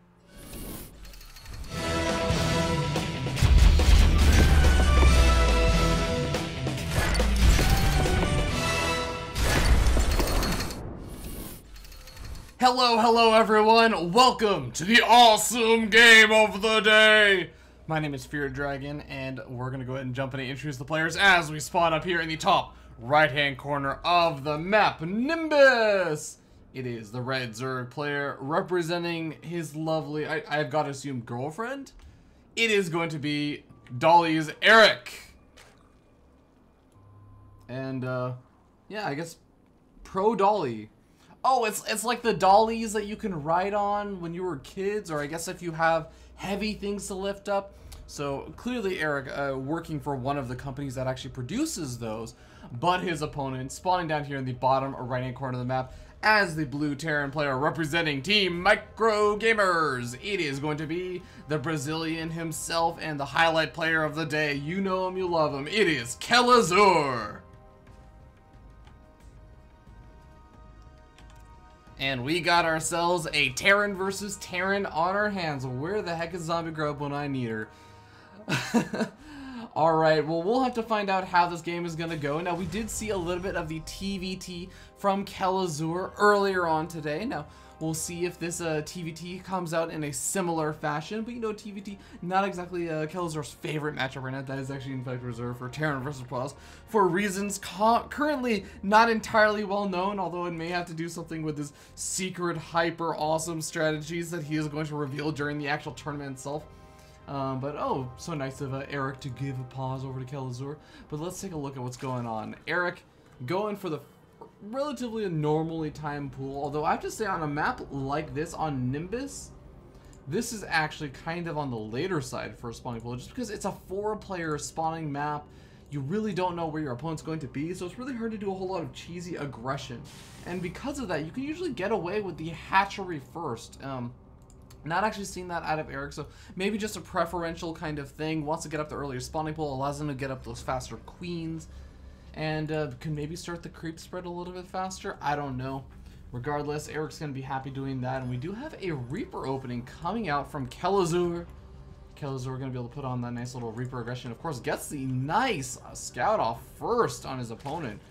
Hello everyone. Welcome to the awesome game of the day. My name is Fear Dragon, and we're gonna go ahead and jump in and introduce the players as we spawn up here in the top right-hand corner of the map. Nimbus. It is the red Zerg player representing his lovely, I've got to assume, girlfriend. It is going to be Dolly's Eric. And yeah, I guess pro Dolly. Oh, it's like the dollies that you can ride on when you were kids, or I guess if you have heavy things to lift up. So clearly Eric working for one of the companies that actually produces those, but his opponent spawning down here in the bottom or right-hand corner of the map as the blue Terran player representing Team Micro Gamers. It is going to be the Brazilian himself and the highlight player of the day. You know him, you love him. It is Kelazhur. And we got ourselves a Terran versus Terran on our hands. Where the heck is Zombie Grub when I need her? Alright, well, we'll have to find out how this game is going to go. Now, we did see a little bit of the TVT from Kelazhur earlier on today. Now, we'll see if this TVT comes out in a similar fashion. But, you know, TVT, not exactly Kelazhur's favorite matchup right now. That is actually, in fact, reserved for Terran versus Pros for reasons currently not entirely well known, although it may have to do something with his secret, hyper awesome strategies that he is going to reveal during the actual tournament itself. But oh, so nice of Eric to give a pause over to Kelazhur. But let's take a look at what's going on. Eric going for the relatively normally timed pool, although I have to say on a map like this on Nimbus, this is actually kind of on the later side for a spawning pool, just because it's a 4-player spawning map. You really don't know where your opponent's going to be, so it's really hard to do a whole lot of cheesy aggression. And because of that, you can usually get away with the hatchery first. Not actually seeing that out of Eric, so maybe just a preferential kind of thing. Wants to get up the earlier spawning pool, allows him to get up those faster queens, and can maybe start the creep spread a little bit faster. I don't know. Regardless, Eric's going to be happy doing that, and we do have a Reaper opening coming out from Kelazhur. Kelazhur going to be able to put on that nice little Reaper aggression. Of course, gets the nice scout off first on his opponent.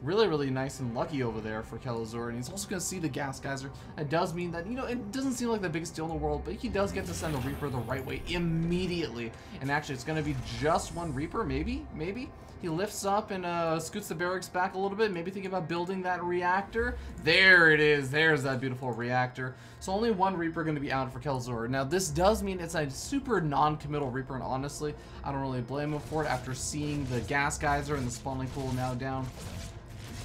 Really, really nice and lucky over there for Kelazhur, and he's also going to see the Gas Geyser. It does mean that, you know, it doesn't seem like the biggest deal in the world, but he does get to send the Reaper the right way immediately. And actually, it's going to be just one Reaper, maybe? He lifts up and scoots the barracks back a little bit, maybe thinking about building that reactor. There it is. There's that beautiful reactor. So only one Reaper going to be out for Kelazhur. Now, this does mean it's a super non-committal Reaper, and honestly, I don't really blame him for it after seeing the Gas Geyser and the spawning pool now down.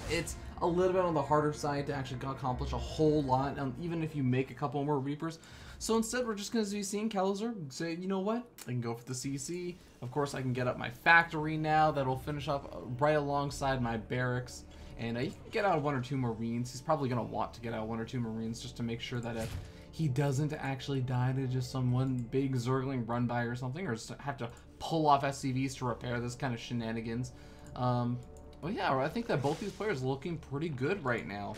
It's a little bit on the harder side to actually accomplish a whole lot, even if you make a couple more Reapers. So instead, we're just going to be seeing Kelazhur say, you know what, I can go for the CC. Of course, I can get up my factory now. That'll finish up right alongside my barracks. And he can get out 1 or 2 Marines. He's probably going to want to get out 1 or 2 Marines just to make sure that if he doesn't actually die to just some one big Zergling run by or something, or just have to pull off SCVs to repair this kind of shenanigans. Well, yeah, I think that both these players are looking pretty good right now.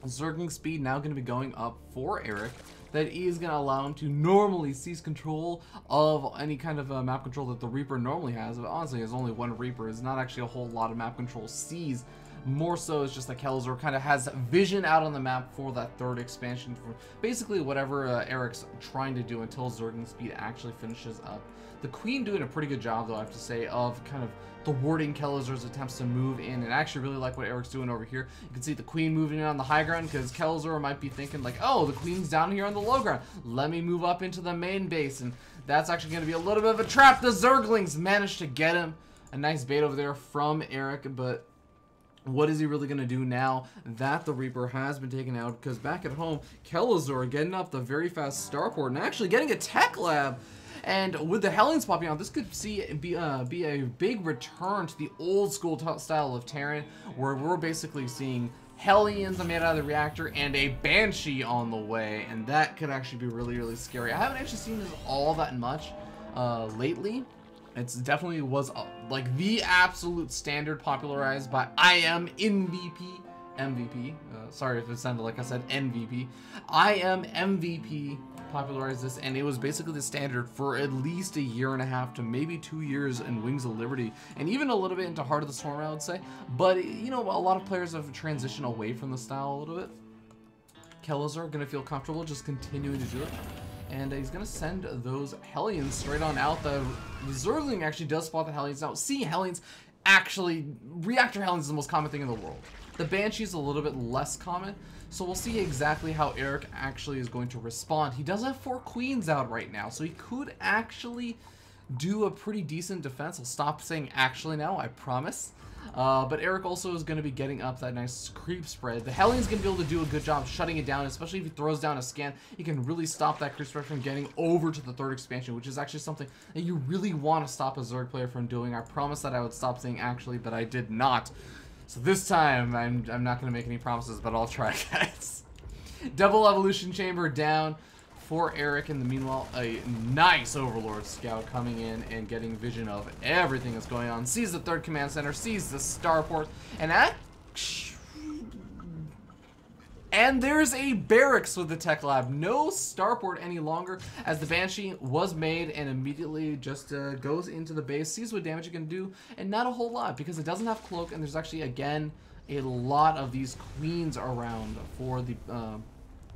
Zergling speed now going to be going up for Eric. That is going to allow him to normally seize control of any kind of map control that the Reaper normally has. But honestly, there's only one Reaper. It's not actually a whole lot of map control seized. More so, it's just that Kelazhur kind of has vision out on the map for that third expansion. For basically whatever Eric's trying to do until Zergling speed actually finishes up. The Queen doing a pretty good job, though, I have to say, of kind of thwarting Kelazhur's attempts to move in. And I actually really like what Eric's doing over here. You can see the Queen moving in on the high ground because Kelazhur might be thinking like, oh, the Queen's down here on the low ground. Let me move up into the main base. And that's actually going to be a little bit of a trap. The Zerglings managed to get him. A nice bait over there from Eric, but what is he really going to do now that the Reaper has been taken out? Because back at home, Kelazhur getting up the very fast starport and actually getting a tech lab. And with the Hellions popping out, this could be a big return to the old school style of Terran, where we're basically seeing Hellions made out of the reactor and a Banshee on the way, and that could actually be really, really scary. I haven't actually seen this all that much lately. It's definitely was like the absolute standard popularized by MVP. Sorry if it sounded like I said MVP. MVP popularized this, and it was basically the standard for at least a year and a half to maybe 2 years in Wings of Liberty, and even a little bit into Heart of the Storm, I would say. But you know, a lot of players have transitioned away from the style a little bit. Kelazhur gonna feel comfortable just continuing to do it, and he's gonna send those Hellions straight on out. The Zergling actually does spot the Hellions. Now, seeing Hellions, actually, reactor Hellions is the most common thing in the world. The Banshee's a little bit less common, so we'll see exactly how Eric actually is going to respond. He does have 4 Queens out right now, so he could actually do a pretty decent defense. I'll stop saying actually now, I promise. But Eric also is going to be getting up that nice creep spread. The Hellion's going to be able to do a good job shutting it down, especially if he throws down a scan. He can really stop that creep spread from getting over to the third expansion, which is actually something that you really want to stop a Zerg player from doing. I promised that I would stop saying actually, but I did not. So this time, I'm not going to make any promises, but I'll try, guys. Double Evolution Chamber down for Eric. In the meanwhile, a nice Overlord Scout coming in and getting vision of everything that's going on. Sees the third command center, sees the starport, and there's a barracks with the tech lab. No starport any longer, as the Banshee was made and immediately just goes into the base, sees what damage it can do, and not a whole lot because it doesn't have cloak, and there's actually, again, a lot of these Queens around for the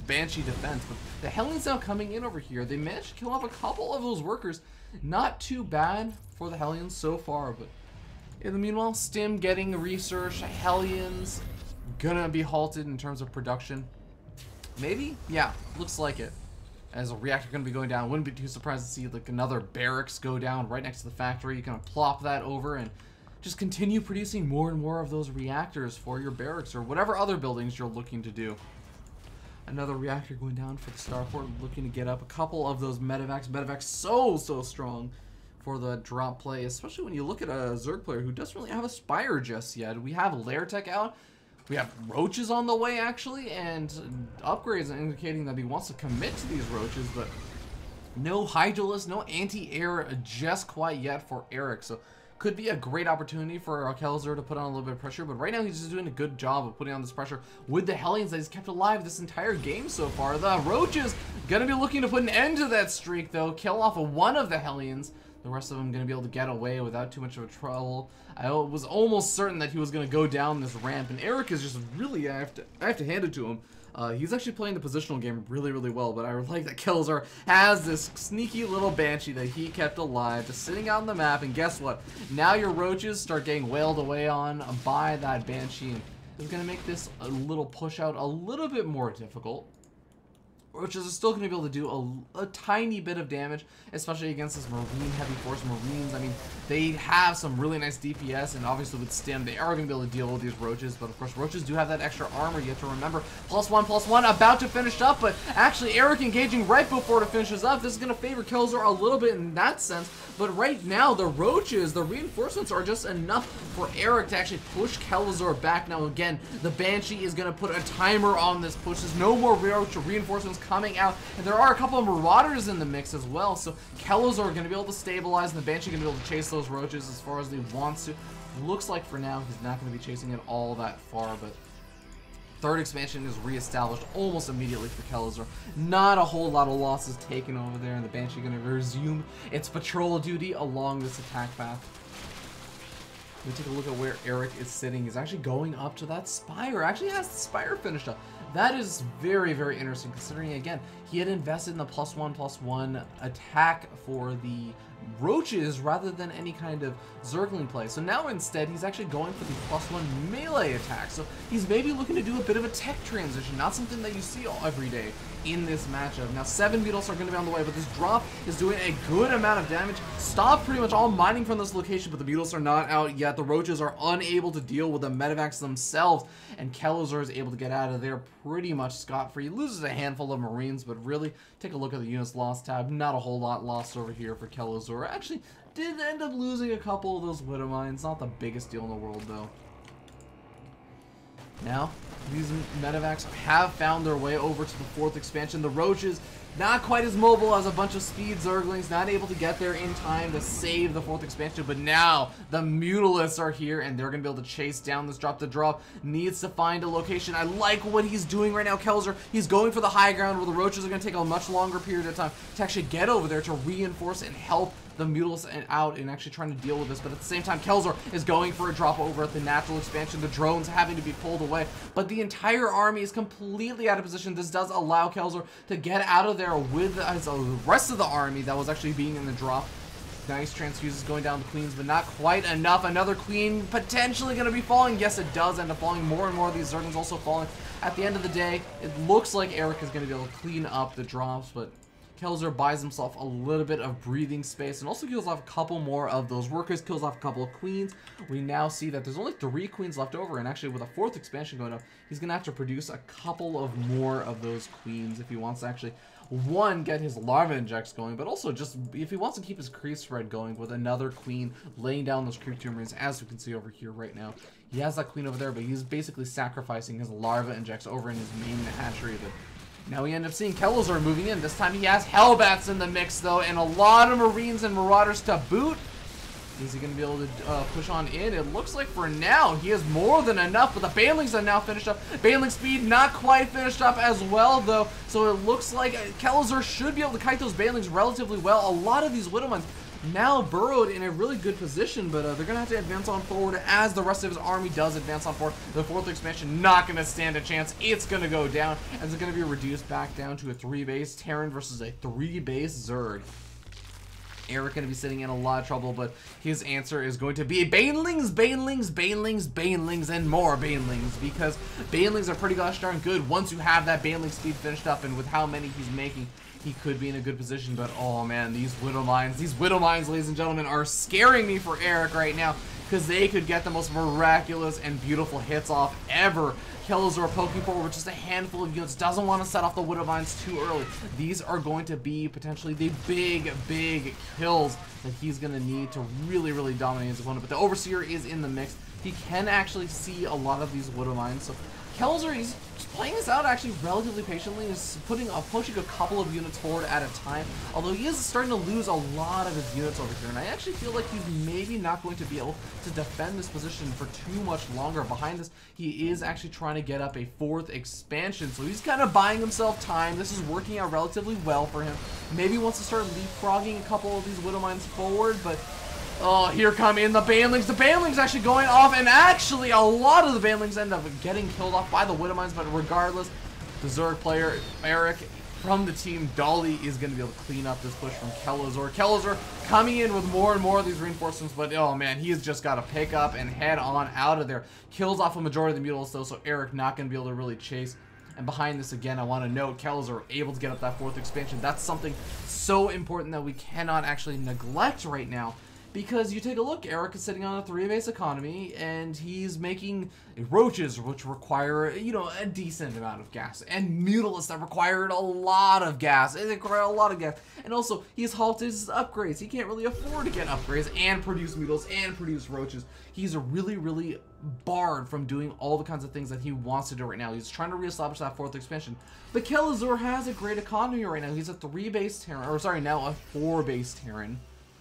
Banshee defense. But the Hellions now coming in over here. They managed to kill off a couple of those workers. Not too bad for the Hellions so far, but in the meanwhile, Stim getting research. Hellions gonna be halted in terms of production. Maybe? Yeah, looks like it. As a reactor gonna be going down, wouldn't be too surprised to see like another barracks go down right next to the factory. You can plop that over and just continue producing more and more of those reactors for your barracks or whatever other buildings you're looking to do. Another reactor going down for the starport, looking to get up a couple of those medevacs. Medevacs so strong for the drop play, especially when you look at a Zerg player who doesn't really have a Spire just yet. We have Lair Tech out. We have roaches on the way, actually, and upgrades indicating that he wants to commit to these roaches, but no Hydralisk, no anti-air just quite yet for Eric. So could be a great opportunity for Kelazhur to put on a little bit of pressure, but right now he's just doing a good job of putting on this pressure with the Hellions that he's kept alive this entire game so far. The roaches gonna be looking to put an end to that streak, though. Kill off one of the Hellions. The rest of them gonna be able to get away without too much of a trouble. I was almost certain that he was gonna go down this ramp, and Eric is just really, I have to hand it to him. He's actually playing the positional game really, really well, but I like that Kelazhur has this sneaky little Banshee that he kept alive, just sitting out on the map, and guess what? Now your roaches start getting wailed away on by that Banshee, and it's going to make this a little push out a little bit more difficult. Roaches are still going to be able to do a tiny bit of damage, especially against this Marine Heavy Force Marines. I mean, they have some really nice DPS, and obviously with Stim, they are going to be able to deal with these roaches. But of course, roaches do have that extra armor. You have to remember, +1/+1, about to finish up. But actually, Eric engaging right before it finishes up. This is going to favor Kelazhur a little bit in that sense. But right now, the roaches, the reinforcements are just enough for Eric to actually push Kelazhur back. Now, again, the Banshee is going to put a timer on this push. There's no more roach reinforcements coming out, and there are a couple of Marauders in the mix as well, so Kelazhur are going to be able to stabilize, and the Banshee going to be able to chase those roaches as far as he wants to. Looks like for now he's not going to be chasing it all that far, but third expansion is reestablished almost immediately for Kelazhur. Not a whole lot of losses taken over there, and the Banshee going to resume its patrol duty along this attack path. We take a look at where Eric is sitting. He's actually going up to that Spire. Actually has the Spire finished up. That is very, very interesting, considering, again, he had invested in the +1/+1 attack for the roaches rather than any kind of Zergling play. So now instead, he's actually going for the +1 melee attack. So he's maybe looking to do a bit of a tech transition, not something that you see every day in this matchup. Now, 7 beetles are going to be on the way, but this drop is doing a good amount of damage. Stop pretty much all mining from this location, but the beetles are not out yet. The roaches are unable to deal with the medevacs themselves, and Kelazhur is able to get out of there pretty much scot-free. Loses a handful of Marines, but really, take a look at the units lost tab. Not a whole lot lost over here for Kelazhur. Actually, did end up losing a couple of those Widow Mines. Not the biggest deal in the world, though. Now, these medevacs have found their way over to the 4th expansion. The roaches, not quite as mobile as a bunch of speed Zerglings, not able to get there in time to save the 4th expansion, but now the Mutalisks are here, and they're going to be able to chase down this drop. The drop needs to find a location. I like what he's doing right now, Kelazhur. He's going for the high ground where the roaches are going to take a much longer period of time to actually get over there to reinforce and help the Mutalisks out and actually trying to deal with this, but at the same time, Kelazhur is going for a drop over at the natural expansion. The drones having to be pulled away, but the entire army is completely out of position. This does allow Kelazhur to get out of there with the rest of the army that was actually being in the drop. Nice transfuses going down the queens, but not quite enough. Another queen potentially going to be falling. Yes, it does end up falling. More and more of these Zerglings also falling. At the end of the day, it looks like Eric is going to be able to clean up the drops, but Kelazhur buys himself a little bit of breathing space and also kills off a couple more of those workers, kills off a couple of queens. We now see that there's only 3 queens left over, and actually with a 4th expansion going up, he's going to have to produce a couple of more of those queens if he wants to actually, one, get his larva injects going, but also just if he wants to keep his creep spread going with another queen laying down those creep tumors, as we can see over here right now. He has that queen over there, but he's basically sacrificing his larva injects over in his main hatchery. But now we end up seeing Kelazhur moving in. This time he has Hellbats in the mix, though, and a lot of Marines and Marauders to boot. Is he going to be able to push on in? It looks like for now he has more than enough, but the Banelings are now finished up. Baneling speed not quite finished up as well, though, so it looks like Kelazhur should be able to kite those Banelings relatively well. A lot of these Widowmines now burrowed in a really good position, but they're going to have to advance on forward as the rest of his army does advance on forward. The 4th expansion not going to stand a chance. It's going to go down, as it's going to be reduced back down to a 3-base Terran versus a 3-base Zerg. Eric going to be sitting in a lot of trouble, but his answer is going to be Banelings, Banelings, Banelings, Banelings, and more Banelings, because Banelings are pretty gosh darn good once you have that Baneling speed finished up, and with how many he's making, he could be in a good position. But oh man, these Widow Mines, ladies and gentlemen, are scaring me for Eric right now. because they could get the most miraculous and beautiful hits off ever. Kelazhur poking forward with just a handful of units, doesn't want to set off the Widow Vines too early. These are going to be potentially the big kills that he's going to need to really dominate his opponent. But the Overseer is in the mix. He can actually see a lot of these Widow Vines. So Kelazhur, he's just playing this out actually relatively patiently. He's pushing a couple of units forward at a time, although he is starting to lose a lot of his units over here, and I actually feel like he's maybe not going to be able to defend this position for too much longer. Behind this, he is actually trying to get up a 4th expansion, so he's kind of buying himself time. This is working out relatively well for him. Maybe he wants to start leapfrogging a couple of these Widow Mines forward, but oh, here come in the Banelings. The Banelings actually going off, and actually a lot of the Banelings end up getting killed off by the Widow Mines, but regardless, the Zerg player, Eric, from the team Dolly, is going to be able to clean up this push from Kelazhur. Kelazhur coming in with more and more of these reinforcements, but oh man, he's just got to pick up and head on out of there. Kills off a majority of the Mutals though, so Eric not going to be able to really chase. And behind this, again, I want to note, Kelazhur able to get up that 4th expansion. That's something so important that we cannot actually neglect right now. Because you take a look, Eric is sitting on a 3-base economy, and he's making roaches, which require, you know, a decent amount of gas, and mutalisks that required a lot of gas, and also he's halted his upgrades. He can't really afford to get upgrades and produce mutalisks and produce roaches. He's really barred from doing all the kinds of things that he wants to do right now. He's trying to reestablish that 4th expansion. But Kelazhur has a great economy right now. He's a 3-base Terran, or sorry, now a 4-base Terran.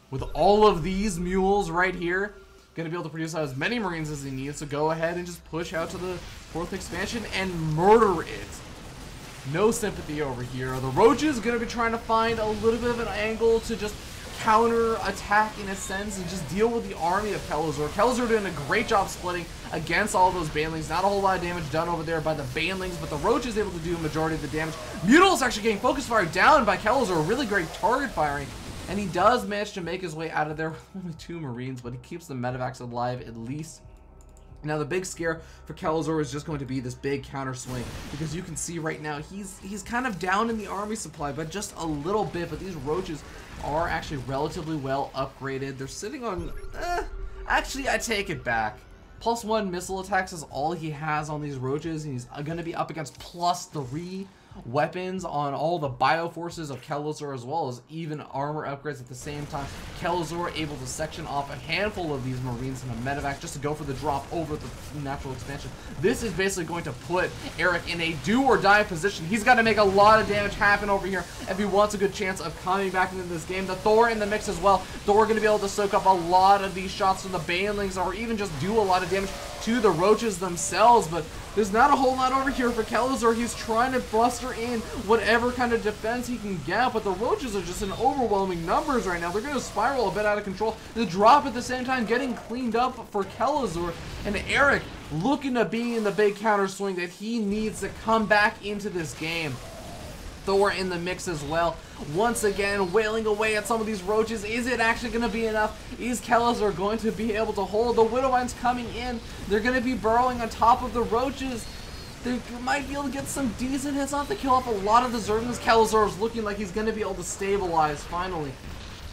With all of these mules right here, going to be able to produce as many Marines as he needs, so go ahead and just push out to the 4th expansion and murder it. No sympathy over here. The Roaches going to be trying to find a little bit of an angle to just counter-attack in a sense and just deal with the army of Kelazhur. Kelazhur doing a great job splitting against all those Banelings. Not a whole lot of damage done over there by the Banelings, but the Roach is able to do a majority of the damage. Mutals actually getting focus fire down by Kelazhur. Really great target firing. And he does manage to make his way out of there with only 2 Marines, but he keeps the medevacs alive at least. Now the big scare for Kelazhur is just going to be this big counter swing, because you can see right now he's kind of down in the army supply, but just a little bit. But these Roaches are actually relatively well upgraded. They're sitting on, actually I take it back. +1 missile attacks is all he has on these Roaches, and he's going to be up against +3 weapons on all the bioforces of Kelazhur, as well as even armor upgrades at the same time. Kelazhur able to section off a handful of these Marines in a medevac just to go for the drop over the natural expansion. This is basically going to put Eric in a do-or-die position. He's got to make a lot of damage happen over here if he wants a good chance of coming back into this game. The Thor in the mix as well. Thor going to be able to soak up a lot of these shots from the Banelings, or even just do a lot of damage to the Roaches themselves, but there's not a whole lot over here for Kelazhur. He's trying to bluster in whatever kind of defense he can get, but the Roaches are just in overwhelming numbers right now. They're going to spiral a bit out of control. The drop at the same time getting cleaned up for Kelazhur, and Eric looking to be in the big counter swing that he needs to come back into this game. Thor in the mix as well. Once again, wailing away at some of these Roaches. Is it actually going to be enough? Is Kelazhur going to be able to hold? The Widow Mines coming in. They're going to be burrowing on top of the Roaches. They might be able to get some decent hits off to kill off a lot of the Zerglings. Kelazhur is looking like he's going to be able to stabilize finally.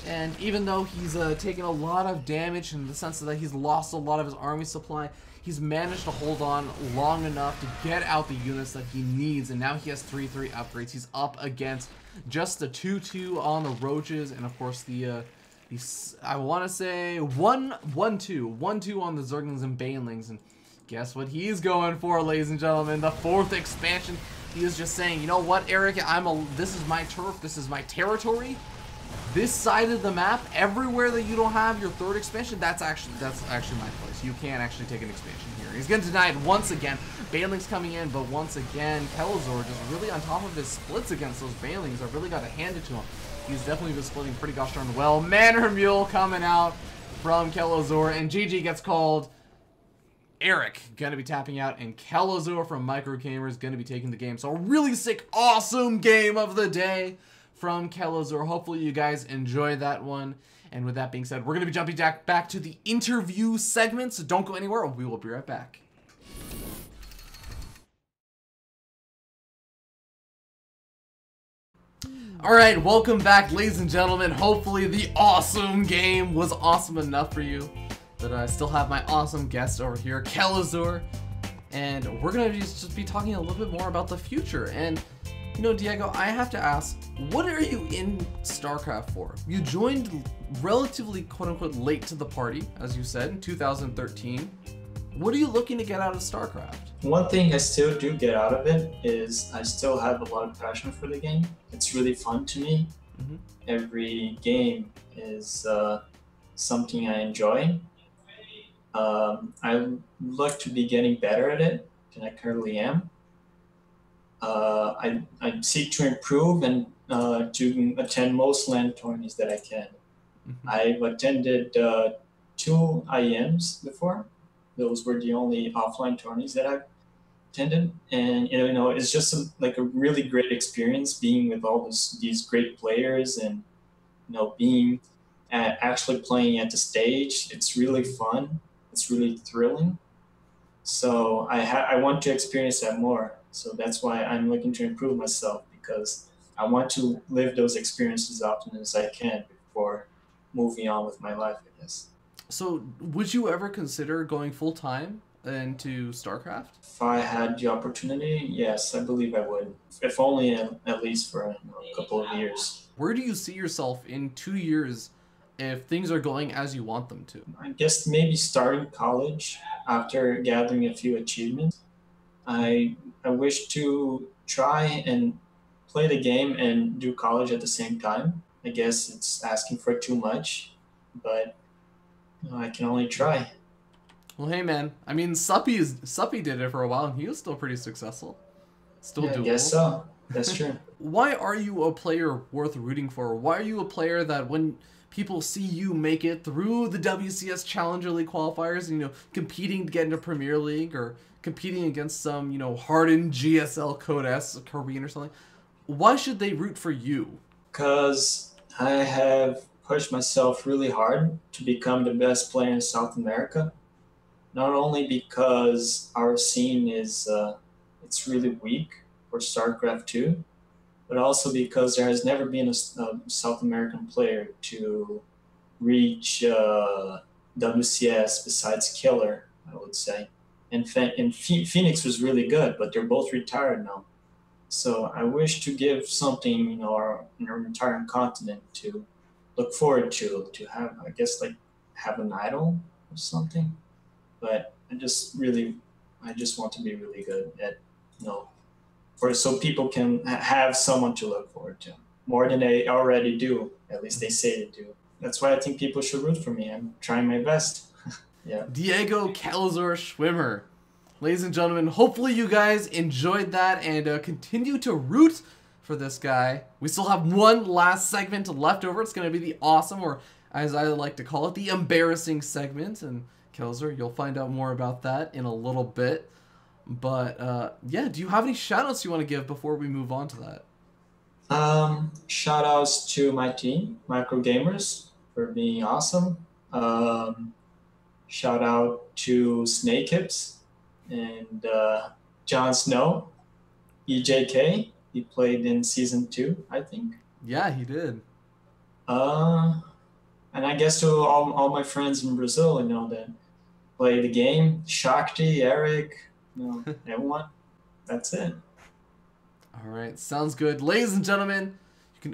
And even though he's taken a lot of damage in the sense that he's lost a lot of his army supply, he's managed to hold on long enough to get out the units that he needs, and now he has 3-3 upgrades. He's up against just the 2-2 on the Roaches, and of course the I want to say 1-2 on the Zerglings and Banelings. And guess what he's going for, ladies and gentlemen? The 4th expansion. He is just saying, you know what, Eric, this is my turf, this is my territory. This side of the map, everywhere that you don't have your 3rd expansion, that's actually my place. You can't actually take an expansion here. He's getting denied once again. Banelings coming in, but once again, Kelazhur just really on top of his splits against those Banelings. I've really got to hand it to him. He's definitely been splitting pretty gosh darn well. Manor Mule coming out from Kelazhur, and GG gets called. Eric gonna be tapping out, and Kelazhur from Micro Gamer is gonna be taking the game. So a really sick, awesome game of the day from Kelazhur. Hopefully you guys enjoyed that one. And with that being said, we're going to be jumping back to the interview segment, so don't go anywhere. We will be right back. Alright, welcome back, ladies and gentlemen. Hopefully the awesome game was awesome enough for you. But I still have my awesome guest over here, Kelazhur, and we're gonna just be talking a little bit more about the future. And you know, Diego, I have to ask, what are you in StarCraft for? You joined relatively quote-unquote late to the party, as you said, in 2013. What are you looking to get out of StarCraft? One thing I still do get out of it is I still have a lot of passion for the game. It's really fun to me. Mm-hmm. Every game is something I enjoy. I look to be getting better at it than I currently am. I seek to improve and to attend most LAN tourneys that I can. Mm-hmm. I've attended 2 IEMs before. Those were the only offline tourneys that I've attended, and you know, it's just like a really great experience being with all these great players, and you know, being actually playing at the stage. It's really fun. It's really thrilling. So I want to experience that more. So that's why I'm looking to improve myself, because I want to live those experiences as often as I can before moving on with my life, I guess. So would you ever consider going full-time into StarCraft? If I had the opportunity, yes, I believe I would. If only at least for a couple of years. Where do you see yourself in 2 years if things are going as you want them to? I guess maybe starting college after gathering a few achievements. I wish to try and play the game and do college at the same time. I guess it's asking for too much, but I can only try. Well, hey man, I mean, Suppy did it for a while and he was still pretty successful. Still Yeah, doable. I guess so. That's true. Why are you a player worth rooting for? Why are you a player that when people see you make it through the WCS Challenger League qualifiers, you know, competing to get into Premier League or competing against some, you know, hardened GSL Code S Korean or something, why should they root for you? Because I have pushed myself really hard to become the best player in South America. Not only because our scene is it's really weak for StarCraft 2, but also because there has never been a South American player to reach WCS besides Killer, I would say. And Phoenix was really good, but they're both retired now. So I wish to give something, you know, our entire continent to look forward to have, I guess, like have an idol or something. But I just want to be really good at, you know, so people can have someone to look forward to more than they already do. At least they say they do. That's why I think people should root for me. I'm trying my best. Yeah. Diego Kelazhur Schwimmer. Ladies and gentlemen, hopefully you guys enjoyed that and continue to root for this guy. We still have one last segment left over. It's going to be the awesome, or as I like to call it, the embarrassing segment. And Kelazhur, you'll find out more about that in a little bit. But yeah, do you have any shoutouts you want to give before we move on to that? Shout outs to my team, Micro Gamers, for being awesome. Shout out to Snake Hips and Jon Snow, EJK. He played in season 2, I think. Yeah, he did. And I guess to all my friends in Brazil, you know, that play the game, Shakti, Eric, you know, everyone. That's it. All right, sounds good. Ladies and gentlemen,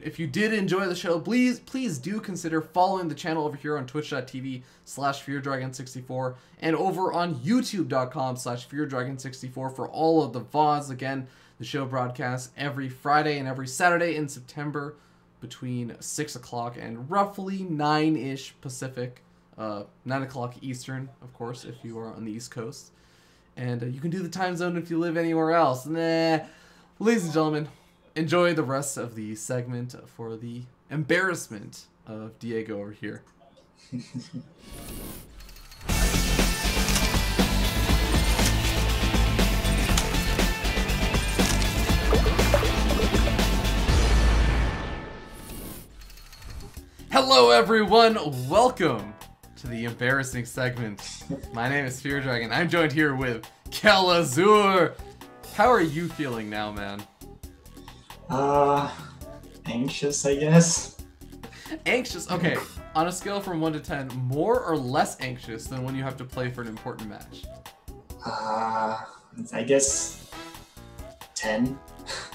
if you did enjoy the show, please do consider following the channel over here on twitch.tv/FearDragon64 and over on youtube.com/FearDragon64 for all of the VODs. Again, the show broadcasts every Friday and every Saturday in September between 6 o'clock and roughly 9-ish Pacific, 9 o'clock Eastern, of course, if you are on the East Coast. And you can do the time zone if you live anywhere else. Nah. Ladies and gentlemen, enjoy the rest of the segment for the embarrassment of Diego over here. Hello everyone, welcome to the embarrassing segment. My name is Fear Dragon. I'm joined here with Kelazhur. How are you feeling now, man? Anxious, I guess. Anxious? Okay. On a scale from 1 to 10, more or less anxious than when you have to play for an important match? I guess 10,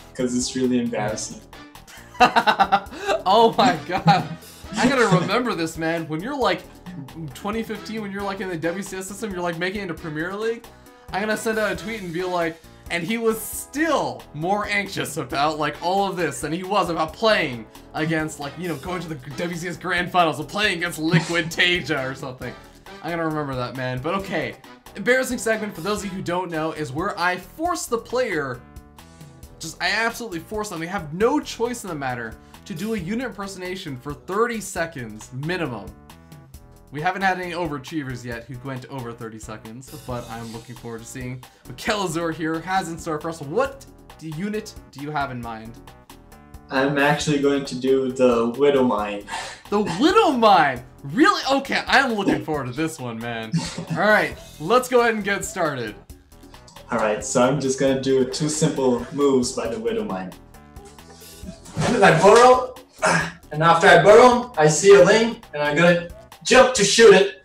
because it's really embarrassing. Oh my god. I gotta remember this, man. When you're like 2015, when you're like in the WCS system, you're like making it into Premier League. I'm gonna send out a tweet and be like, and he was still more anxious about like all of this than he was about playing against, like, you know, going to the WCS Grand Finals or playing against Liquid Tasia or something. I'm gonna remember that, man. But okay, embarrassing segment, for those of you who don't know, is where I force the player, I absolutely force them, they have no choice in the matter, to do a unit impersonation for 30 seconds minimum. We haven't had any overachievers yet who went over 30 seconds, but I'm looking forward to seeing what Kelazhur here has in store for us. What unit do you have in mind? I'm actually going to do the Widow Mine. The Widow Mine! Really? Okay, I'm looking forward to this one, man. Alright, let's go ahead and get started. Alright, so I'm just going to do 2 simple moves by the Widow Mine. I burrow, and after I burrow, I see a lane, and I'm going to jump to shoot it.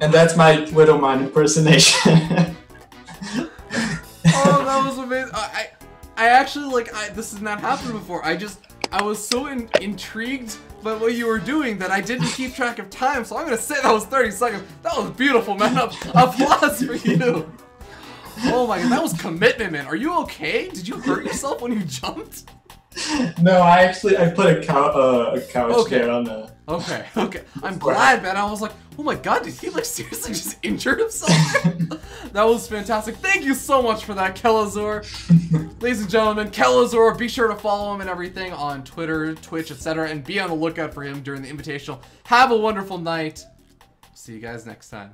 And that's my Widow Mine impersonation. Oh, that was amazing. I actually, like, this has not happened before. I was so intrigued by what you were doing that I didn't keep track of time, so I'm gonna say that was 30 seconds. That was beautiful, man. Applause for you. Oh my god, that was commitment, man. Are you okay? Did you hurt yourself when you jumped? No, I put a couch there on the... Okay. I'm glad, man. I was like, oh my god, did he like seriously just injured himself? That was fantastic. Thank you so much for that, Kelazhur. Ladies and gentlemen, Kelazhur, be sure to follow him and everything on Twitter, Twitch, etc. And be on the lookout for him during the Invitational. Have a wonderful night. See you guys next time.